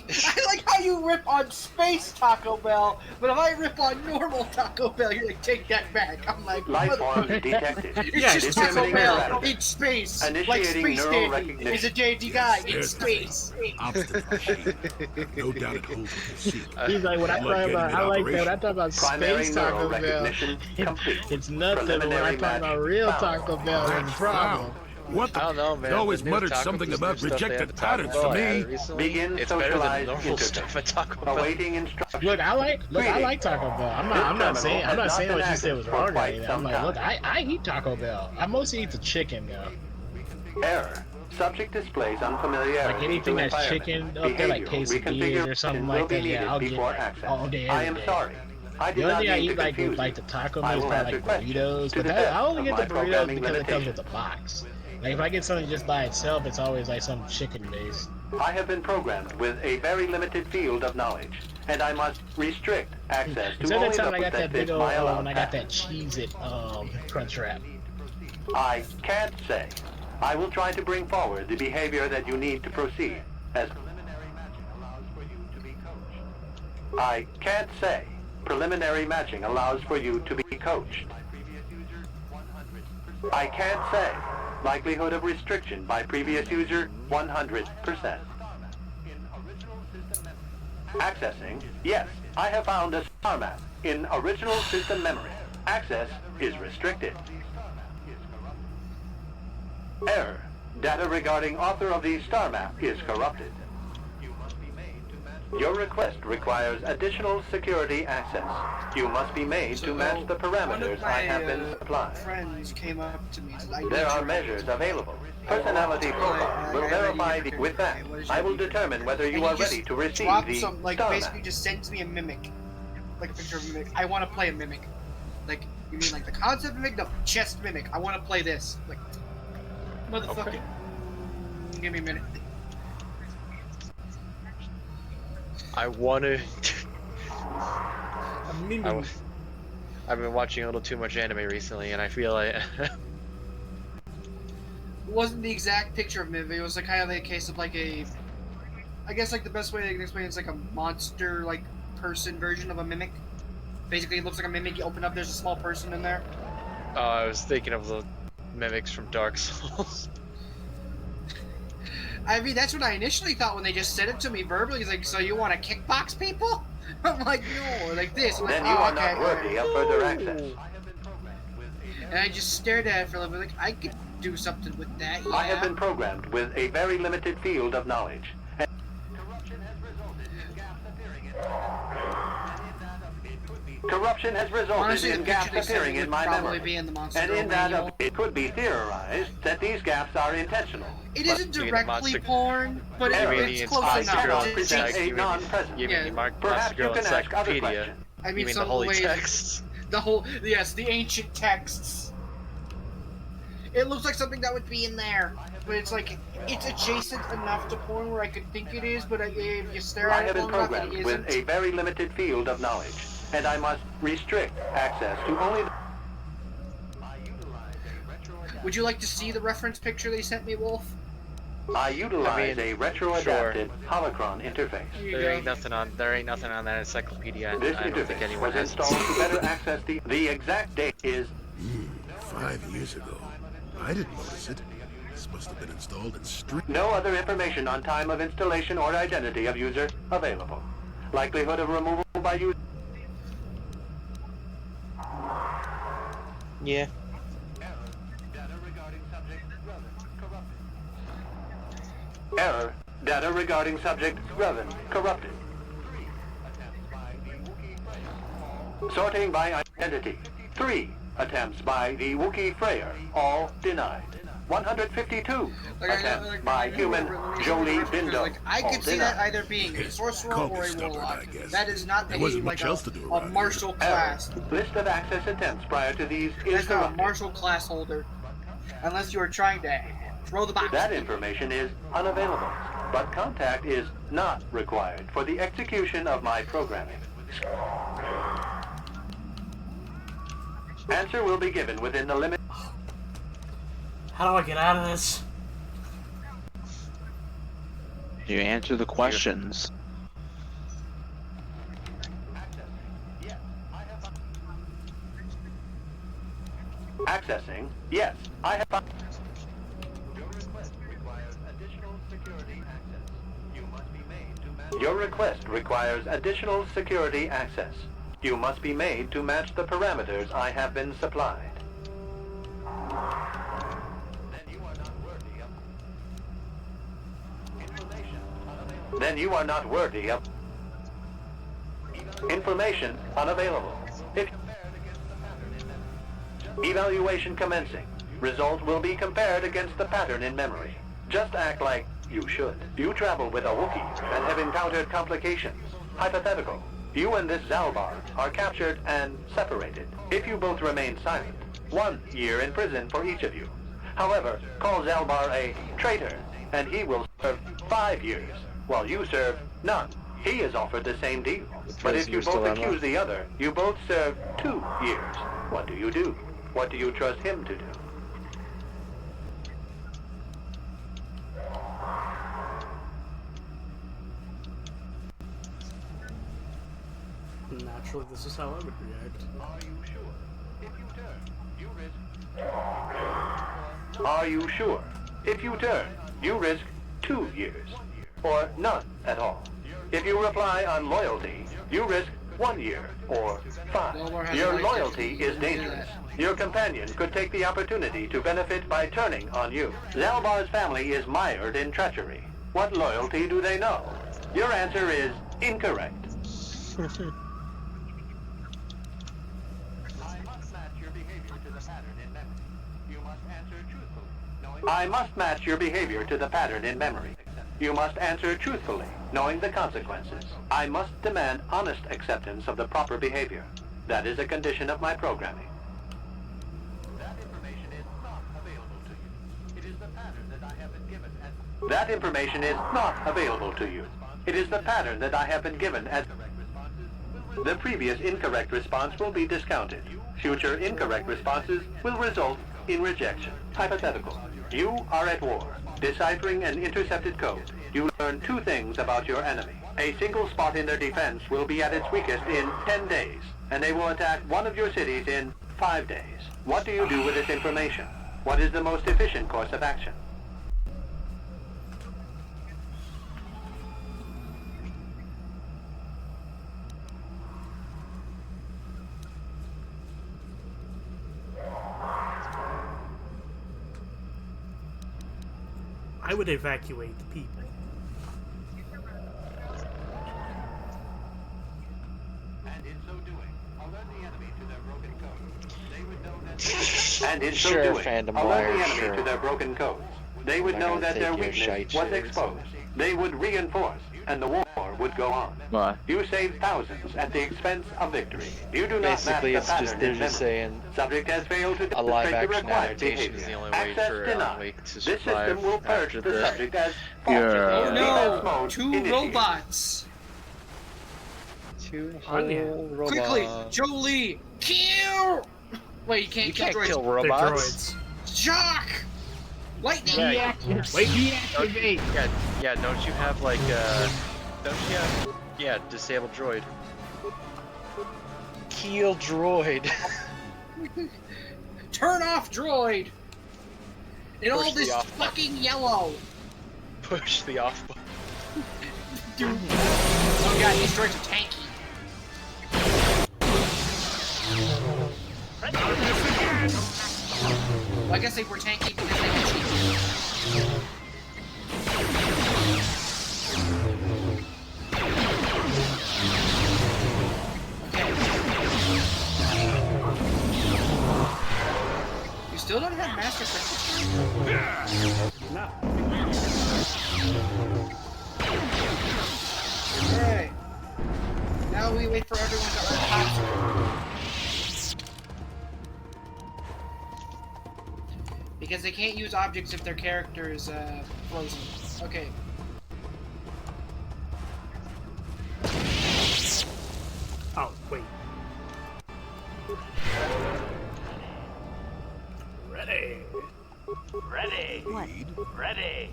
I like how you rip on Space Taco Bell, but if I rip on normal Taco Bell, you're like, take that back. I'm like, life forms detected. It's just Taco Bell. It's space. Initiating Like Space neural Dandy recognition. is a J&D guy. It's space. Obstacle machine. No doubt it holds a secret. He's like, when I talk about, I like that. When I talk about Primary Space neural Taco Bell, recognition complete. it's nothing. When I Preliminary talk about match real found. Taco Bell, there's a problem. What the? I don't know, man. You always The new muttered Taco something Bell about stuff they rejected have at Taco patterns Bell to I had me. recently, Begin it's better than the socialized normal interface. stuff at Taco Bell. Awaiting instructions. Look, I like Taco Bell. I'm not saying what you said was wrong or anything. I'm like, look, I eat Taco Bell. I mostly eat the chicken though. Error. Subject displays unfamiliarity. Like anything to that's environment. chicken up there, like Behavior quesadillas or something reconfiguration like will be that, yeah, needed I'll get before that access. all day, I every am day. sorry. I The did only not thing I mean eat to like with confuse like you. the taco I meat is will probably answer like questions burritos, to but the I best only of get my the burritos programming because it comes with limitations. the box. Like if I get something just by itself, it's always like some chicken base. I have been programmed with a very limited field of knowledge, and I must restrict access to So only that time I those got that that big fit old my allowed when I got path. that Cheez-It crunch wrap. I can't say. I will try to bring forward the behavior that you need to proceed, as preliminary matching allows for you to be coached. I can't say. Preliminary matching allows for you to be coached. I can't say. Likelihood of restriction by previous user, 100%. Accessing, yes, I have found a star map in original system memory. Access is restricted. Error. Data regarding author of the star map is corrupted. Your request requires additional security access. You must be made to match the parameters I have been supplied. Friends came up to me. Like, There are measures available. Personality profile will verify the... With that, I will determine whether you are ready to receive the some, like, star basically map. just sends me a mimic. Like a picture of a mimic. I want to play a mimic. Like, you mean like the concept mimic? No, chest mimic. I want to play this. Like, motherfucker. Okay. Give me a minute. I want to. I've been watching a little too much anime recently, and I feel like. It wasn't the exact picture of Mimic. It was like kind of like a case of like a, I guess like the best way I can explain it is like a monster like person version of a mimic. Basically, it looks like a mimic. You open up, there's a small person in there. I was thinking of the mimics from Dark Souls. I mean, that's what I initially thought when they just said it to me verbally. He's like, "So you want to kickbox people?" I'm like, "No," like this. I'm Then like, you "Oh, are okay, not worthy of further access. And I just stared at it for a little bit, like, I could do something with that. Yeah. I have been programmed with a very limited field of knowledge. And corruption has resulted Honestly, in the gaps picture they sent appearing me in would my probably memory. be in the Monster And Girl in that, manual. it could be theorized that these gaps are intentional. It isn't directly porn, but it's close I enough. cannot It's present just- a non-present. You mean Yeah. Perhaps you can ask other questions. I mean, You mean the some holy ways, texts? The whole, yes, the ancient texts. It looks like something that would be in there, but it's like, it's adjacent enough to porn where I could think it is, but if you stare I at have it been long enough, it programmed isn't. with a very limited field of knowledge, and I must restrict access to only the... Would you like to see the reference picture they sent me, Wolf? I utilize a retro-adapted holocron interface. There ain't nothing on that encyclopedia. This I don't think interface anyone was has. installed to better access the exact date is 5 years ago. I didn't notice it. This must have been installed in street. no other information on time of installation or identity of user available. Likelihood of removal by user. Yeah. Error. Data regarding subject Revan corrupted. Sorting by identity. 3 attempts by the Wookiee Freyer, all denied. 152 attempts by human Jolie Bindo, Like, I all could see that denied. either being a sorcerer Call me or a stubborn, warlock. I guess. That is not There a, wasn't like much else to do a around here. martial class. List of access attempts prior to these is That's not a corrupted. martial class holder. Unless you are trying to throw the box. That information is unavailable, but contact is not required for the execution of my programming. Answer will be given within the limit. How do I get out of this? You answer the questions. Accessing, yes, I have. Your request requires additional security access. You must be made to match the parameters I have been supplied. Then you are not worthy of information unavailable. If evaluation commencing, result will be compared against the pattern in memory. Just act like you should. You travel with a Wookiee and have encountered complications. Hypothetical. You and this Zalbar are captured and separated. If you both remain silent, 1 year in prison for each of you. However, call Zalbar a traitor, and he will serve 5 years, while you serve none. He is offered the same deal. But if you both accuse the other, you both serve 2 years. What do you do? What do you trust him to do? Naturally, this is how I would react. Are you sure? If you turn, you risk... Are you sure? If you turn, you risk 2 years, or none at all. If you reply on loyalty, you risk 1 year, or 5. Your loyalty is dangerous. Your companion could take the opportunity to benefit by turning on you. Zalbar's family is mired in treachery. What loyalty do they know? Your answer is incorrect. I must match your behavior to the pattern in memory. You must answer truthfully, knowing the consequences. I must demand honest acceptance of the proper behavior. That is a condition of my programming. That information is not available to you. It is the pattern that I have been given as... That information is not available to you. It is the pattern that I have been given as... The previous incorrect response will be discounted. Future incorrect responses will result in rejection. Hypothetical. You are at war. Deciphering an intercepted code, you learn 2 things about your enemy. A single spot in their defense will be at its weakest in 10 days, and they will attack one of your cities in 5 days. What do you do with this information? What is the most efficient course of action? I would evacuate the people. And in so doing, alert the enemy to their broken codes. They would know that... And in so Sure, doing, Phantom alert Wire, the enemy sure. to their broken codes. They would I'm not know gonna that their take your weakness shite was shit. exposed. They would reinforce, and the war would go on. What? You saved thousands at the expense of victory. You do not Basically, match it's the just pattern they're in just memory. saying Subject has failed to a live demonstrate the action required adaptation is behavior. the only way Access for denied. Wake to This survive system will purge after the the subject as Yeah. Oh no! 2 robots! 2 Anya. whole robots. Quickly, Jolie, kill! Wait, you can't kill droids. They're robots. droids. Shock! Lightning! Yeah. Deactivate. Yeah, don't you have like don't you have disable droid. Kill droid. Turn off droid! And all Push the this off fucking yellow! Push the off button. Dude. Oh god, these droids are tanky. Well, I guess they were tanky because they were cheap. You still don't have Master Principle? No. Alright. Now we wait for everyone to unpop. Because they can't use objects if their character is frozen. Okay. Oh, wait. Ready. Ready. What? Ready.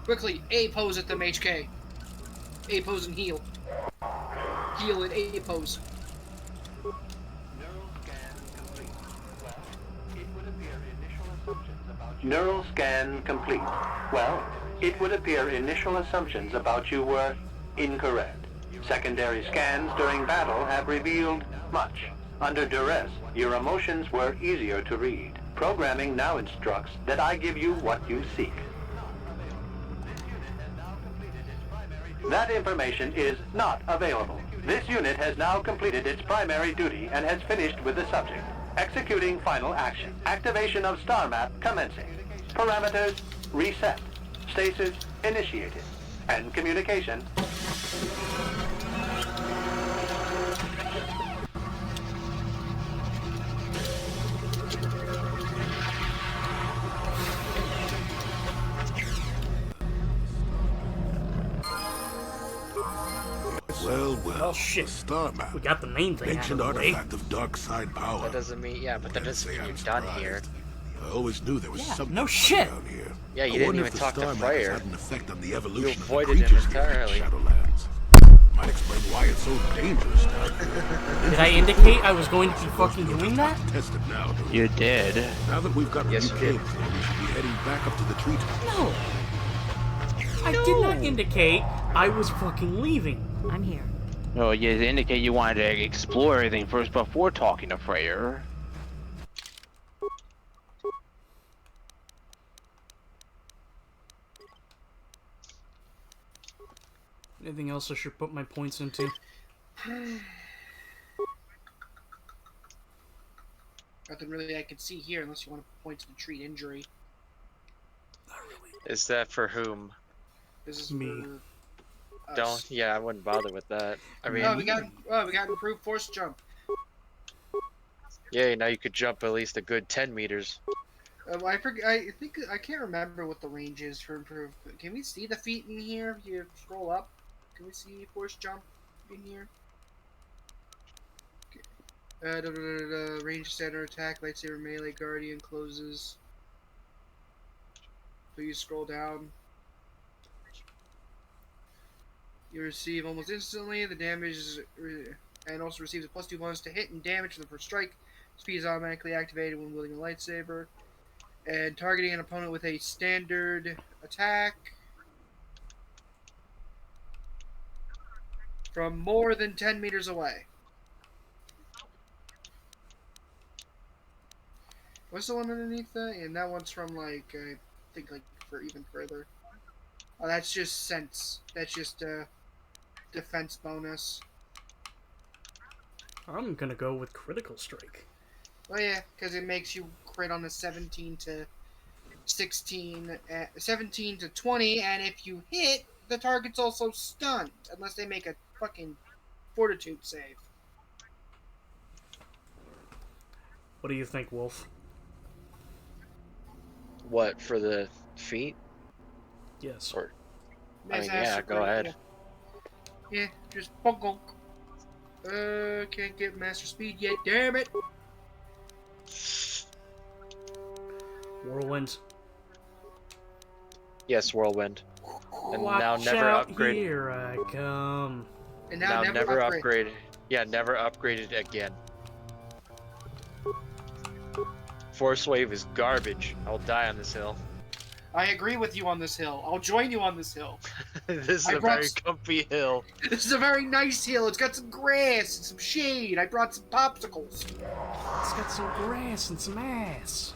Quickly, A pose at them, HK. A pose and heal. Heal and A pose. Neural scan complete. Well, it would appear initial assumptions about you were incorrect. Secondary scans during battle have revealed much. Under duress, your emotions were easier to read. Programming now instructs that I give you what you seek. That information is not available. This unit has now completed its primary duty and has finished with the subject. Executing final action. Activation of star map commencing. Parameters reset. Stasis initiated. And communication. well, shit. the star map. We got the main thing Ancient out of the way. artifact of dark side power. That doesn't mean, yeah, but that doesn't mean you're done here. I always knew there was something no shit. down here. Yeah, you I didn't wonder even if the talk to star map has Freyr. had an effect on the You evolution of the avoided him creatures here in entirely. Shadowlands. Might explain why it's so dangerous down here. Did I indicate I was going to be fucking doing that? Tested now, don't You did. Now that we've got a Yes, new you did. cable, we should be heading back up to the treetops. No. I did not indicate I was fucking leaving. I'm here. Oh, you indicate you wanted to explore everything first before talking to Freyr. Anything else I should put my points into? Nothing really I can see here unless you want to point to the treat injury. Is that for whom? This is Me. for us. Don't. Yeah, I wouldn't bother with that. I mean, we got improved force jump. yay! Now you could jump at least a good 10 meters. I think I can't remember what the range is for improved. Can we see the feet in here? If you scroll up, can we see force jump in here? Okay. Range center attack, lightsaber melee, guardian closes. Please scroll down. You receive almost instantly. The damage is, and also receives a +2 bonus to hit and damage from the first strike. Speed is automatically activated when wielding a lightsaber. And targeting an opponent with a standard attack from more than 10 meters away. What's the one underneath that? And that one's from like, I think like for even further. Oh, that's just sense. That's just a defense bonus. I'm gonna go with critical strike. Oh yeah, because it makes you crit on a 17 to 16, 17 to 20, and if you hit, the target's also stunned, unless they make a fucking fortitude save. What do you think, Wolf? What, for the feet? Yes. Or, I Nice mean, yeah, ass go ahead. Yeah, just bonk. Can't get master speed yet, damn it! Whirlwind. Yes, whirlwind. And Watch now never out, upgrade. here I come. And Now now never upgrade. upgraded. Yeah, never upgraded again. Force wave is garbage. I'll die on this hill. I agree with you on this hill. I'll join you on this hill. This is I a brought very comfy hill. This is a very nice hill. It's got some grass and some shade. I brought some popsicles. It's got some grass and some ass.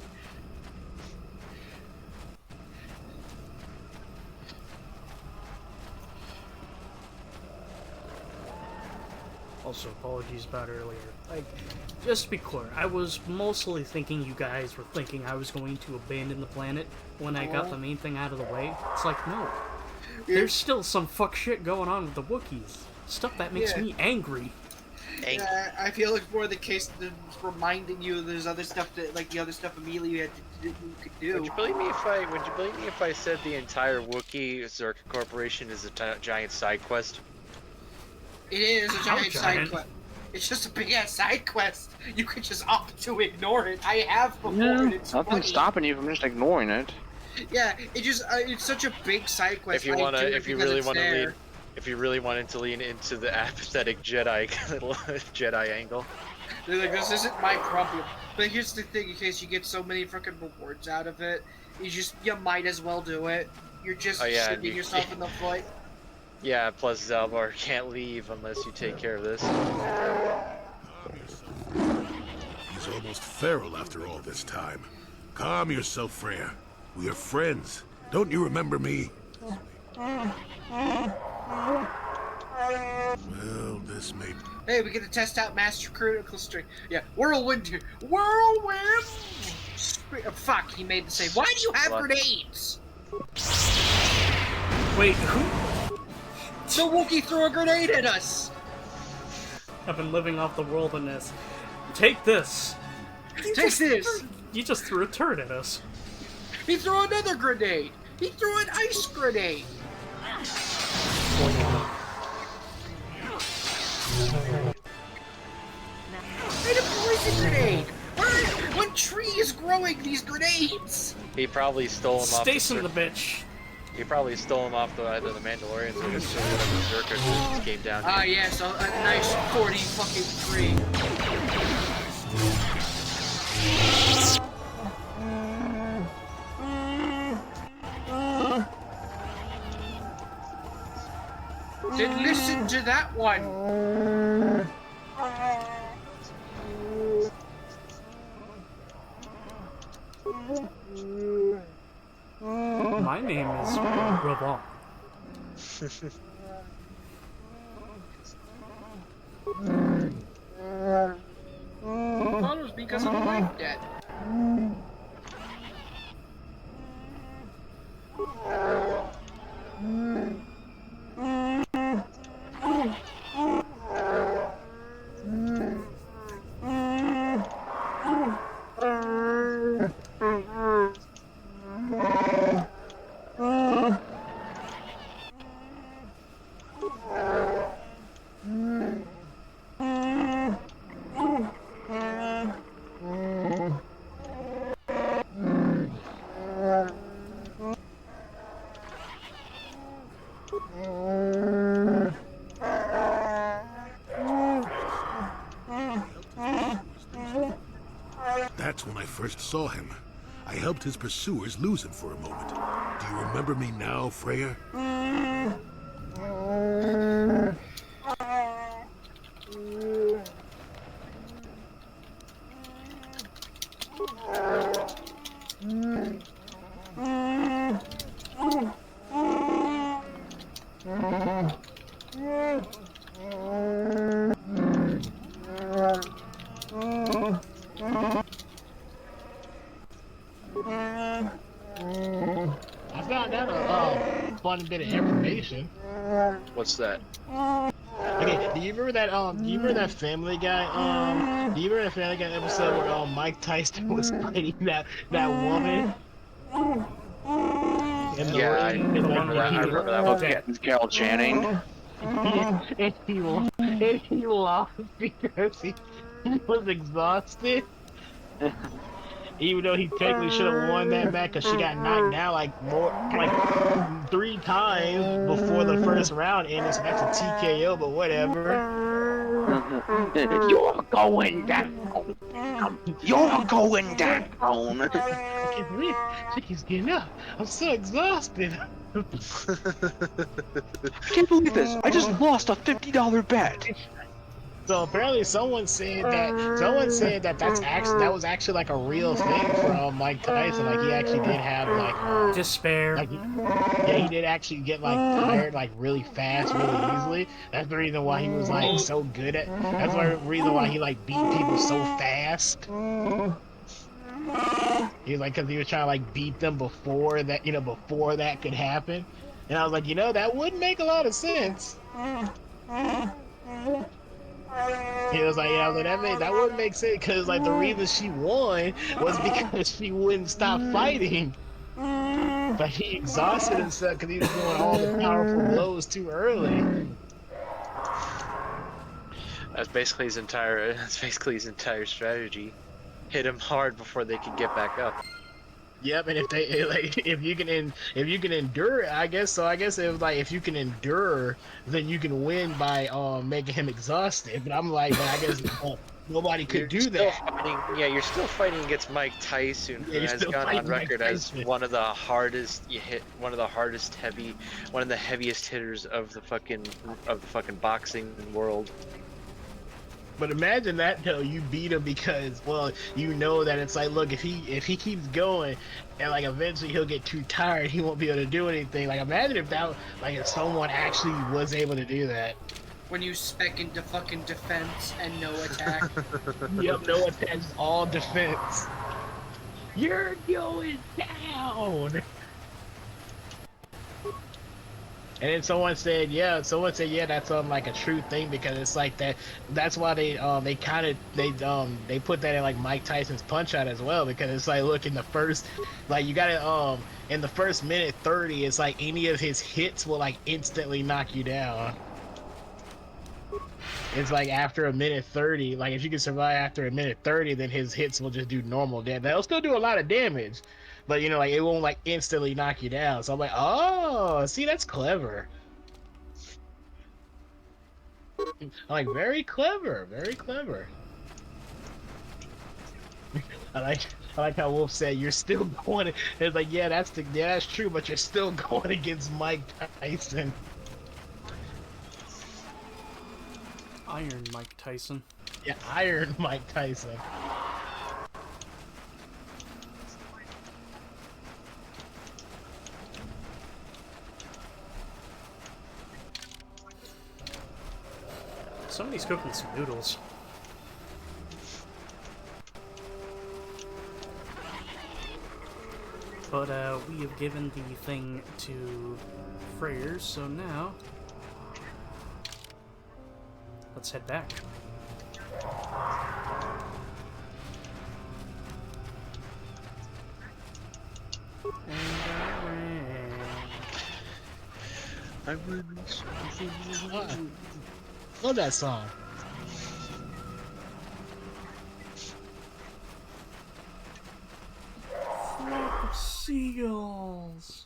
Also, apologies about earlier. Like, just to be clear, I was mostly thinking you guys were thinking I was going to abandon the planet when I got the main thing out of the way. It's like, no. There's still some fuck shit going on with the Wookiees. Stuff that makes me angry. Yeah, I feel like more the case than reminding you there's other stuff that, like the other stuff immediately you could do. Would you believe me if I said the entire Wookiee Zerk Corporation is a giant side quest? It is a giant side quest. It's just a big ass side quest. You could just opt to ignore it. I have before. And it's Nothing's funny. stopping you from just ignoring it. Yeah, it just it's such a big side quest. If you wanna, if you really wanted to lean into the apathetic Jedi Jedi angle. They're like, this isn't my problem. But here's the thing: in case you get so many freaking rewards out of it, you might as well do it. You're just shooting yourself in the foot. Yeah, plus Zalbar can't leave unless you take care of this. He's almost feral after all this time. Calm yourself, Freyr. We are friends. Don't you remember me? Well, this may... Hey, we get to test out Master Critical Strike. Yeah, Whirlwind here. Whirlwind! Fuck, he made the same. Why do you have grenades? Wait, who? The Wookiee threw a grenade at us! I've been living off the wilderness. Take this! Take this! You just threw a turd at us. He threw another grenade! He threw an ice grenade! Made a poison grenade! What tree is growing these grenades? He probably stole them off Stason the bitch. He probably stole them off either the Mandalorians or just whatever Berserker just came down. Ah, yes, a nice 40 fucking tree. Then listen to that one. My name is Ravon. Follows because of life debt. That's when I first saw him. I helped his pursuers lose him for a moment. Do you remember me now, Freya? I found out a fun bit of information. What's that? Okay, do you remember that Family Guy do you remember that Family Guy episode where Mike Tyson was fighting that woman? Yeah, I remember that one. Yeah, Carol Channing. And he lost because he was exhausted. Even though he technically should have won that match because she got knocked down like 3 times before the first round and it's back to TKO, but whatever. You're going down. You're going down. I can't believe she keeps getting up. I'm so exhausted. I can't believe this. I just lost a $50 bet. So apparently someone said that that was actually like a real thing for Mike Tyson. Like he actually did have like despair. Like, yeah, he did actually get like tired like really fast, really easily. That's the reason why he was like so good at. That's the reason why he like beat people so fast. He's like, because he was trying to like beat them before that, before that could happen. And I was like, that would make a lot of sense. He was like, that wouldn't make sense because like the reason she won was because she wouldn't stop fighting. But he exhausted himself because he was doing all the powerful blows too early. That's basically his entire strategy. Hit him hard before they could get back up. Yep, and if you can endure it, I guess it was like if you can endure, then you can win by making him exhausted. But I'm like, I guess nobody could do that. You're still fighting against Mike Tyson, who has gone on record as one of the heaviest hitters of the fucking boxing world. But imagine that though, you beat him because, well, that it's like, look, if he keeps going, and like eventually he'll get too tired, he won't be able to do anything. Like imagine if if someone actually was able to do that. When you spec into fucking defense and no attack. Yep, no attack, all defense. You're going down. And then someone said, yeah, that's like a true thing because it's like that. That's why they put that in like Mike Tyson's Punch Out as well because it's like, look, in the first, like you gotta in the first minute 30, it's like any of his hits will like instantly knock you down. it's like after a minute 30, like if you can survive after a minute 30, then his hits will just do normal damage. They'll still do a lot of damage, but you know, like it won't like instantly knock you down. So I'm like, oh, see, that's clever. I'm like, very clever, very clever. I like how Wolf said you're still going. It's like, yeah, that's true, but you're still going against Mike Tyson. Iron Mike Tyson. Yeah, Iron Mike Tyson. Somebody's cooking some noodles. But we have given the thing to Freyers, so now let's head back. Love that song. Flock of seagulls.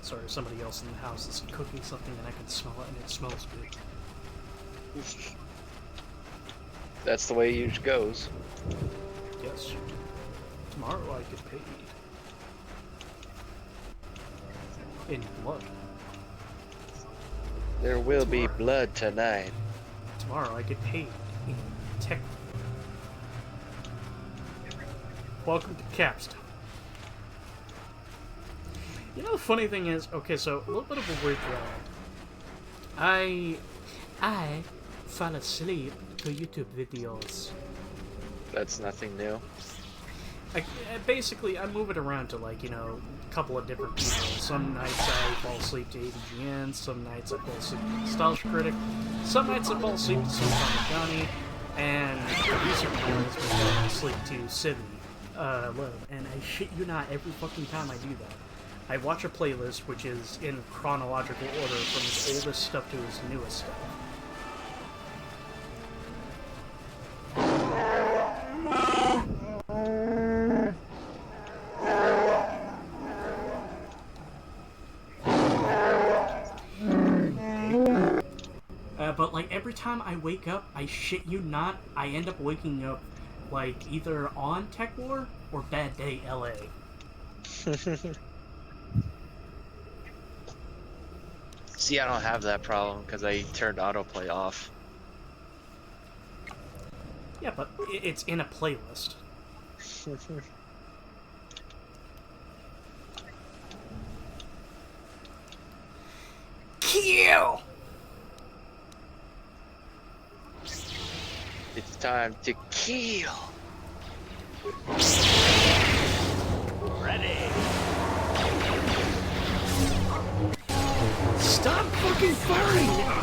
Sorry, somebody else in the house is cooking something and I can smell it and it smells good. That's the way it goes. Yes. Tomorrow I get paid. In blood. There will be blood tonight. Tomorrow I get paid in tech. Welcome to Capstone. You know, the funny thing is, okay, so a little bit of a weird thread. I fall asleep to YouTube videos. That's nothing new. Basically, I move it around to, like, you know, a couple of different people. Some nights I fall asleep to ADGN, some nights I fall asleep to Nostalgia Critic, some nights I fall asleep to Sultana Johnny, and recently I've been falling asleep to Sydney Love. And I shit you not, every fucking time I do that, I watch a playlist which is in chronological order from his oldest stuff to his newest stuff. But like every time I wake up, I shit you not, I end up waking up like either on Tech War or Bad Day LA. See, I don't have that problem because I turned autoplay off. Yeah, but it's in a playlist. Kill! It's time to kill. Ready. Stop fucking firing!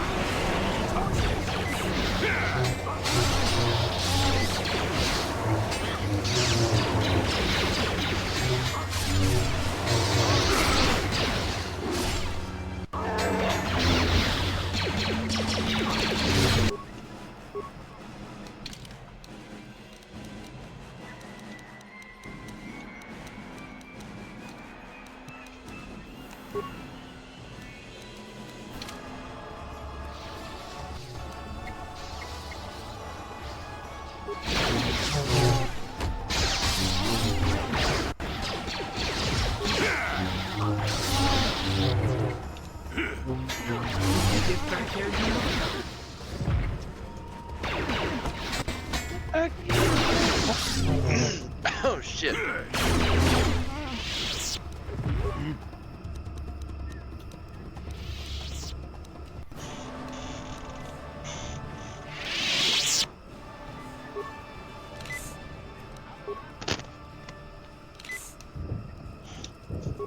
Oh shit.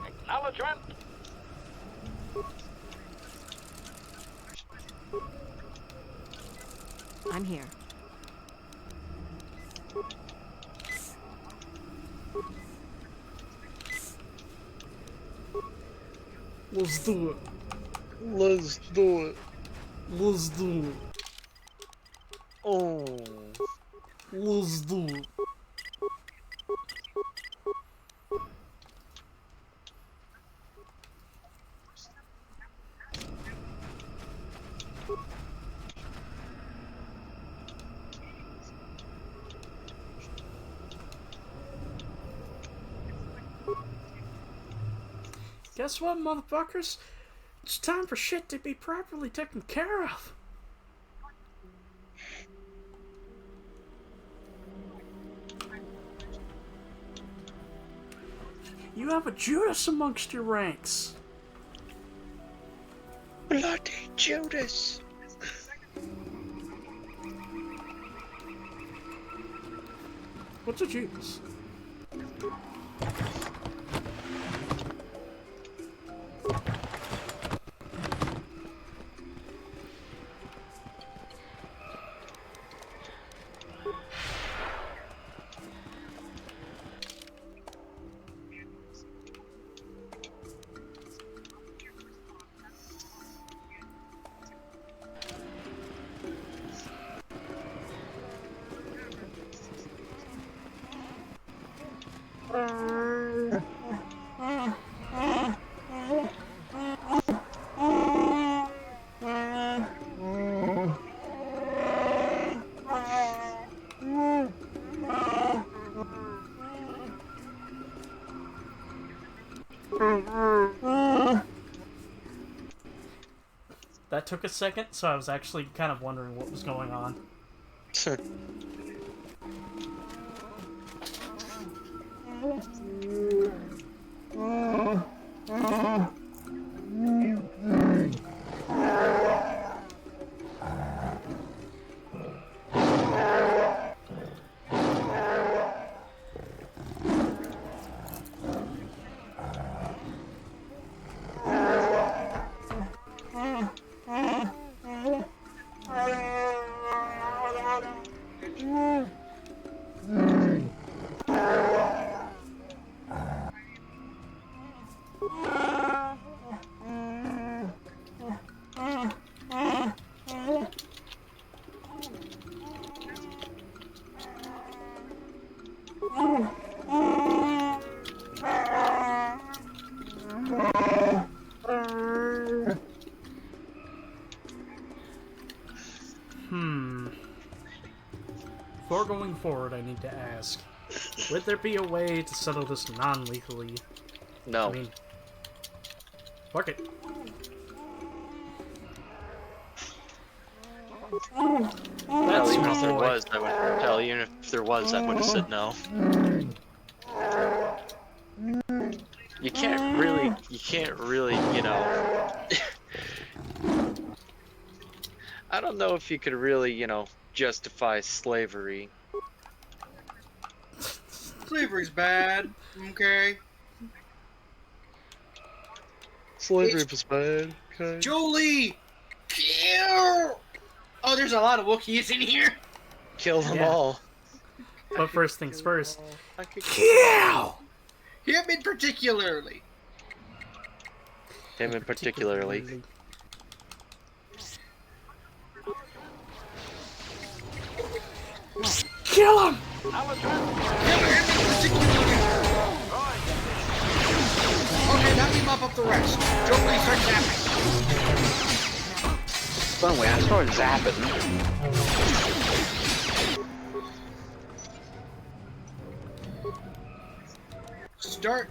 Acknowledgement. I'm here. Let's do it. Let's do it. Let's do it. Oh. Let's do it. Guess what, motherfuckers? It's time for shit to be properly taken care of. You have a Judas amongst your ranks. Bloody Judas. What's a Judas? That took a second, so I was actually kind of wondering what was going on. Before going forward, I need to ask, would there be a way to settle this non-lethally? No. I mean, fuck it. That's even if there was, I would tell you. Even if there was, I would have said no. You can't really, you know. I don't know if you could really, you know, justify slavery. Slavery's bad, okay? Slavery was bad, okay? Jolie! Kill! Oh, there's a lot of Wookiees in here. Kill them all. But first things first. Kill! Him in particularly. Him in particularly. Kill him! Okay, now we mop up the rest. Jolie, start zapping. By the way, I started zapping. Start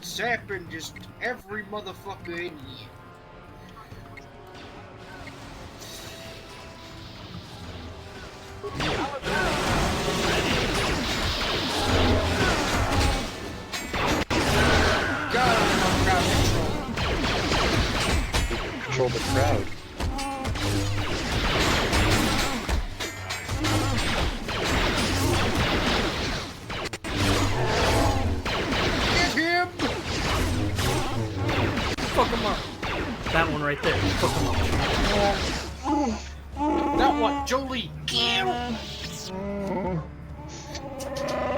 zapping just every motherfucker in here. God, I'm on crowd control. Control the crowd. Get him! Fuck him up. That one right there. Fuck him up. That one, Jolie, kill!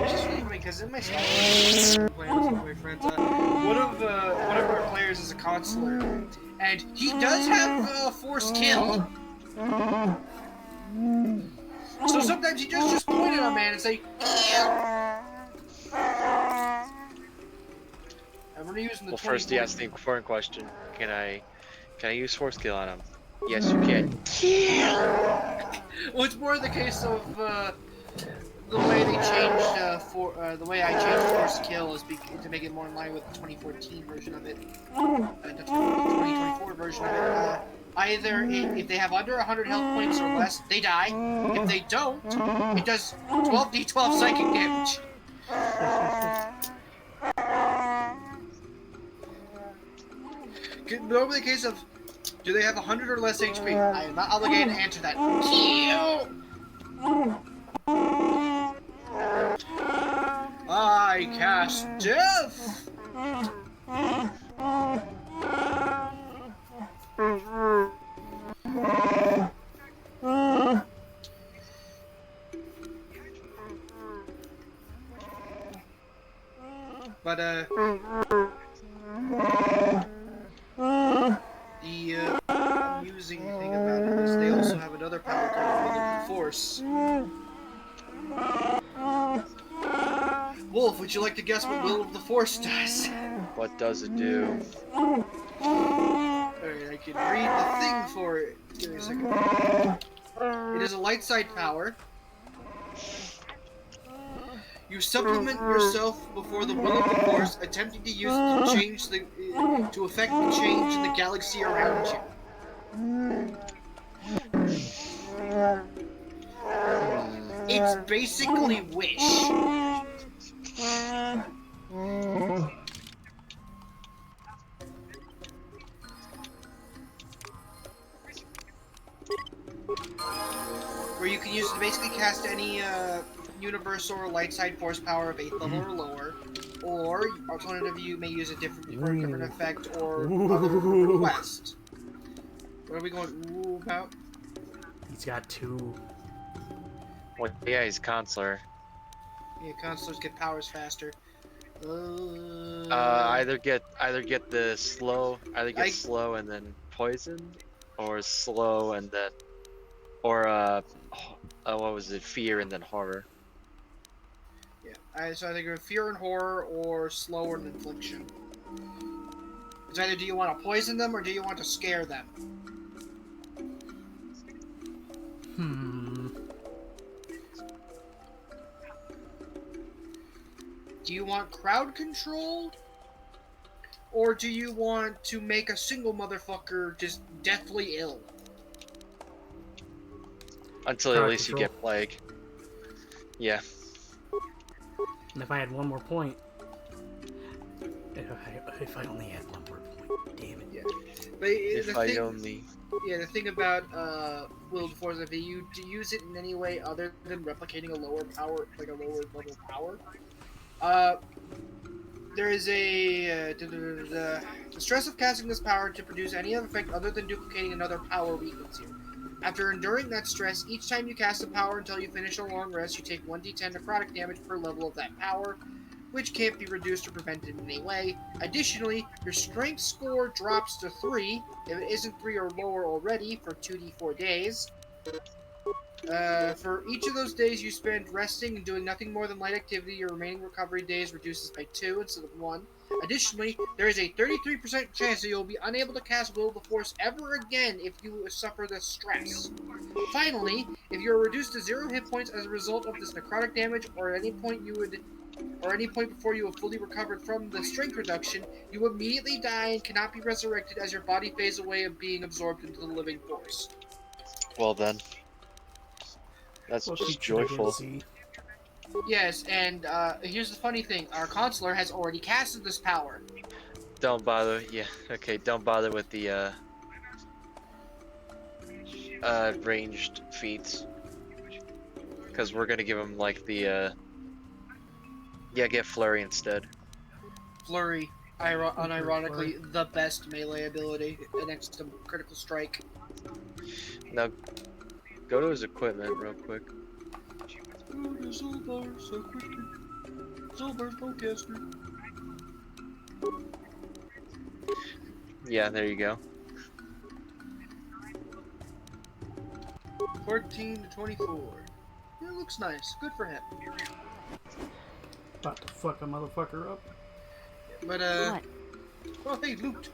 This is really make because in my Skyward playing with some of my friends, one of our players is a consular, and he does have forced kill. So sometimes he just point at a man and say, "Kill." And we're using the. Well, first he asked the important question: Can I use force kill on him? Yes, you can. Well, it's more the case of the way they changed the way I changed force kill is to make it more in line with the 2014 version of it, the 2024 version of it. Either if they have under 100 health points or less, they die. If they don't, it does 12d12 psychic damage. Normally, the case of do they have 100 or less HP? I am not obligated to answer that. Kill. I cast death. But the amusing thing about it is they also have another power called Will of the Force. Wolf, would you like to guess what Will of the Force does? What does it do? Alright, I can read the thing for it. Give me a second. It is a light side power. You supplement yourself before the will of the Force, attempting to use it to change to affect the change in the galaxy around you. It's basically Wish. Where you can use it to basically cast any universal or light side force power of 8th level or lower, or alternatively you may use it for a different effect or other request. What are we going ooh about? He's got 2. Well, yeah, he's consular. Yeah, consulars get powers faster. Either get the slow, slow and then poison, or slow and then, or what was it? Fear and then horror. Yeah, so I think of fear and horror, or slow and infliction. It's either do you want to poison them or do you want to scare them? Do you want crowd control? Or do you want to make a single motherfucker just deathly ill? Until Crowd at least control. you get plague. Yeah. And if I had one more point... If I only had one more point, damn it. Yeah. But the thing about Will of the Force, if you use it in any way other than replicating a lower power, like a lower level power, there is a the stress of casting this power to produce any other effect other than duplicating another power weakens you. After enduring that stress, each time you cast a power until you finish a long rest, you take 1d10 necrotic damage per level of that power, which can't be reduced or prevented in any way. Additionally, your strength score drops to 3, if it isn't 3 or lower already, for 2d4 days. For each of those days you spend resting and doing nothing more than light activity, your remaining recovery days reduces by 2 instead of 1. Additionally, there is a 33% chance that you will be unable to cast Will of the Force ever again if you suffer this stress. Finally, if you are reduced to 0 hit points as a result of this necrotic damage, or at any point before you have fully recovered from the strength reduction, you immediately die and cannot be resurrected as your body fades away of being absorbed into the living force. Well then. That's just joyful. Yes, and here's the funny thing. Our consular has already casted this power. Don't bother. Yeah, okay, don't bother with the ranged feats. Because we're gonna give him like the get Flurry instead. Flurry, unironically, the best melee ability next to Critical Strike. Now, go to his equipment real quick. Silver bowcaster. Yeah, there you go. 14 to 24. Yeah, looks nice. Good for him. About to fuck a motherfucker up. But, What? oh, hey, loot.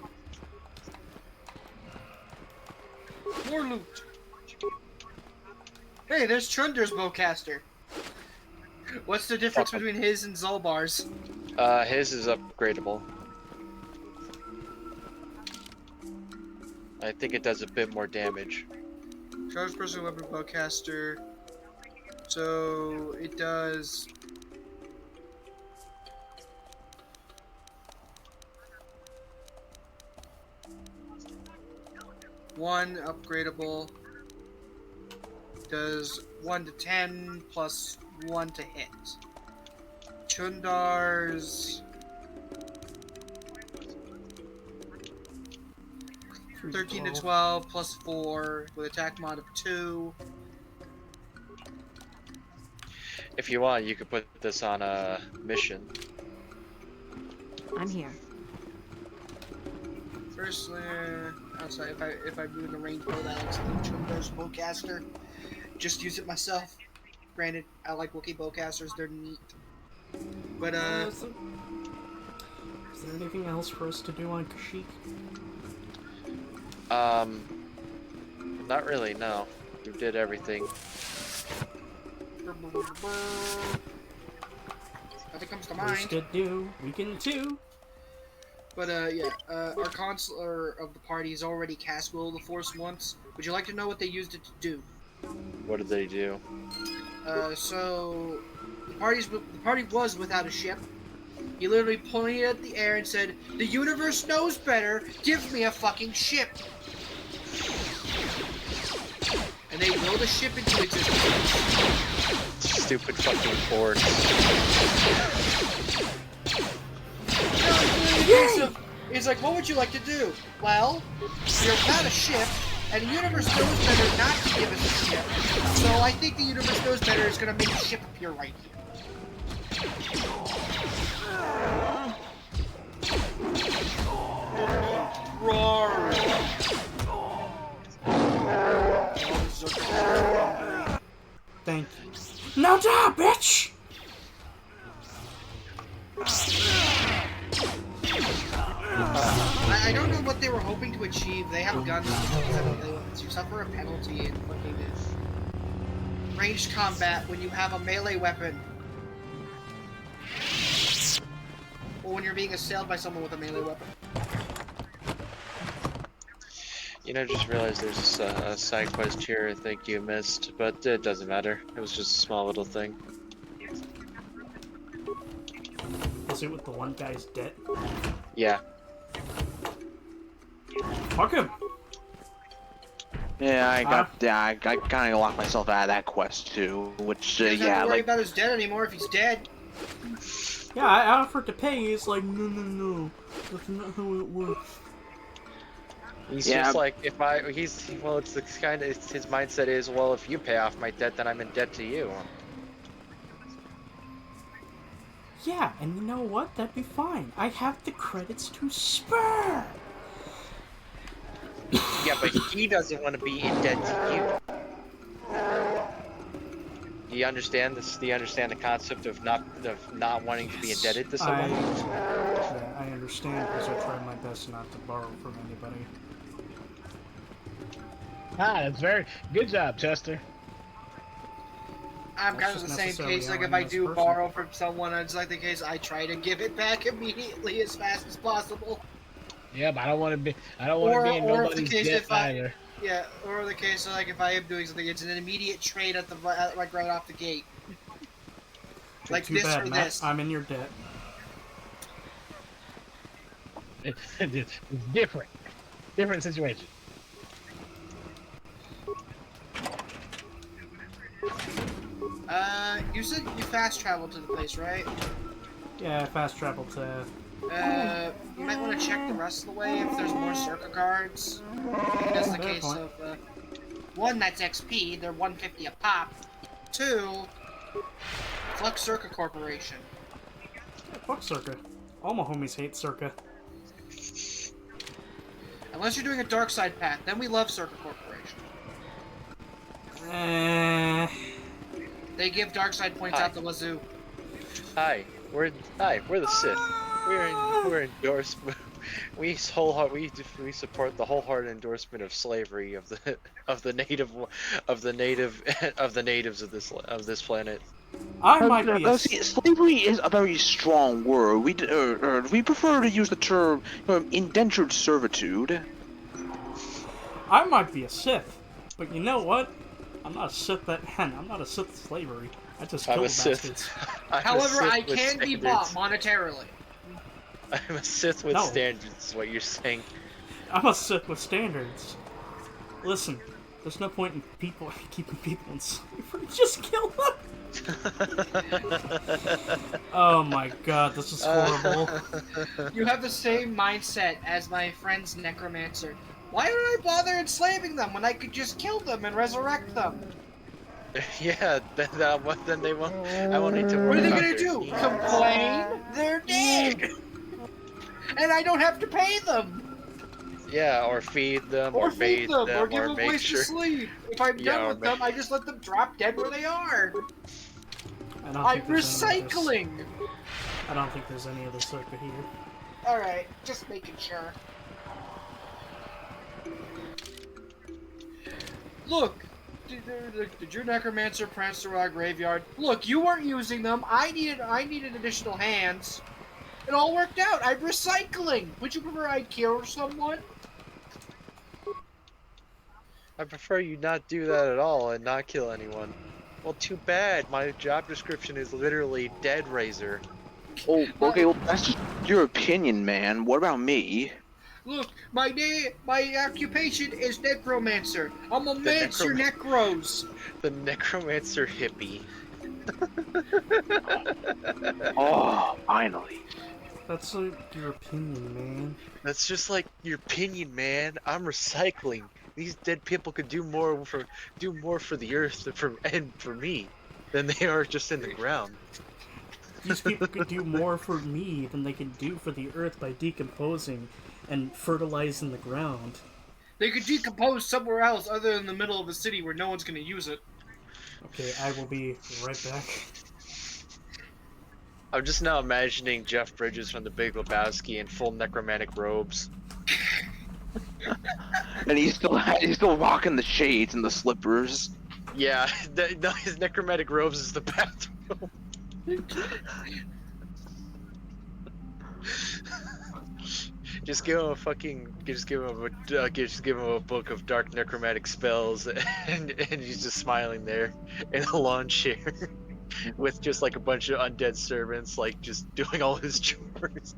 More loot. Hey, there's Trunder's bowcaster. What's the difference between his and Zolbar's? His is upgradable. I think it does a bit more damage. Charged personal weapon bowcaster. So it does. One upgradable. Does 1 to 10 plus 1 to hit. Chundar's 13 to 12 plus 4 with attack mod of 2. If you want, you could put this on a mission. I'm here. Firstly, outside, if I move the range bow that looks like Chundar's bowcaster, just use it myself. Granted, I like Wookiee bowcasters; they're neat. But is there anything else for us to do on Kashyyyk? Not really. No, we did everything. Nothing comes to Worst mind. to do, we can too. But yeah, our consular of the party has already cast Will of the Force once. Would you like to know what they used it to do? What did they do? So the party was without a ship. He literally pointed at the air and said, "The universe knows better. Give me a fucking ship." And they willed a ship into existence. Stupid fucking Ford. He's like, "What would you like to do?" Well, you're without a ship, and the universe knows better not to give us a ship. So I think the universe knows better is gonna make a ship appear right here. Roar! Thank you. Now die, bitch! I don't know what they were hoping to achieve. They have guns. You suffer a penalty in fucking ranged combat when you have a melee weapon. Or when you're being assailed by someone with a melee weapon. You know, just realized there's a side quest here I think you missed, but it doesn't matter. It was just a small little thing. Is it with the one guy's debt? Yeah. Fuck him! Yeah, I kind of locked myself out of that quest too, which He doesn't have yeah, to worry like about his dead anymore if he's dead. Yeah, I offered to pay. He's like, no. That's not how it works. He's just like, it's the kind of, his mindset is, well, if you pay off my debt, then I'm in debt to you. Yeah, and you know what? That'd be fine. I have the credits to spare. Yeah, but he doesn't want to be in debt to you. Do you understand this? Do you understand the concept of not wanting to be indebted to someone? I understand because I try my best not to borrow from anybody. Ah, that's very good job, Chester. I'm kind of the same case. Like if I do borrow from someone, it's like the case I try to give it back immediately as fast as possible. Yeah, but I don't want to be. I don't want to be in nobody's debt either. Yeah, or the case like if I am doing something, it's an immediate trade at the like right off the gate. Like Too this bad, or Matt. this. I'm in your debt. It's different. Different situation. You said you fast traveled to the place, right? Yeah, I fast traveled to. You might want to check the rest of the way if there's more circuit cards. That's the case of, one, that's XP, they're 150 a pop. Two, Flux Circuit Corporation. Fuck Circa. All my homies hate Circa. Unless you're doing a dark side path, then we love Circa Corporation. They give dark side points out the wazoo. We're the Sith. We're endorsement. We support the wholehearted endorsement of slavery of the natives of this planet. I might be a... See, slavery is a very strong word. We prefer to use the term indentured servitude. I might be a Sith, but you know what? I'm not a Sith I'm not a Sith slavery. I just kill the bastards. However, I can be bought monetarily. I'm a Sith with standards, is what you're saying. I'm a Sith with standards. Listen, there's no point in keeping people in slavery. Just kill them. Oh my god, this is horrible. You have the same mindset as my friend's necromancer. Why would I bother enslaving them when I could just kill them and resurrect them? Yeah, then they won't. I won't need to worry. What are they about gonna do? Complain? They're dead, and I don't have to pay them. Yeah, or feed them, or bathe them, or give them a make place sure. to sleep. If I'm done with them, I just let them drop dead where they are. I'm recycling. I don't think there's any other Circa here. All right, just making sure. Look, did your necromancer prance through our graveyard? Look, you weren't using them. I needed additional hands. It all worked out. I'm recycling. Would you prefer I kill someone? I prefer you not do that at all and not kill anyone. Well, too bad. My job description is literally Dead Raiser. Oh, okay. Well, that's just your opinion, man. What about me? Look, my occupation is necromancer. I'm a mancer necros. The necromancer hippie. Oh, finally. That's like your opinion, man. That's just like your opinion, man. I'm recycling. These dead people could do more for the earth and for me than they are just in the ground. These people could do more for me than they can do for the earth by decomposing and fertilizing the ground. They could decompose somewhere else other than the middle of a city where no one's going to use it. Okay, I will be right back. I'm just now imagining Jeff Bridges from The Big Lebowski in full necromantic robes. And he's still rocking the shades and the slippers. Yeah, no, his necromantic robes is the bathroom. Just give him a book of dark necromantic spells, and he's just smiling there in a lawn chair with just like a bunch of undead servants, like just doing all his chores.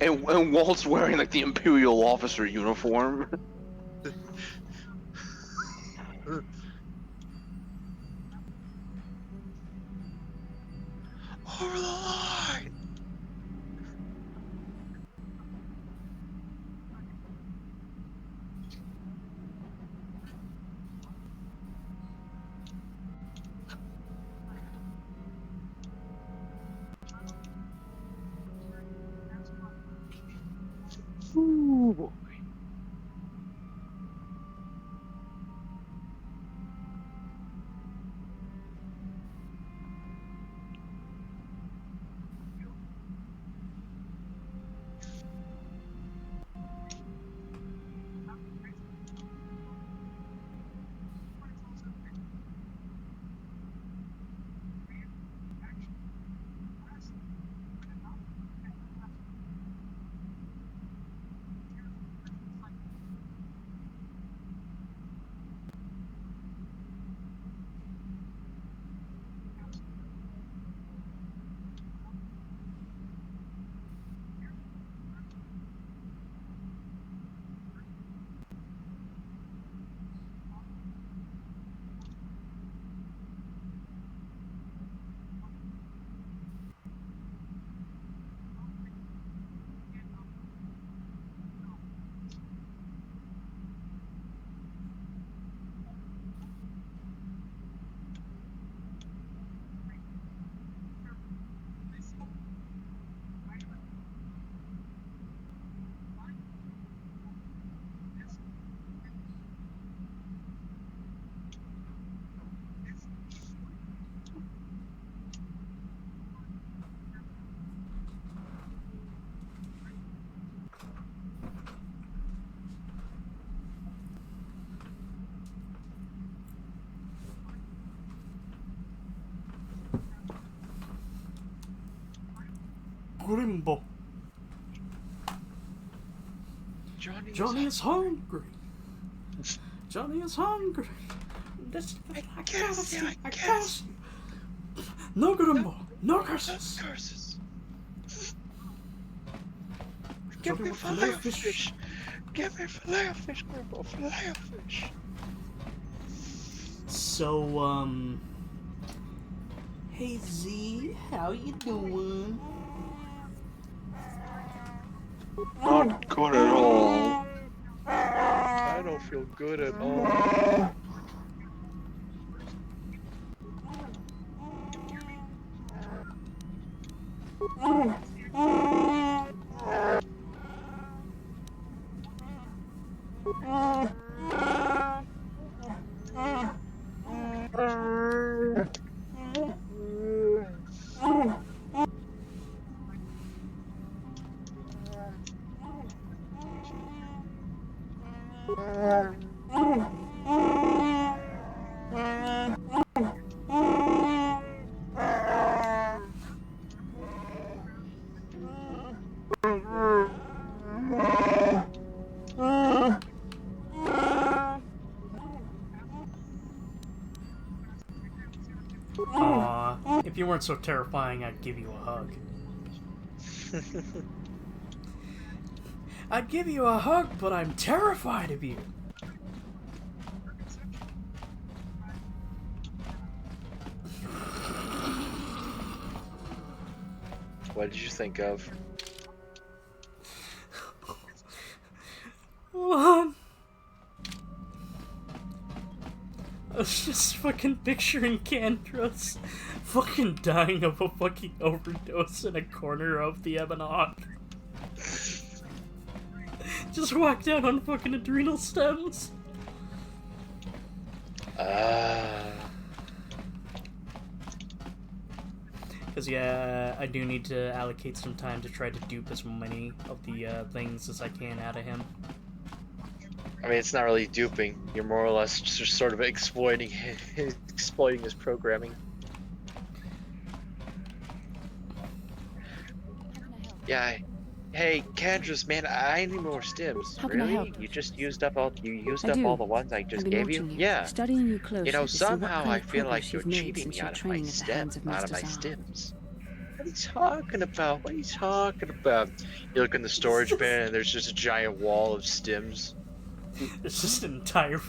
and Walt's wearing like the Imperial officer uniform. Over the line! Ooh, boy. Grimbo. Johnny is hungry. Johnny is hungry. I curse you. I curse you. No Grimbo. No curses. No curses. Give me filet fish. Give me filet fish, Grimbo. Filet fish. So, hey Z, how you doing? Not good at all. I don't feel good at all. If you weren't so terrifying, I'd give you a hug. I'd give you a hug, but I'm terrified of you. What did you think of? I was just fucking picturing Candros fucking dying of a fucking overdose in a corner of the Ebon Hawk. Just walked out on fucking adrenal stems. Because, yeah, I do need to allocate some time to try to dupe as many of the things as I can out of him. I mean, it's not really duping. You're more or less just sort of exploiting his programming. Yeah. Hey, Candrus, man, I need more stims. How can I really? help? You just used up all the ones I just gave you? You. Yeah. Studying you closely. You know, to see what somehow kind I of feel like progress you're you've made cheating since me your out of my training at the hands of Mr. Zahn. stims. What are you talking about? What are you talking about? You look in the storage bin and there's just a giant wall of stims. It's just an entire...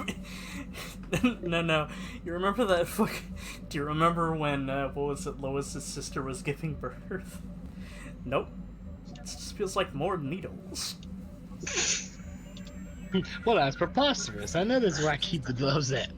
No. You remember that fucking... Do you remember when, what was it, Lois's sister was giving birth? Nope. It just feels like more needles. Well, that's preposterous. I know this is where I keep the gloves at.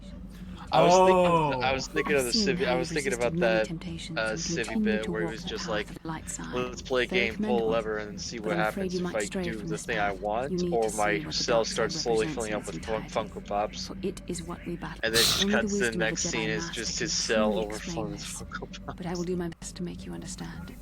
I was thinking of the Civi. I was thinking about that Civi bit where it was just like, let's play a game, pull a lever, and see what happens if I do the thing I want, or my cell starts slowly filling up with Funko Pops. And then she cuts to the next scene is just his cell overflowing with Funko Pops. But I will do my best to make you understand.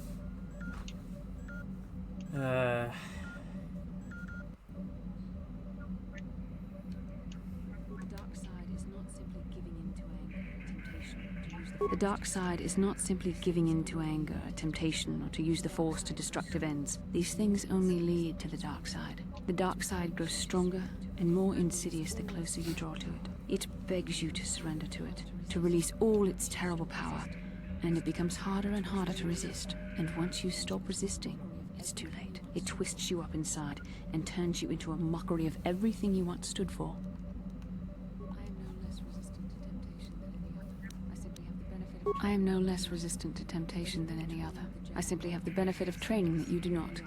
The dark side is not simply giving in to anger, a temptation, or to use the force to destructive ends. These things only lead to the dark side. The dark side grows stronger and more insidious the closer you draw to it. It begs you to surrender to it, to release all its terrible power, and it becomes harder and harder to resist. And once you stop resisting, it's too late. It twists you up inside and turns you into a mockery of everything you once stood for. I am no less resistant to temptation than any other. I simply have the benefit of training that you do not.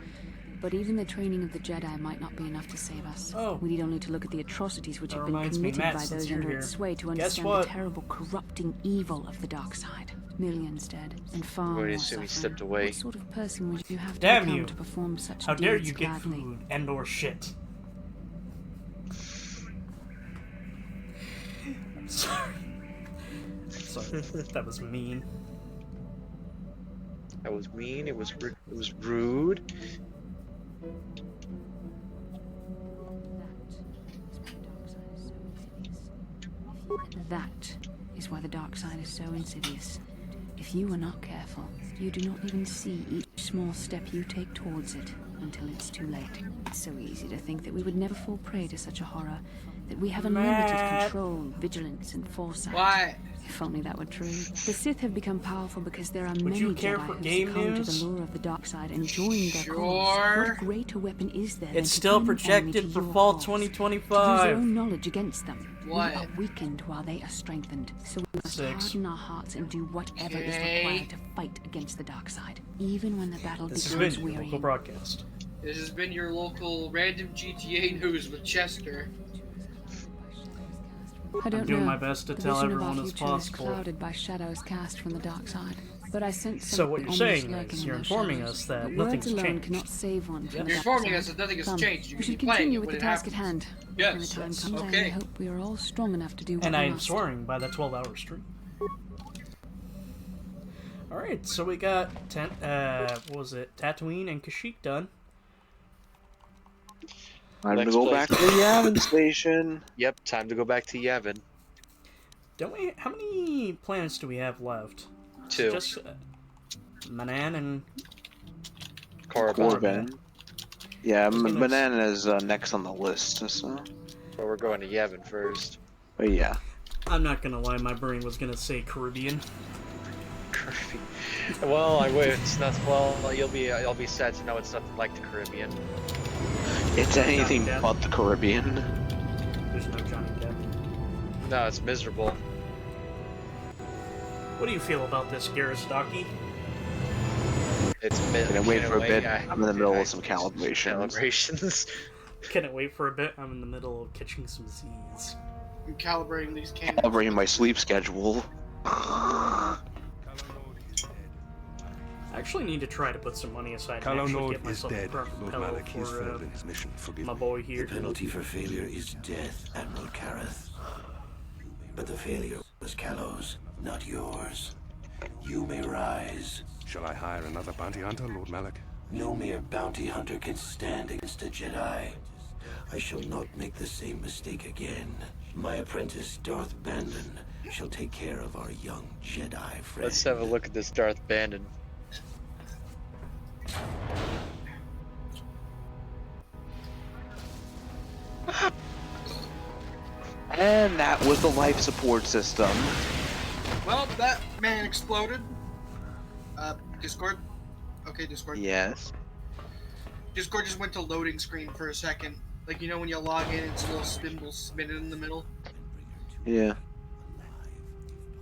But even the training of the Jedi might not be enough to save us. We need only to look at the atrocities which have been committed by those under its sway to understand the terrible, corrupting evil of the dark side. Millions dead, and far more suffering. What sort of person would you have to become to perform such deeds? How dare you get food and or shit? I'm sorry. Sorry, that was mean. That was mean. It was rude. That is why the dark side is so insidious. If you are not careful, you do not even see each small step you take towards it until it's too late. It's so easy to think that we would never fall prey to such a horror, that we have unlimited control, vigilance, and foresight. Why? If only that were true. The Sith have become powerful because there are Would many you care Jedi for who game succumb to news? the lure of the dark side and join their cause. What greater weapon is there than It's to still turn an enemy projected to for your fall cause? To use 2025. your own knowledge against them. What? We are weakened while they are strengthened, so we must 6. harden our hearts and do whatever is required to fight against the dark side, even when the battle This has becomes been your wearying. local broadcast. This has been your local random GTA news with Chester. I don't I'm doing know. my best to The tell vision of everyone our as future is possible. clouded by shadows cast from the dark side. But I sense So what you're something almost saying lurking is in you're those informing shadows. us that But nothing's words alone changed. cannot save one from the You're dark informing side. us that nothing has Come, changed. You we can should be playing continue it with when the it task at happens. hand. Yes, When the time yes, comes, okay. I hope we are all strong enough to do what And we I am must. swearing by the 12-hour stream. Alright, so we got, what was it, Tatooine and Kashyyyk done. Time to Next go place. back to the Yavin station. Yep, time to go back to Yavin. Don't we, how many planets do we have left? 2. Just Manan and Corbin. Yeah, was gonna- Banana is next on the list, so. But we're going to Yavin first. But yeah. I'm not gonna lie, my brain was gonna say Caribbean. Well, I wish it's not. Well, I'll be sad to know it's nothing like the Caribbean. It's anything Johnny Depp. but the Caribbean. There's no Johnny Depp. No, it's miserable. What do you feel about this, Garristaki? It's Gonna wait for a bit. I'm in the middle of some calibrations. Calibrations. Can it wait for a bit? I'm in the middle of catching some Z's. I'm calibrating these cannons. Calibrating my sleep schedule. I actually need to try to put some money aside and actually Kalonord get myself a proper pillow for my boy here. The penalty for failure is death, Admiral Kareth. But the failure was Kalos, not yours. You may rise. Shall I hire another bounty hunter, Lord Malak? No mere bounty hunter can stand against a Jedi. I shall not make the same mistake again. My apprentice, Darth Bandon, shall take care of our young Jedi friend. Let's have a look at this Darth Bandon. And that was the life support system. Well, that man exploded. Discord? Okay, Discord. Yes. Discord just went to loading screen for a second. Like, you know when you log in, it's a little spindle spinning in the middle? Yeah.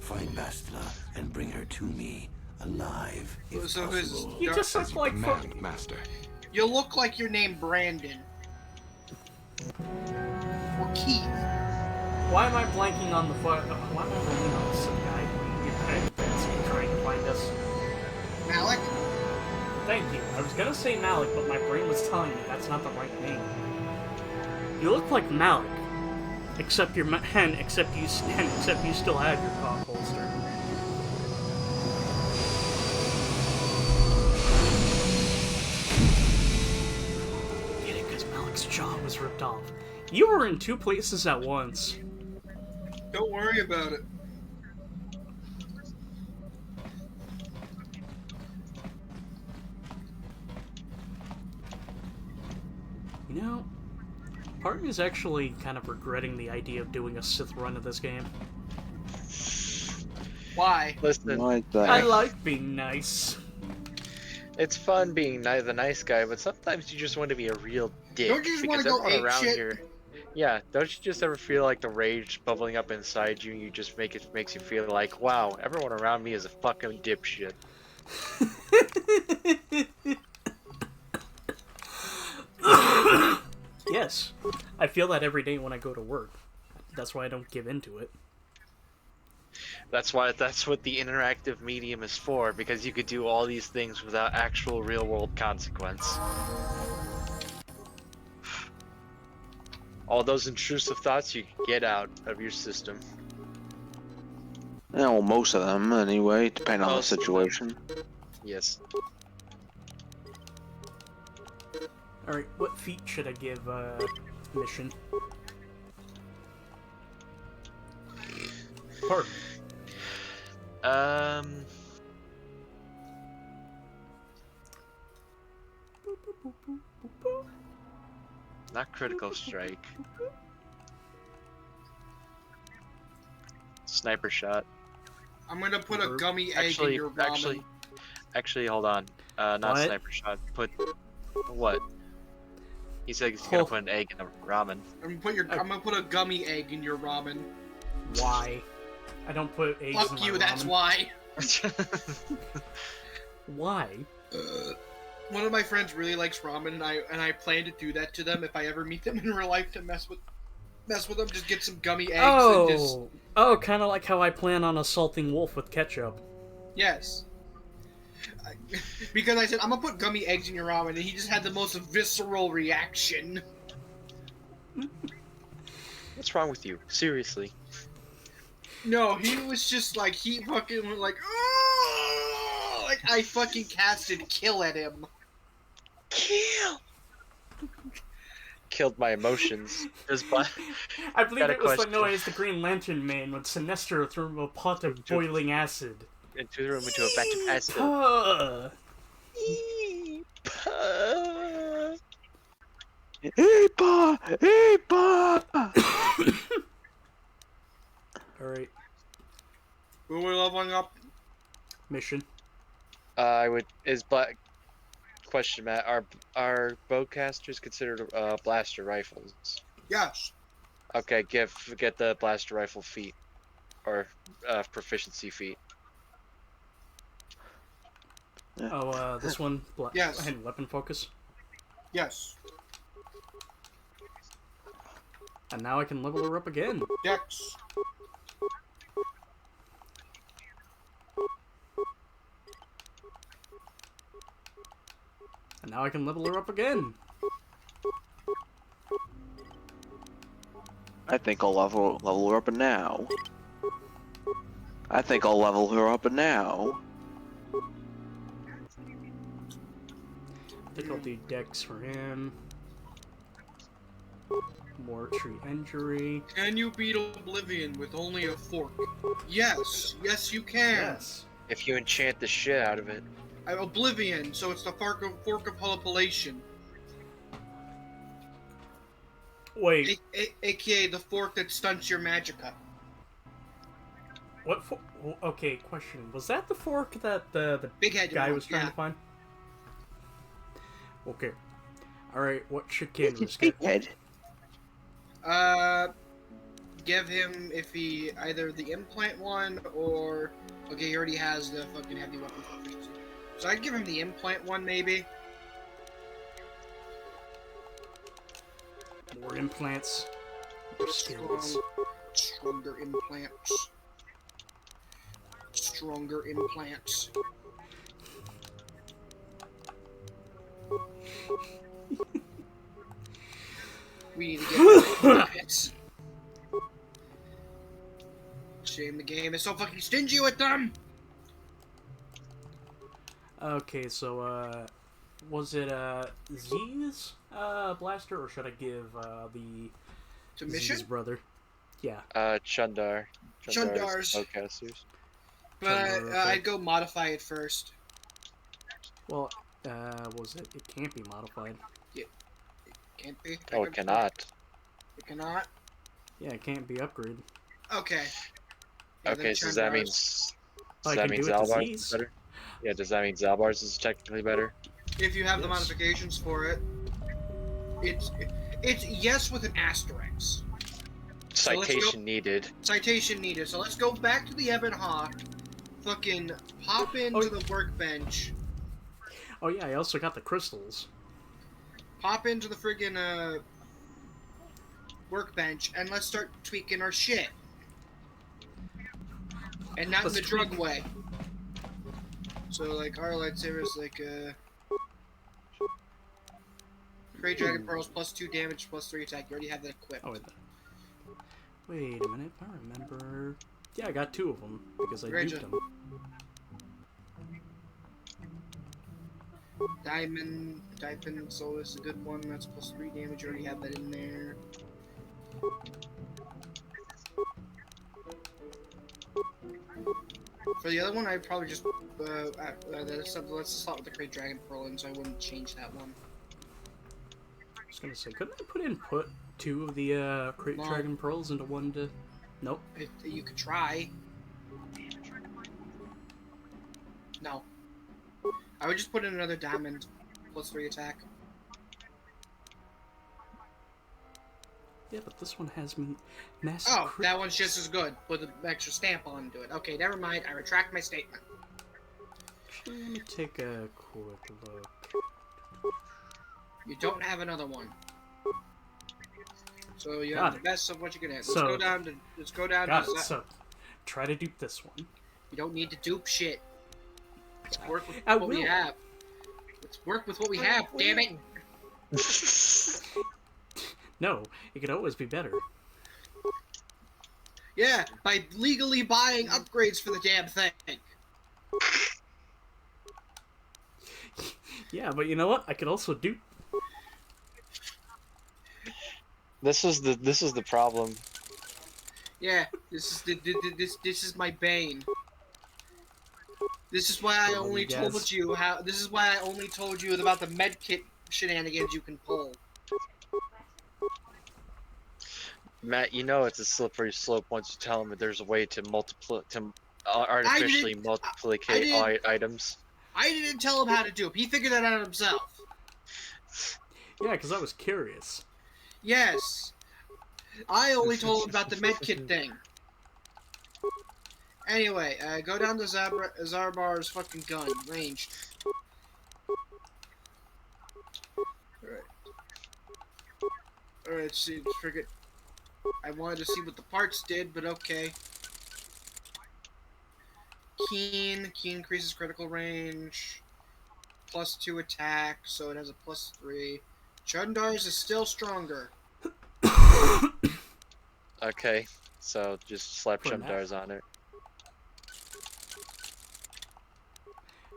Find Bastila and bring her to me, alive, if So who's possible. You just look like Master. You look like you're named Brandon. Or Keith. Why am I blanking on the why am I blanking on some guy trying to find us? Malik? Thank you. I was gonna say Malik, but my brain was telling me that's not the right name. You look like Malik, except you're except you still have your cock holster. Get it? Because Malik's jaw was ripped off. You were in two places at once. Don't worry about it. You know, part of me is actually kind of regretting the idea of doing a Sith run of this game. Why? Listen, I like being nice. it's fun being the nice guy, but sometimes you just want to be a real dick. Don't you just wanna because go everyone ape around shit? here. Yeah, don't you just ever feel like the rage bubbling up inside you? And you just makes you feel like, wow, everyone around me is a fucking dipshit. Yes, I feel that every day when I go to work. That's why I don't give into it. That's what the interactive medium is for, because you could do all these things without actual real-world consequence. All those intrusive thoughts you can get out of your system. Yeah, well, most of them, anyway, depending on the Most of them. situation. Yes. Alright, what feat should I give, mission? Pardon. Not critical strike. Sniper shot. I'm gonna put a gummy egg in your ramen. Actually, hold on. Not What? sniper shot. Put what? He said he's gonna put an egg in the ramen. I'm gonna put a gummy egg in your ramen. Why? I don't put eggs in my Fuck you, ramen. that's why. Why? One of my friends really likes ramen, and I plan to do that to them if I ever meet them in real life to mess with them. Just get some gummy eggs and just kind of like how I plan on assaulting Wolf with ketchup. yes. Because I said I'm gonna put gummy eggs in your ramen, and he just had the most visceral reaction. What's wrong with you? Seriously. No, he was just like he fucking went like, oh! Like I fucking casted kill at him. Kill. Killed my emotions. I believe it was the noise the Green Lantern made when Sinestro threw him a pot of boiling acid. And threw him into a vat of acid. Eepa! Eepa! Alright. Who are we leveling up? Mission. Is Black... Question, Matt. Are bowcasters considered blaster rifles? Yes. Okay, get the blaster rifle feat. Or proficiency feat. Oh, this one? Yes. And weapon focus? Yes. And now I can level her up again. Dex. And now I can level her up again. I think I'll level her up now. I think I'll level her up now. I think I'll do Dex for him. More tree injury. Can you beat Oblivion with only a fork? Yes. Yes, you can. Yes. If you enchant the shit out of it. Oblivion, so it's the fork of Hullipalation. Wait. AKA the fork that stunts your magicka. What for? Okay, question. Was that the fork that the big head guy was trying to find? Okay. Alright, what should Canvas get? Give him if he either the implant one or okay, he already has the fucking heavy weapon proficiency. So I'd give him the implant one maybe. More implants. More skills. Stronger implants. Stronger implants. We need to get implants. Shame the game is so fucking stingy with them. Okay, so was it Z's blaster, or should I give the to Mission? Z's brother? Yeah. Chundar's bowcasters. But I'd go modify it first. Well, was it? It can't be modified. Yeah, it can't be. Oh, it cannot. It cannot. Yeah, it can't be upgraded. Okay. Yeah, okay, so does that mean do Zalbar's is better? Yeah, does that mean Zalbar's is technically better? If you have the modifications for it, it's yes with an asterisk. Citation needed. Citation needed. So let's go back to the Ebon Hawk. Fucking hop into the workbench. Oh yeah, I also got the crystals. Hop into the friggin' workbench and let's start tweaking our shit. And not in the drug way. So like our lightsabers like Great Dragon Pearls plus 2 damage plus 3 attack. You already have that equipped. Oh, wait a minute, I remember. Yeah, I got 2 of them because I duped them. Diamond Soul is a good one. That's plus 3 damage. You already have that in there. For the other one, I'd probably just let's start with the Great Dragon Pearl, and so I wouldn't change that one. Just gonna say, couldn't I put 2 of the Crate No. Dragon Pearls into one to... Nope. You could try. No. I would just put in another diamond. +3 attack. Yeah, but this one has massive... Oh, that one's just as good, with an extra stamp onto it. Okay, never mind. I retract my statement. Actually, let me take a quick look. You don't have another one. So you Got have it. the best of what you can have. So- Let's go down Got to it, so try to dupe this one. You don't need to dupe shit. Let's work with I what we will. have. Let's work with what we have, damn it! No, it could always be better. Yeah, by legally buying upgrades for the damn thing. Yeah, but you know what? I could also dupe. This is the problem. Yeah, this is my bane. This is why I only told you how. This is why I only told you about the medkit shenanigans you can pull. Matt, you know it's a slippery slope once you tell him that there's a way to artificially multiplicate items. I didn't tell him how to do it. He figured that out himself. Yeah, because I was curious. Yes. I only told him about the medkit thing. Anyway, go down to Zarbar's fucking gun, ranged. Alright, see, forget. I wanted to see what the parts did, but okay. Keen increases critical range. +2 attack, so it has a +3. Chundar's is still stronger. Okay, so just slap For now. Chumdars on it.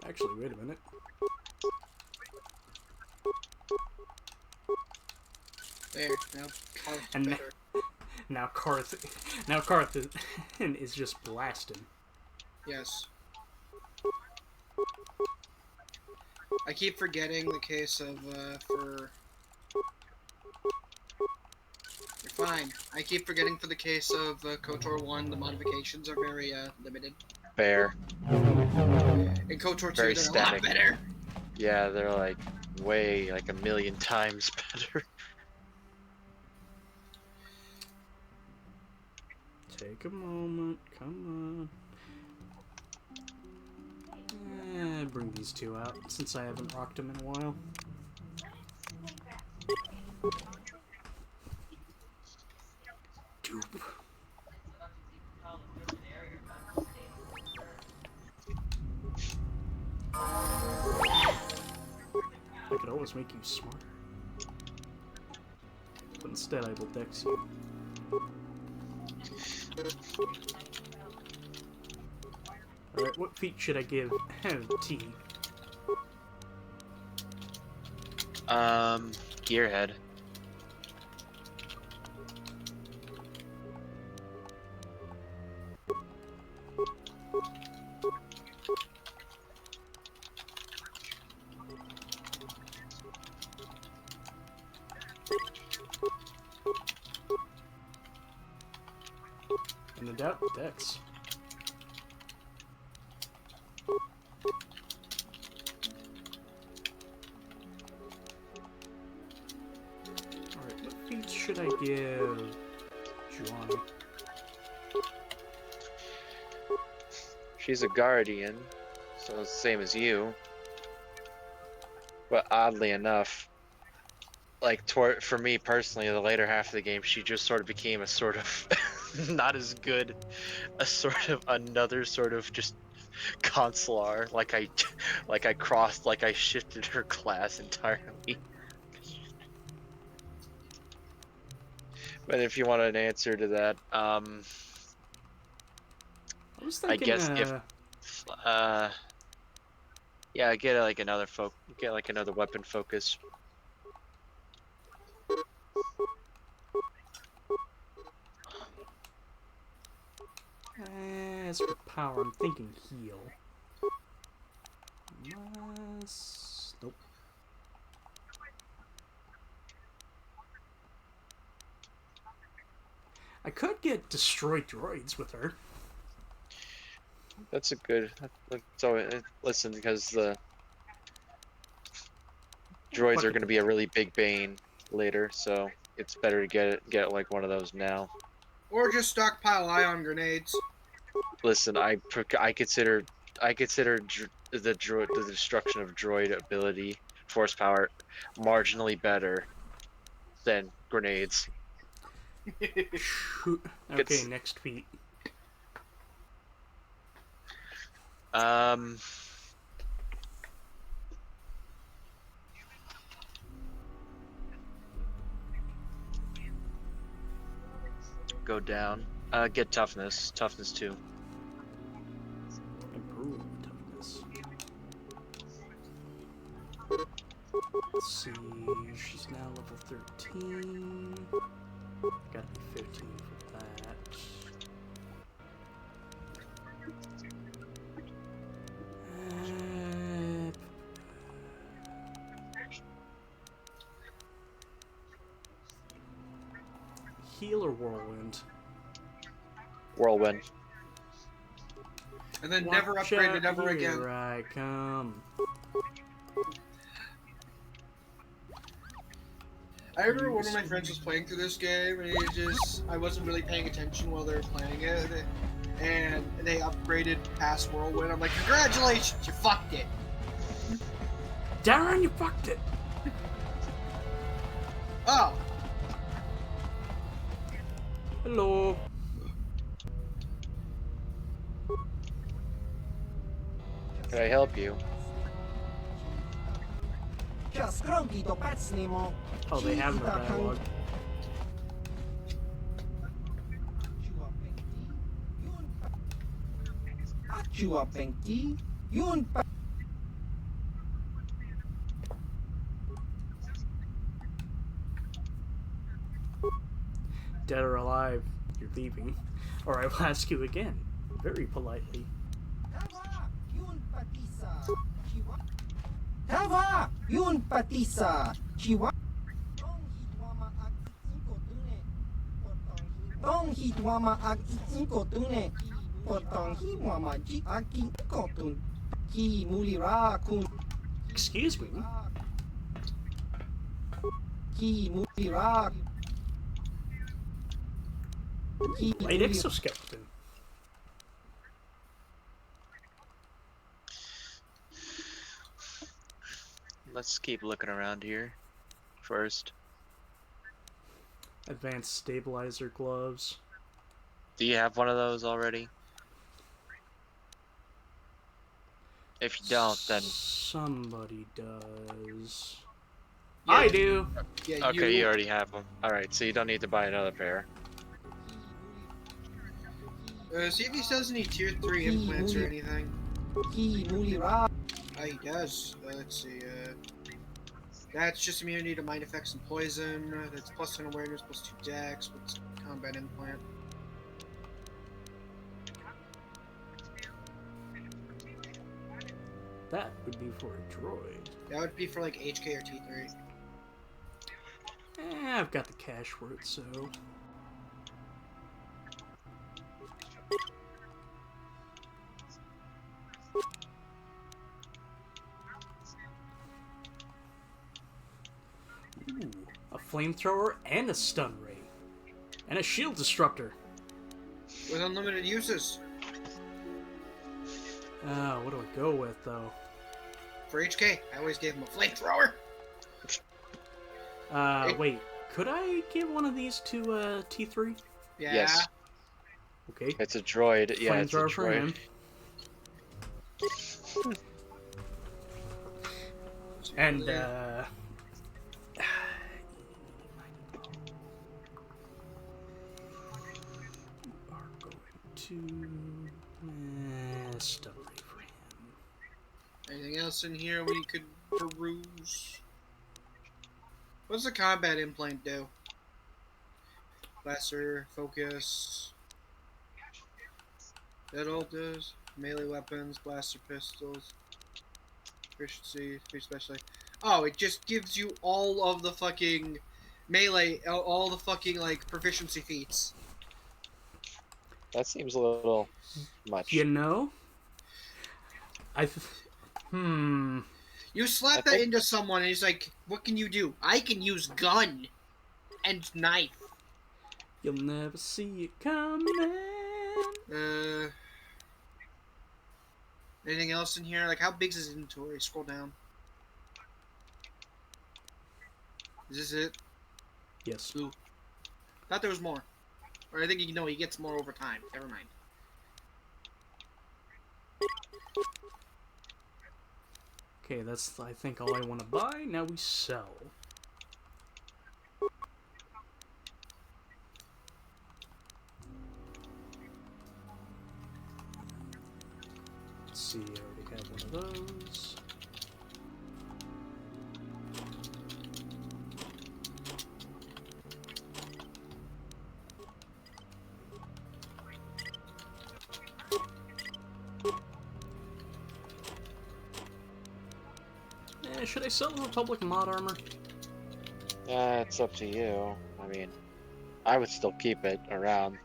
Actually, wait a minute. There, now Karth's And better. now Karth is just blasting. Yes. I keep forgetting the case of, You're fine. I keep forgetting for the case of, Kotor 1, the modifications are very, limited. Fair. In Kotor 2, Very they're static. a lot better. Yeah, they're like way, like 1,000,000 times better. Take a moment, come on. Bring these 2 out, since I haven't rocked them in a while. Dupe. I could always make you smarter. But instead I will dex you. Alright, what feat should I give T? Gearhead. In doubt, dex. Alright, what feats should I give Johnny? She's a guardian, so it's the same as you. But oddly enough, like for me personally, the later half of the game, she just sort of became a sort of not as good, a sort of another sort of just consular. Like I shifted her class entirely. But if you want an answer to that, I was thinking, I guess if yeah, get like another weapon focus. As for power, I'm thinking heal. Nope. I could get destroyed droids with her. That's a good. So listen, because the droids are going to be a really big bane later, so it's better to get like one of those now. Or just stockpile ion grenades. Listen, I consider the destruction of droid ability force power marginally better than grenades. Okay, next feat. Go down. Get toughness. Toughness 2. Improve toughness. Let's see. She's now level 13. Gotta be 15 for that. Heal or whirlwind? Whirlwind. And then never upgrade it ever again. Here I come. I remember one of my friends was playing through this game, and I wasn't really paying attention while they were playing it, and they upgraded past Whirlwind. I'm like, congratulations, you fucked it. Darren, you fucked it. Oh. Hello. Can I help you? Oh, they have no dialogue. Dead or alive, you're leaving. Or I will ask you again, very politely. Tava, yun patisa, chiwa. Tong hitwama ag inkotune, potong hiwama ji aki kotun, ki mulira kun. Excuse me. Ki mulira. Light exoskeleton. Let's keep looking around here first. Advanced stabilizer gloves. Do you have one of those already? If you don't, then somebody does. Yeah. I do. Yeah, okay, you already have them. All right, so you don't need to buy another pair. See if he says any tier 3 implants or anything. He does. Let's see. That's just immunity to mind effects and poison. That's plus 10 awareness, plus 2 dex. What's combat implant? That would be for a droid. That would be for like HK or T3. I've got the cash for it, so. Ooh, a flamethrower and a stun ray. And a shield disruptor. With unlimited uses. What do I go with, though? For HK, I always gave him a flamethrower. Wait. Could I give one of these to, T3? Yeah. Yes. Okay. It's a droid. Yeah, it's a Flamethrower for droid. him. And, you are going to stun ray for him. Anything else in here we could peruse? What's the combat implant do? Blaster, focus. That all does. Melee weapons, blaster pistols. Proficiency, free special. Oh, it just gives you all of the fucking melee, all the fucking like proficiency feats. That seems a little much. You know? You slap that into someone and he's like, what can you do? I can use gun and knife. You'll never see it coming. Anything else in here? Like, how big is his inventory? Scroll down. Is this it? Yes. Ooh. Thought there was more. Or I think he gets more over time. Never mind. Okay, that's, I think, all I want to buy. Now we sell. Let's see, I already have one of those. Should I sell the Republic mod armor? It's up to you. I mean, I would still keep it around.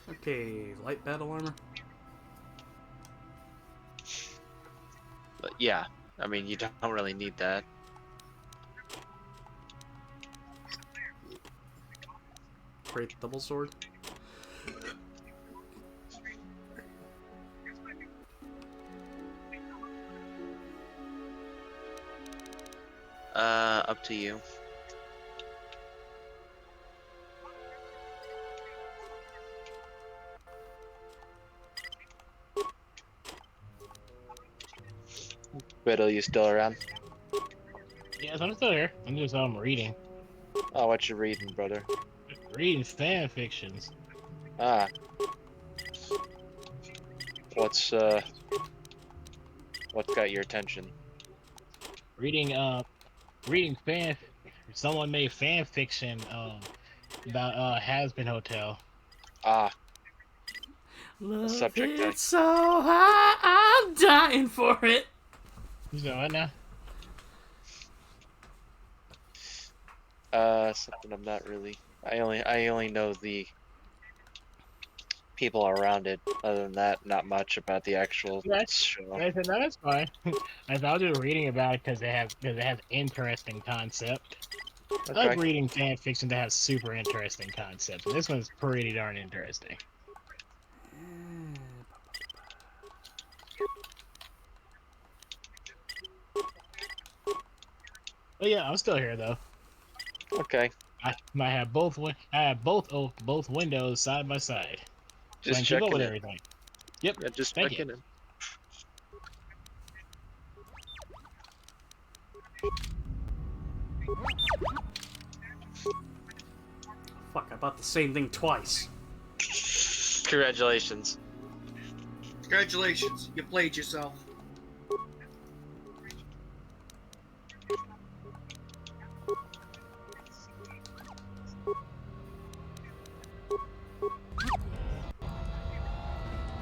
Okay, light battle armor. But yeah, I mean, you don't really need that. Great double sword. Up to you. Biddle, you still around? Yes, I'm still here. I'm just reading. Oh, what you reading, brother? Reading fan fictions. Ah. What's got your attention? Reading fan. Someone made fan fiction about Has-Been Hotel. Ah. Love Subject it so high, I'm dying for it. You know what now? Something I'm not really. I only know the people around it. Other than that, not much about the actual show. I said, no, that's fine. I was just reading about it because it has interesting concept. I like reading fan fiction that has super interesting concepts, and this one's pretty darn interesting. Oh yeah, I'm still here though. Okay. I have both windows side by side. Just keep up checking with it. everything. Yep. Yeah, just Thank checking you. it. Fuck, I bought the same thing twice. Congratulations. Congratulations, you played yourself.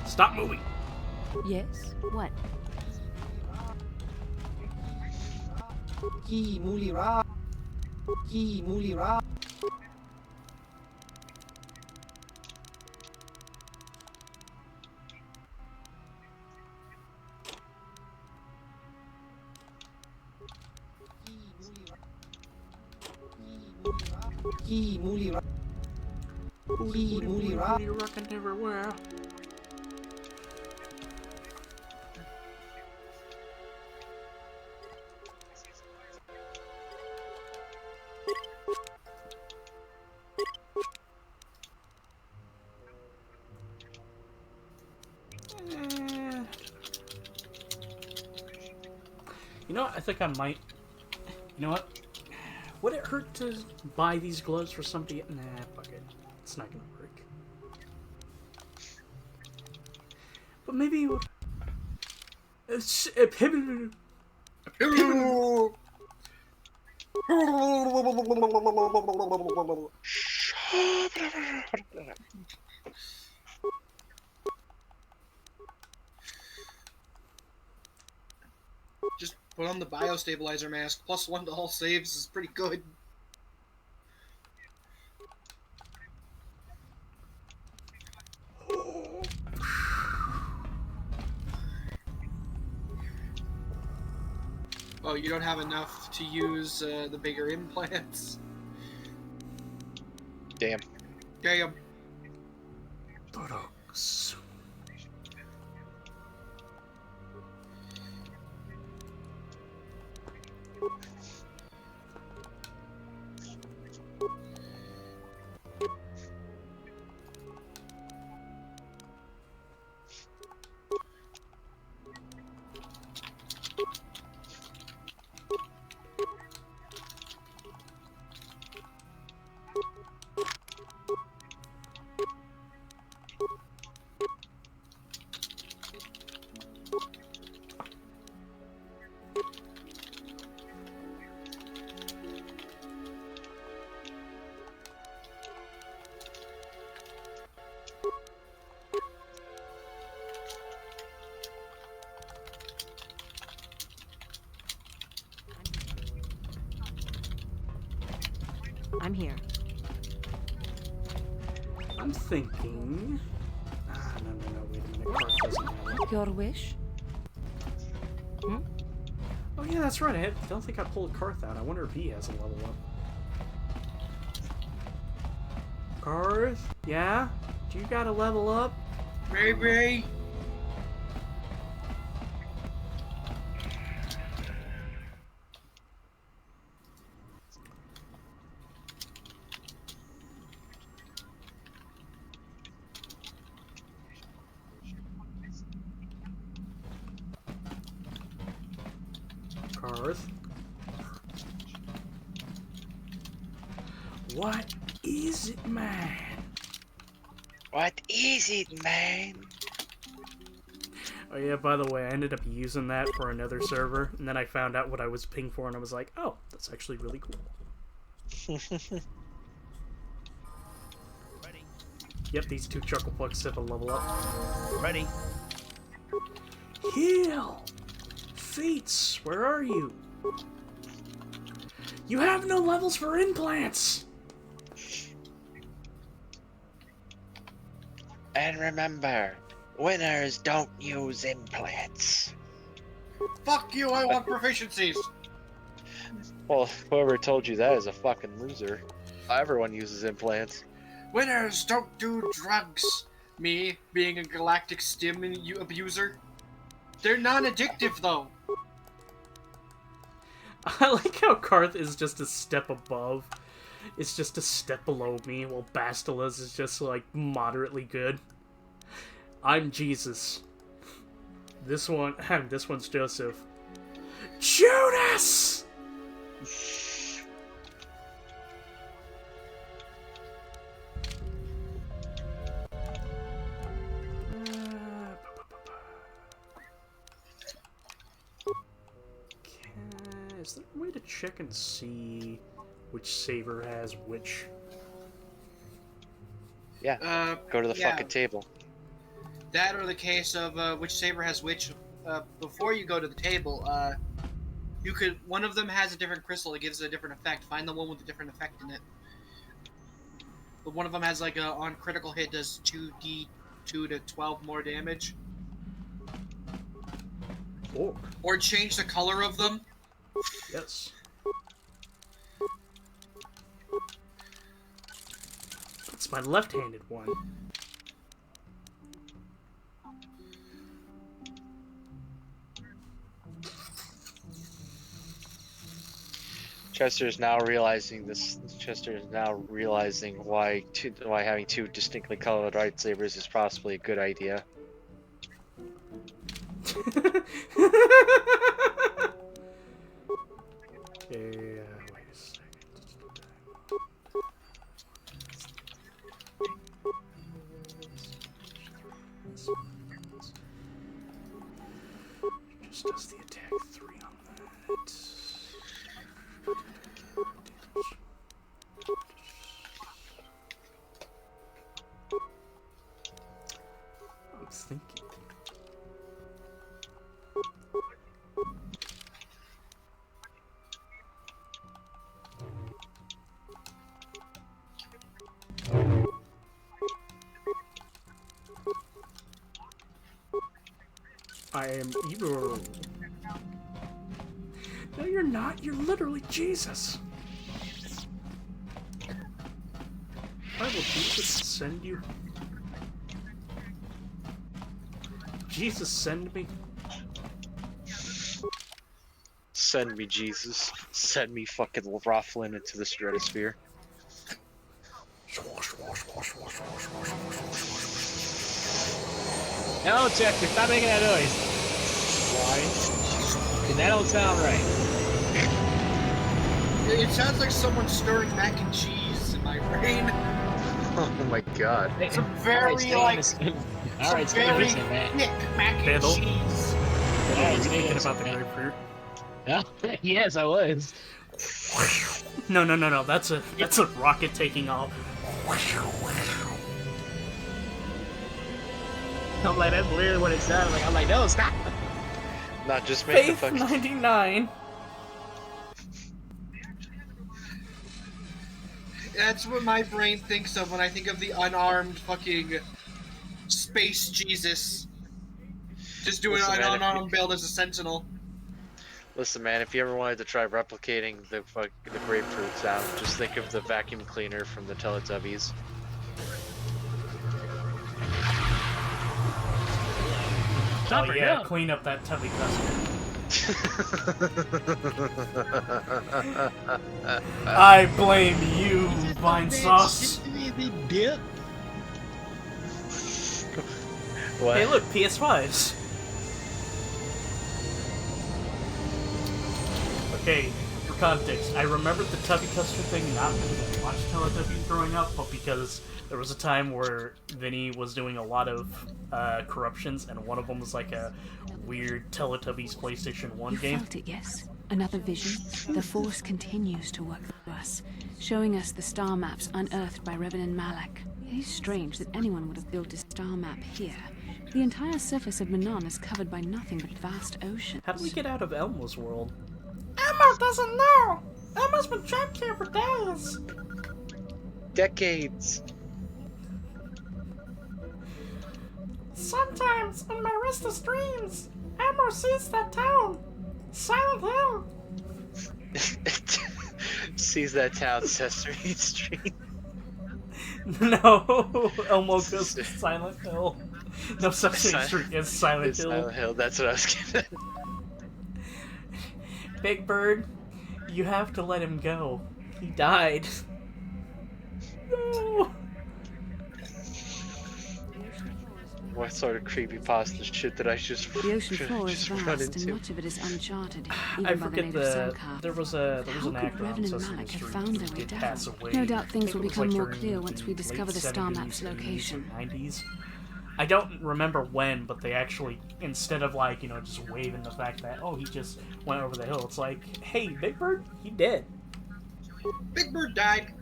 Stop moving. Yes? What? Ki Mulira. Ki Mulira. Ki Mulira. Ki Mulira. You're rocking everywhere. You know what? I think I might. You know what? Would it hurt to buy these gloves for somebody? Nah, fuck it. It's not gonna work. But maybe you would. Just put on the biostabilizer mask. +1 to all saves is pretty good. Oh, you don't have enough to use the bigger implants. Damn. Damn. Drugs. I'm here. I'm thinking. No, wait a minute. Karth doesn't have it. Your wish? Oh yeah, that's right. I don't think I pulled Karth out. I wonder if he has a level up. Karth? Yeah? Do you got a level up? Maybe. Karth? What is it, man? What is it, man? Oh yeah, by the way, I ended up using that for another server, and then I found out what I was ping for, and I was like, oh, that's actually really cool. Ready. Yep, these two Chuckle Pucks have a level up. Ready. Heal! Fates, where are you? You have no levels for implants! And remember, winners don't use implants. Fuck you, I want proficiencies! Well, whoever told you that is a fucking loser. Everyone uses implants. Winners don't do drugs. Me, being a galactic stim abuser. They're non-addictive, though. I like how Karth is just a step above. It's just a step below me, while Bastilas is just, like, moderately good. I'm Jesus. This one's Joseph. Judas! Is there a way to check and see which saber has which? Yeah. Go to the fucking table. That or the case of which saber has which. Before you go to the table, you could. One of them has a different crystal that gives it a different effect. Find the one with a different effect in it. But one of them has like on critical hit does 2d2 to 12 more damage. Oh. Or change the color of them. Yes. It's my left-handed one. Chester is now realizing this. Chester is now realizing why having two distinctly colored lightsabers is possibly a good idea. Yeah, wait a second. Just does the attack 3 on that. I'm thinking. I am evil. No, you're not. You're literally Jesus. Why will Jesus send you? Jesus, send me. Send me, Jesus. Send me fucking Roughlin into the stratosphere. No, Chester, stop making that noise. Why? Because that don't sound right. It sounds like someone stirring mac and cheese in my brain. Oh my god. It's a very, Alright, thick mac and Biddle. cheese. Were you thinking about the grapefruit? Yes, I was. No. That's a rocket taking off. I'm like, that's literally what it sounded like. I'm like, no, stop. Not just make the Faith fucking... 99. That's what my brain thinks of when I think of the unarmed fucking space Jesus. Just doing Listen, an man, unarmed build as a sentinel. Listen, man, if you ever wanted to try replicating the grapefruit sound, just think of the vacuum cleaner from the Teletubbies. Oh yeah, clean up that tubby custard. I blame you, Vine Sauce. What? Hey, look, PS5s. Okay, for context, I remember the tubby custard thing not because I watched Teletubbies growing up, but because there was a time where Vinny was doing a lot of corruptions, and one of them was like a weird Teletubbies PlayStation 1 You game. felt it, yes? Another vision? The Force continues to work through us, showing us the star maps unearthed by Revan and Malak. It is strange that anyone would have built a star map here. The entire surface of Manan is covered by nothing but vast oceans. How do we get out of Elmo's world? Elmo doesn't know! Elmo's been trapped here for days! Decades! Sometimes, in my restless dreams, Elmo sees that town. Silent Hill. Sees that town, Sesame Street. No, Elmo goes to Silent Hill. No, Sesame Street is Silent It's Hill. Silent Hill, that's what I was getting. Big Bird, you have to let him go. He died. No. What sort of creepypasta shit did I just The ocean floor is run vast, and into? much of it is uncharted, even I by the forget native Selkar. there was How an could actor on Revan and Sesame Malak have Street found who their way did down? pass away. No doubt I things think will it was, become like, more during clear once we late discover the star 70s, map's 80s, or location. 90s. I don't remember when, but they actually, instead of like, just waving the fact that, oh, he just went over the hill, it's like, hey, Big Bird, he dead. Big Bird died.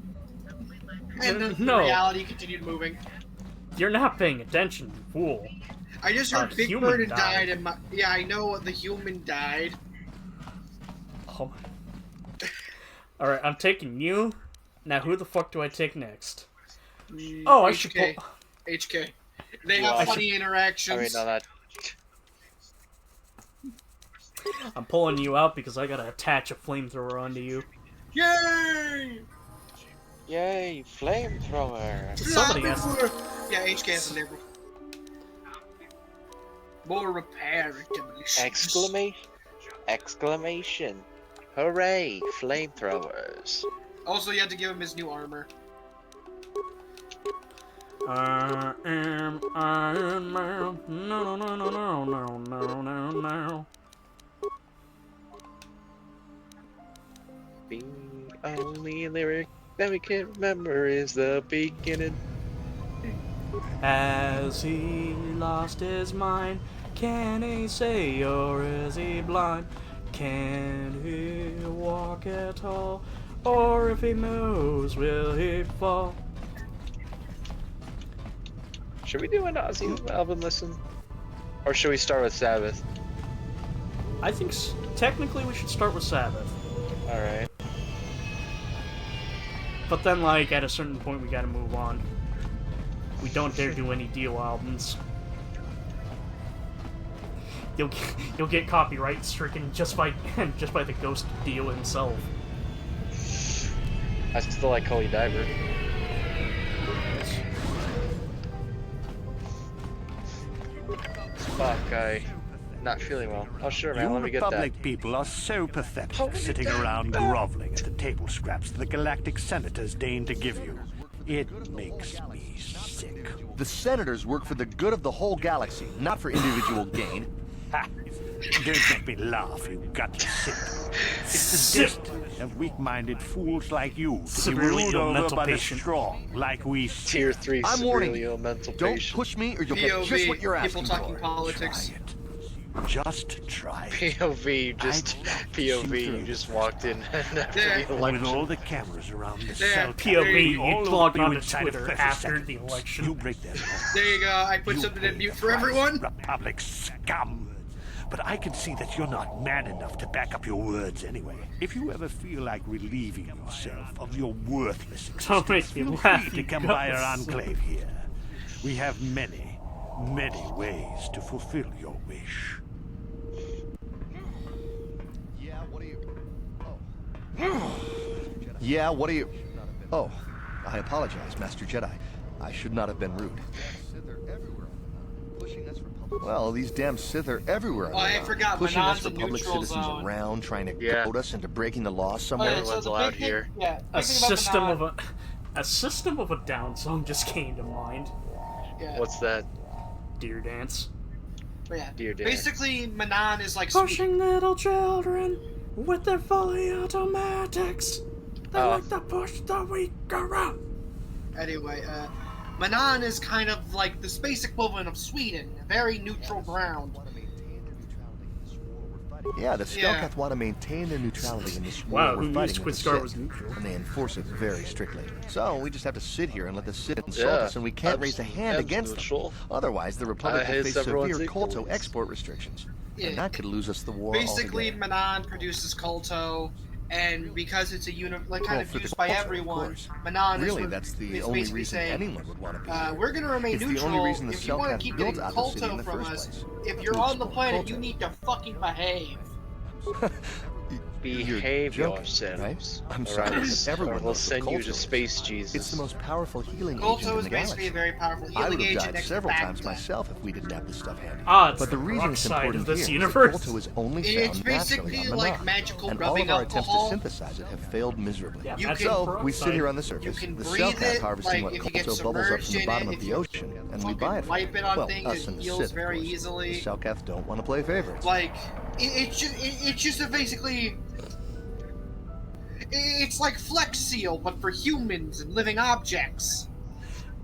And the No. reality continued moving. You're not paying attention, you fool. I just heard A Big human Bird had died. died and my... Yeah, I know the human died. Oh my. Alright, I'm taking you. Now who the fuck do I take next? Oh, I should HK. pull... HK. They have funny I interactions. mean, no, that... I'm pulling you out because I gotta attach a flamethrower onto you. Yay! Yay, flamethrower! Somebody has to... Yeah, HK has to neighbor. More repair and demolition. Exclamation. Hooray, flamethrowers. Also, you had to give him his new armor. I am Iron Man. No, no, no, no, no, no, no, no. The only lyric that we can remember is the beginning. Has he lost his mind? Can he say, or is he blind? Can he walk at all? Or if he moves, will he fall? Should we do an Ozzy album listen? Or should we start with Sabbath? I think technically we should start with Sabbath. Alright. But then, like, at a certain point we gotta move on. We don't dare do any Dio albums. you'll get copyright stricken just by the ghost Dio himself. I still like Holy Diver. Fuck, not feeling well. Oh sure, man, let me get that. Republic people are so pathetic, sitting around groveling at the table scraps the galactic senators deign to give you. It makes me sick. The senators work for the good of the whole galaxy, not for individual gain. Ha! Don't make me laugh, you gutless simp. It's the destiny of weak-minded fools like you to be ruled over by the strong, like we Tier 3 I'm warning severely you. ill mental Don't patient. push me or you'll get just what you're people asking talking for. politics. Just try it. POV, you just walked in after the election. With all the cameras around the There. cell POV, you all logged of you onto inside of Twitter 30 after seconds. the election. You break that law. There you go. I put something in mute for everyone. Republic scum. But I can see that you're not man enough to back up your words anyway. If you ever feel like relieving yourself of your worthless Don't make existence, me feel laugh, free you to come by our guys. enclave here. We have many, many ways to fulfill your wish. Yeah, what are you... Oh. Yeah, what are you... Oh, I apologize, Master Jedi. I should not have been rude. Well, these damn Sith are everywhere. Oh, I forgot, pushing us Manon's a Republic neutral citizens zone. around, trying to goad us into breaking the law Oh, somewhere. yeah, so the allowed big thing- here. Yeah, A big thing about system Manon- of a system of a down song just came to mind. Yeah. What's that? Deer dance. But yeah. Dear Dad. Basically, Manon is like Pushing little children with their fully automatics. They Oh. like to push the weak around. Anyway, Manon is kind of like the space equivalent of Sweden, a very neutral ground. Yeah, the Yeah. Stelkath want to maintain their neutrality in this war Wow, we're who knew fighting with the Squid Star Sith, was neutral? and they enforce it very strictly. So we just have to sit here and let the Sith insult Yeah, us, and we can't raise a hand against neutral. them. Otherwise, the Republic will hate face everyone's severe equal. Kolto export restrictions, Yeah. and that could lose us the war Basically, altogether. Manon produces Kolto, and because it's a kind Well, of for the used by culture, of everyone, course. Manon Really, is, that's the is only basically reason saying, anyone would want to be here. we're going to remain It's neutral. the only reason the If you want to Stelkath keep built getting Abu City in Kolto the from first us, place. if you're To on the export planet, Kolto. you need to fucking behave. Behave joking, yourselves. right? I'm or sorry, else- everyone or we'll knows what send you Kolto to is. Space Jesus. It's the most powerful healing agent Kolto in is the basically galaxy. a very powerful I would healing have agent died next to several times Bacta. myself if we didn't have this stuff handy. Ah, it's but the the reason rock it's side important of this here universe. is that Kolto is only It's found naturally basically on like Manon, magical and all rubbing of our attempts to alcohol. synthesize it have failed miserably. Yeah, You magic So we sit peroxide. here on the You surface, can the breathe Stelkath it, harvesting like, what if you get Kolto bubbles up from submerged the in bottom it, of if the you ocean, and we fucking buy it from wipe them. it on Well, things, us it and the heals Sith, of very course. easily. The Stelkath don't want to play favorites. Like, it's just a basically... It's like Flex Seal, but for humans and living objects.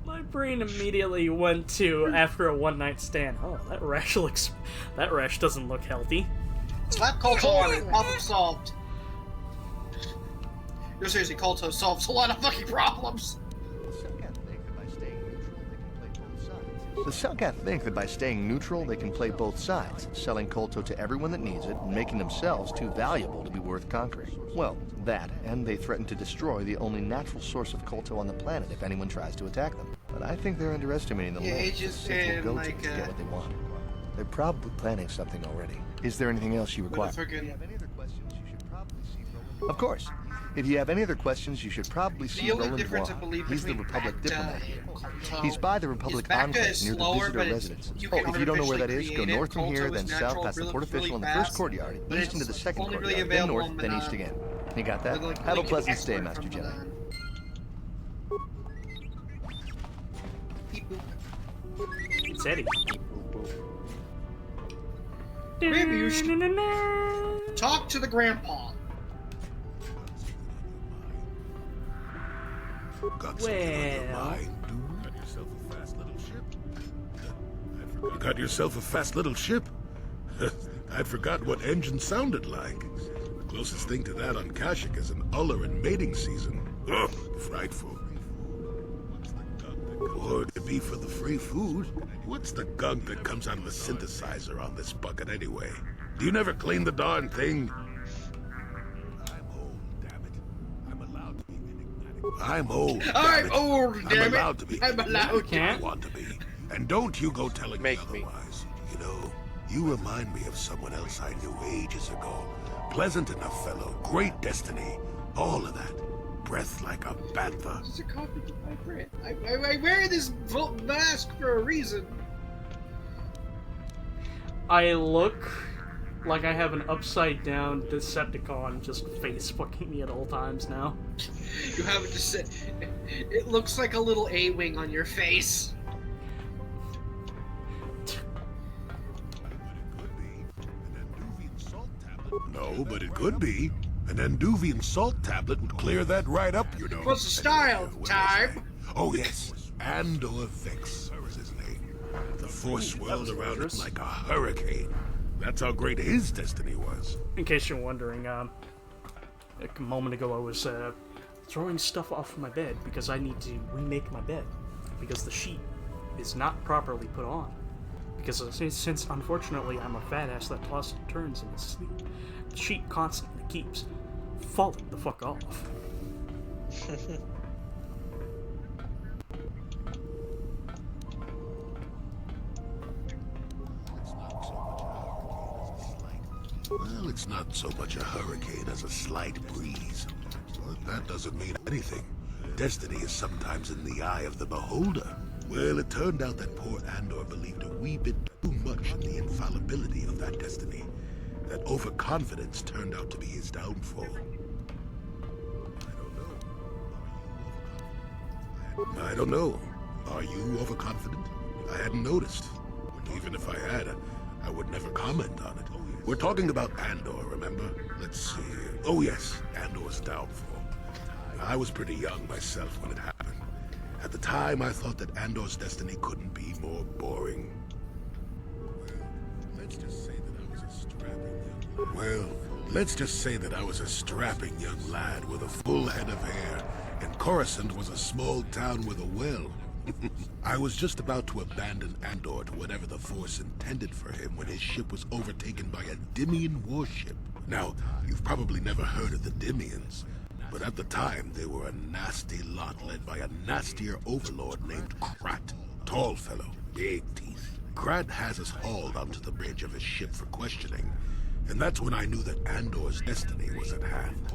My brain immediately went to after a one-night stand. Oh, that rash doesn't look healthy. Slap Kolto on it, problem solved. No, seriously, Kolto solves a lot of fucking problems. The Stelkath think that by staying neutral, they can play both sides, selling Kolto to everyone that needs it and making themselves too valuable to be worth conquering. Well, that, and they threaten to destroy the only natural source of Kolto on the planet if anyone tries to attack them. But I think they're underestimating the Yeah, lengths it the just Sith will been go like, to get what they want. They're probably planning something already. Is there anything else you require? Of course. If you have any other questions, you should probably see The only Roland difference I Wong. believe He's the between Republic Bacta diplomat here. and Kolto He's by the Republic is Bacta Enclave is near the slower, visitor but residences. you Oh, can if you don't know where that is, artificially go create it. north from here, Kolto then is south natural, past the really, port official really in the first fast, courtyard, but east into it's the second only really courtyard, then available north, in then Manon. east again. You got that? Like, Have a you can pleasant stay, export Master from Jedi. Manon. It's Eddie. Maybe you should talk to the grandpa. Got something on your mind, dude? Got yourself a fast little ship? I'd forgotten what engine sounded like. The closest thing to that on Kashyyyk is an Ulleran mating season. Ugh, frightful. Or it could be for the free food. What's the gunk that comes out of the synthesizer on this bucket anyway? Do you never clean the darn thing? I'm old, damn it. I'm allowed to be. I'm allowed if I want to be. And don't you go telling me otherwise. You know, You remind me of someone else I knew ages ago. Pleasant enough fellow, great destiny, all of that. Breath like a panther. It's a copy of my breath. I wear this mask for a reason. I look like I have an upside down Decepticon just face fucking me at all times now. You have it just it looks like a little A-wing on your face. No, but it could be. An Anduvian salt tablet would clear that right up, you know. What's the style? Time? Oh, yes. Andor Vex was his name. The Force swirled around him like a hurricane. That's how great his destiny was. In case you're wondering, a moment ago I was throwing stuff off my bed because I need to remake my bed because the sheet is not properly put on. Because since unfortunately I'm a fat ass that tosses and turns in his sleep, the sheet constantly keeps falling the fuck off. Well, it's not so much a hurricane as a slight breeze. But that doesn't mean anything. Destiny is sometimes in the eye of the beholder. Well, it turned out that poor Andor believed a wee bit too much in the infallibility of that destiny. That overconfidence turned out to be his downfall. I don't know. Are you overconfident? I hadn't noticed. Even if I had, I would never comment on it. We're talking about Andor, remember? Let's see. Oh yes, Andor's downfall. I was pretty young myself when it happened. At the time, I thought that Andor's destiny couldn't be more boring. Let's just say that I was a strapping young lad with a full head of hair, and Coruscant was a small town with a well. I was just about to abandon Andor to whatever the Force intended for him when his ship was overtaken by a Dimian warship. Now, you've probably never heard of the Dimians, but at the time they were a nasty lot led by a nastier overlord named Krat. Tall fellow, big teeth. Krat has us hauled onto the bridge of his ship for questioning, and that's when I knew that Andor's destiny was at hand.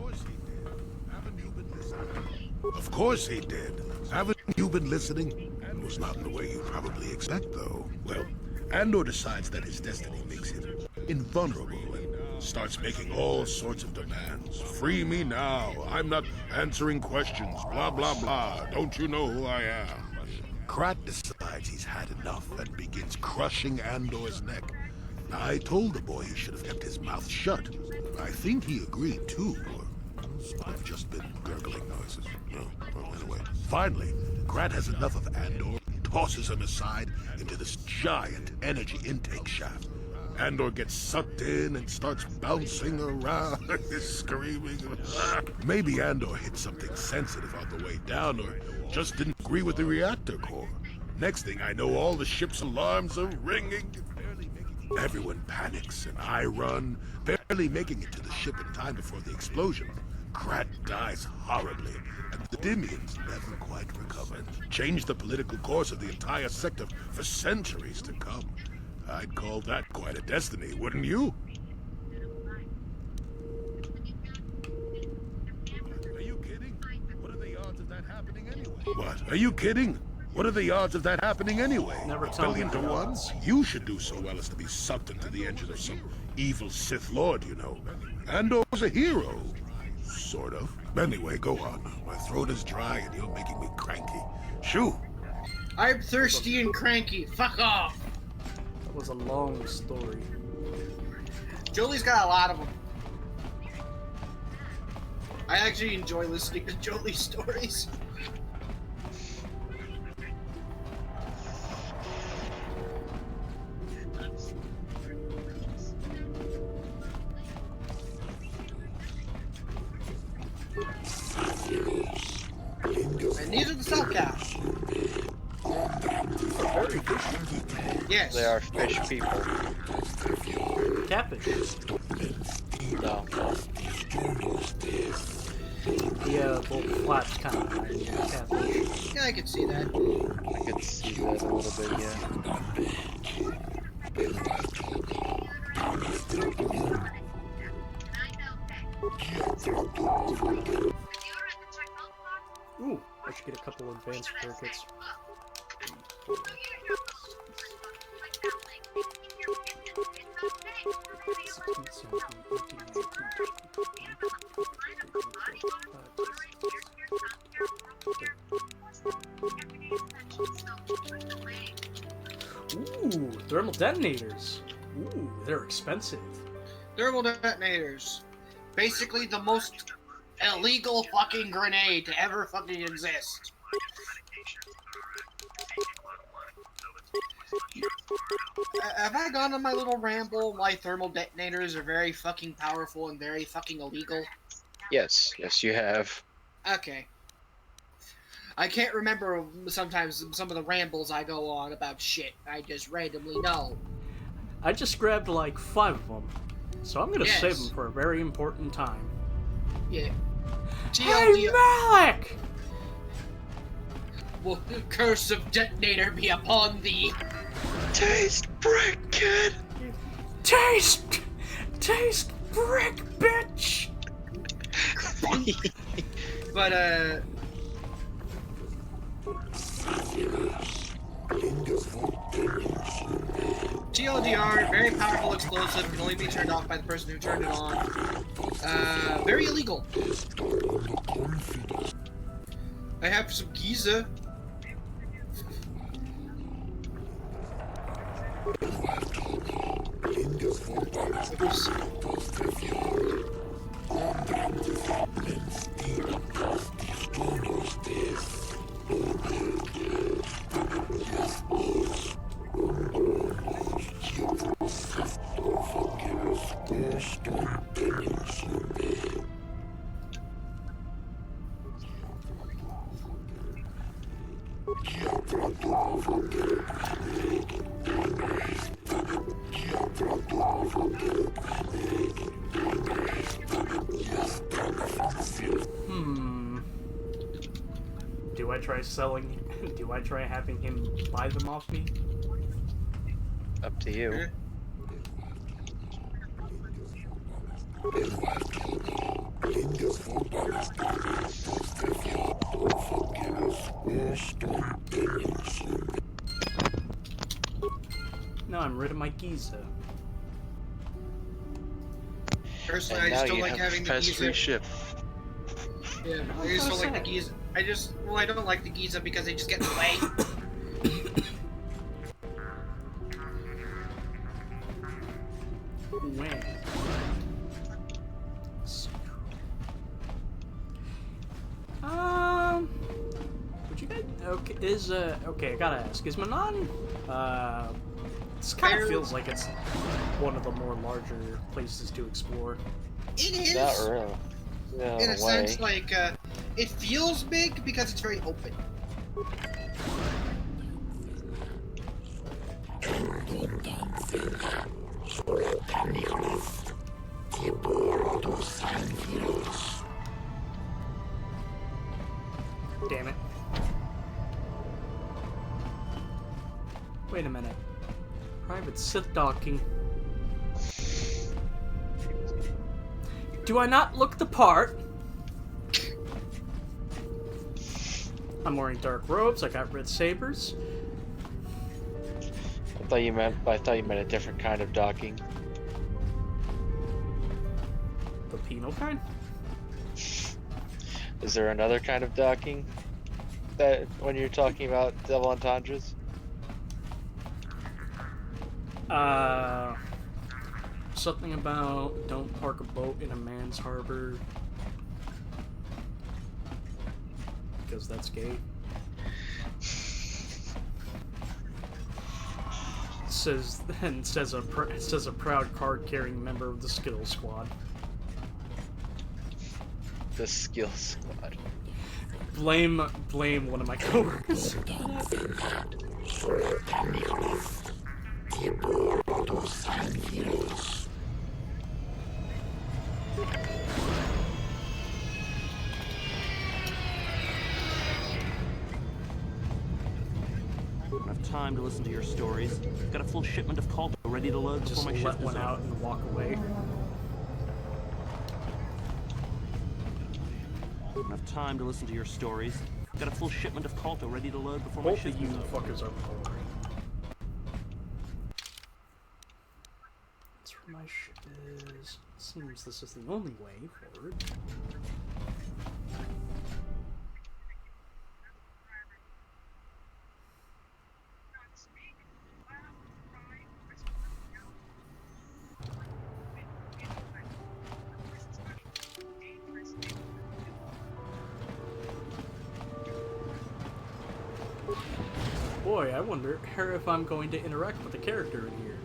Of course he did. Haven't you been listening? It was not in the way you probably expect, though. Well, Andor decides that his destiny makes him invulnerable and starts making all sorts of demands. Free me now. I'm not answering questions. Blah, blah, blah. Don't you know who I am? Krat decides he's had enough and begins crushing Andor's neck. I told the boy he should have kept his mouth shut. I think he agreed, too, or I've just been gurgling noises. Well, anyway. Finally, Krat has enough of Andor, tosses him aside into this giant energy intake shaft. Andor gets sucked in and starts bouncing around, screaming. Maybe Andor hit something sensitive on the way down, or just didn't agree with the reactor core. Next thing I know, all the ship's alarms are ringing. Everyone panics, and I run, barely making it to the ship in time before the explosion. Krat dies horribly, and the Dimians never quite recovered. Changed the political course of the entire sector for centuries to come. I'd call that quite a destiny, wouldn't you? Are you kidding? What are the odds of that happening anyway? What? Are you kidding? What are the odds of that happening anyway? Never A tell me billion to the one? odds. You should do so well as to be sucked into the engine of some evil Sith Lord, you know. Andor was a hero. Sort of. Anyway, go on. My throat is dry and you're making me cranky. Shoo! I'm thirsty and cranky. Fuck off! That was a long story. Jolie's got a lot of them. I actually enjoy listening to Jolie's stories. And these are the Self-Caps. Very fishy. Yes. They are fish people. Catfish. No. Yeah, both flaps kind of remind me of catfish. Yeah, I can see that. I could see that a little bit, yeah. Those crickets. Ooh, thermal detonators. Ooh, they're expensive. Thermal detonators. Basically the most illegal fucking grenade to ever fucking exist. Have I gone on my little ramble why thermal detonators are very fucking powerful and very fucking illegal? Yes, yes, you have. Okay. I can't remember sometimes some of the rambles I go on about shit. I just randomly know. I just grabbed like 5 of them, so I'm gonna Yes. save them for a very important time. Yeah. Hey, Malik! Will the curse of detonator be upon thee? Taste brick, kid! Taste brick, bitch! But, TLDR, very powerful explosive, can only be turned off by the person who turned it on. Very illegal. I have some Giza. Oops. Do I try selling? Do I try having him buy them off me? Up to you. No, I'm rid of my Giza. Personally, And I just now don't you like have having the fast free Giza. ship. Yeah, I just don't like the Giza. I don't like the Giza because they just get in the way. When? Would you guys? Okay, I gotta ask. Is Manon? This kind of feels like it's one of the more larger places to explore. It is. Not really. No in a way. sense, like, it feels big because it's very open. Damn it. Wait a minute. Private Sith docking. Do I not look the part? I'm wearing dark robes, I got red sabers. I thought you meant a different kind of docking. The penal kind? Is there another kind of docking that when you're talking about double entendres? Something about don't park a boat in a man's harbor because that's gay. Says a proud card-carrying member of the Skittle Squad. The skill squad. Blame one of my coworkers. Don't have time to listen to your stories. Got a full shipment of Kotor ready to load Just before my let shift is one over. out and walk away. Don't have time to listen to your stories. Got a full shipment of Kotor ready to load before my Both of ship's you over. fuckers are boring. That's where my ship is. Seems this is the only way forward. Boy, I wonder if I'm going to interact with the character in here.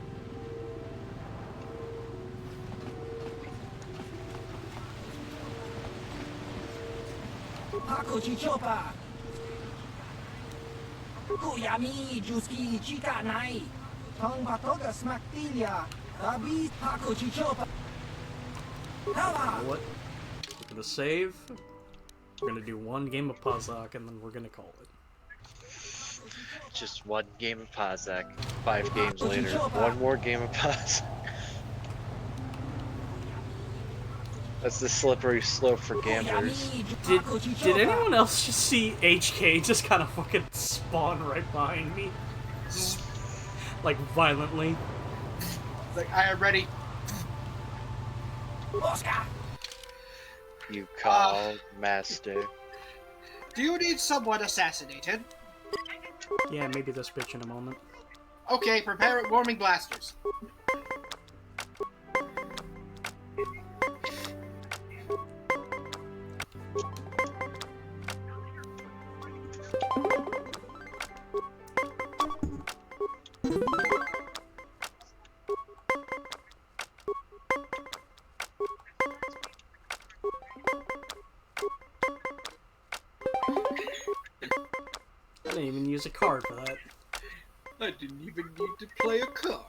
Hakochi chopa. Kuyami juski chika nai. Tong batoga smaktilia. Dabi hakochi chopa. You know what? We're gonna save. We're gonna do one game of Pazak and then we're gonna call it. Just one game of Pazak. 5 games later, one more game of Pazak. That's the slippery slope for gamblers. Did anyone else just see HK just kind of fucking spawn right behind me? Like, violently. Like, I am ready. Oscar! You call master. Do you need someone assassinated? Yeah, maybe this bitch in a moment. Okay, prepare warming blasters. I didn't even use a card for that. I didn't even need to play a card.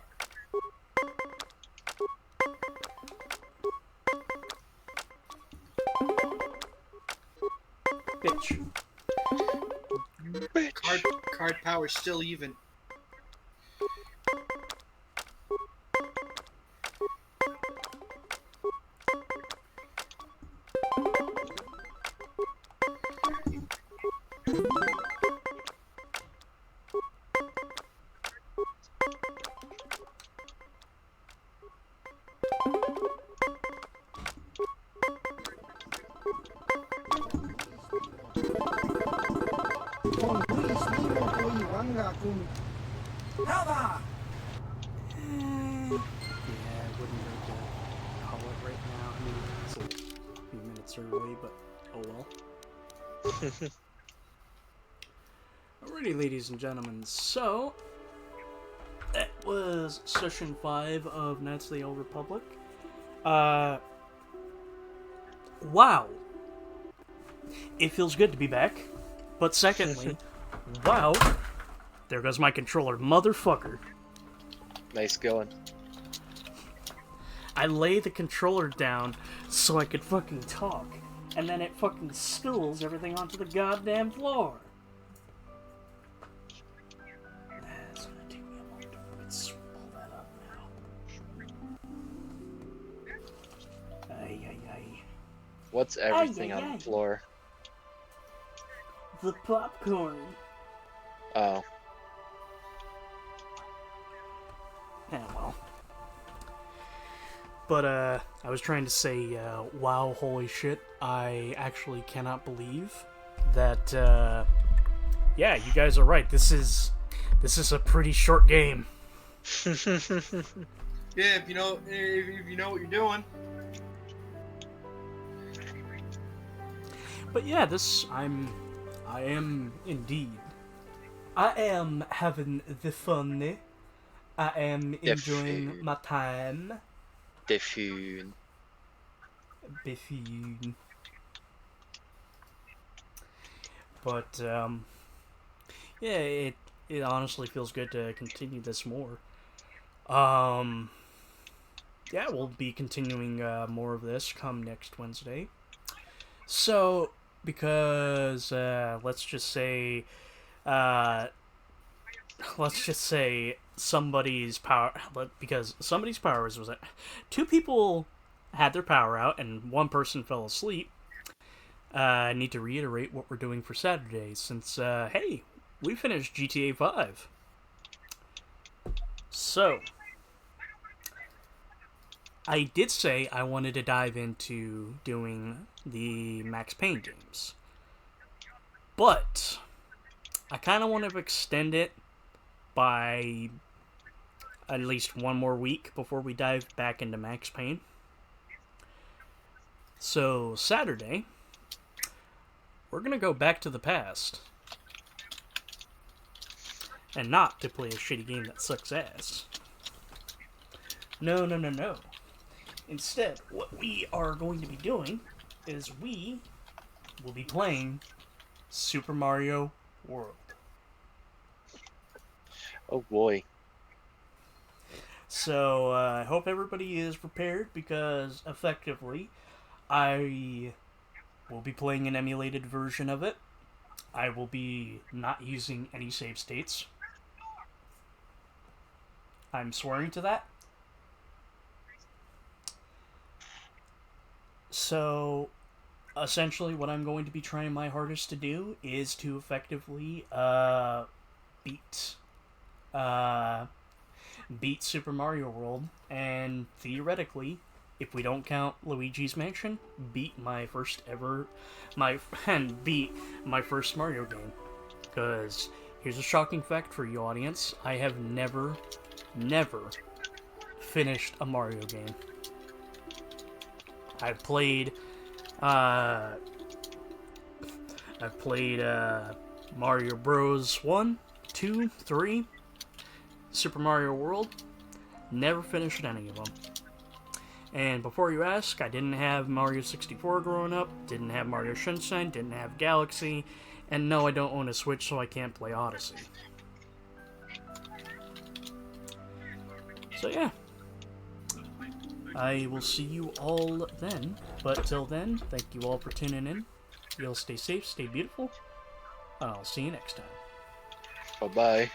Bitch. Card power still even. Hava! Yeah, I wouldn't like to call it right now. I mean, it's a few minutes early, but oh well. Alrighty, ladies and gentlemen, so that was session 5 of Knights of the Old Republic. Wow. It feels good to be back. But secondly, wow. There goes my controller, motherfucker. Nice going. I lay the controller down so I could fucking talk, and then it fucking spills everything onto the goddamn floor. That's gonna take me a moment to fucking pull that up now. Ay, ay, ay. What's everything Ay, ay, on ay. the floor? The popcorn. Oh. Yeah, well. But, I was trying to say, wow, holy shit, I actually cannot believe that, yeah, you guys are right, this is a pretty short game. Yeah, if you know what you're doing. But yeah, I am indeed. I am having the fun. I am enjoying my time. Buffoon. Buffoon. But, yeah, it honestly feels good to continue this more. Yeah, we'll be continuing more of this come next Wednesday. So, because, let's just say somebody's power, because somebody's powers was, 2 people had their power out and 1 person fell asleep. I need to reiterate what we're doing for Saturday, since, hey, we finished GTA 5. So, I did say I wanted to dive into doing the Max Payne games. But, I kind of want to extend it by at least one more week before we dive back into Max Payne. So, Saturday, we're going to go back to the past. And not to play a shitty game that sucks ass. No. Instead, what we are going to be doing is we will be playing Super Mario World. Oh boy. So, I hope everybody is prepared, because effectively, I will be playing an emulated version of it. I will be not using any save states. I'm swearing to that. So, essentially what I'm going to be trying my hardest to do is to effectively beat Super Mario World, and theoretically, if we don't count Luigi's Mansion, beat my first Mario game. Because here's a shocking fact for you, audience: I have never finished a Mario game. I've played Mario Bros. 1, 2, 3, Super Mario World. Never finished any of them. And before you ask, I didn't have Mario 64 growing up, didn't have Mario Sunshine, didn't have Galaxy, and no, I don't own a Switch, so I can't play Odyssey. So yeah. I will see you all then, but till then, thank you all for tuning in. You'll stay safe, stay beautiful, and I'll see you next time. Bye-bye.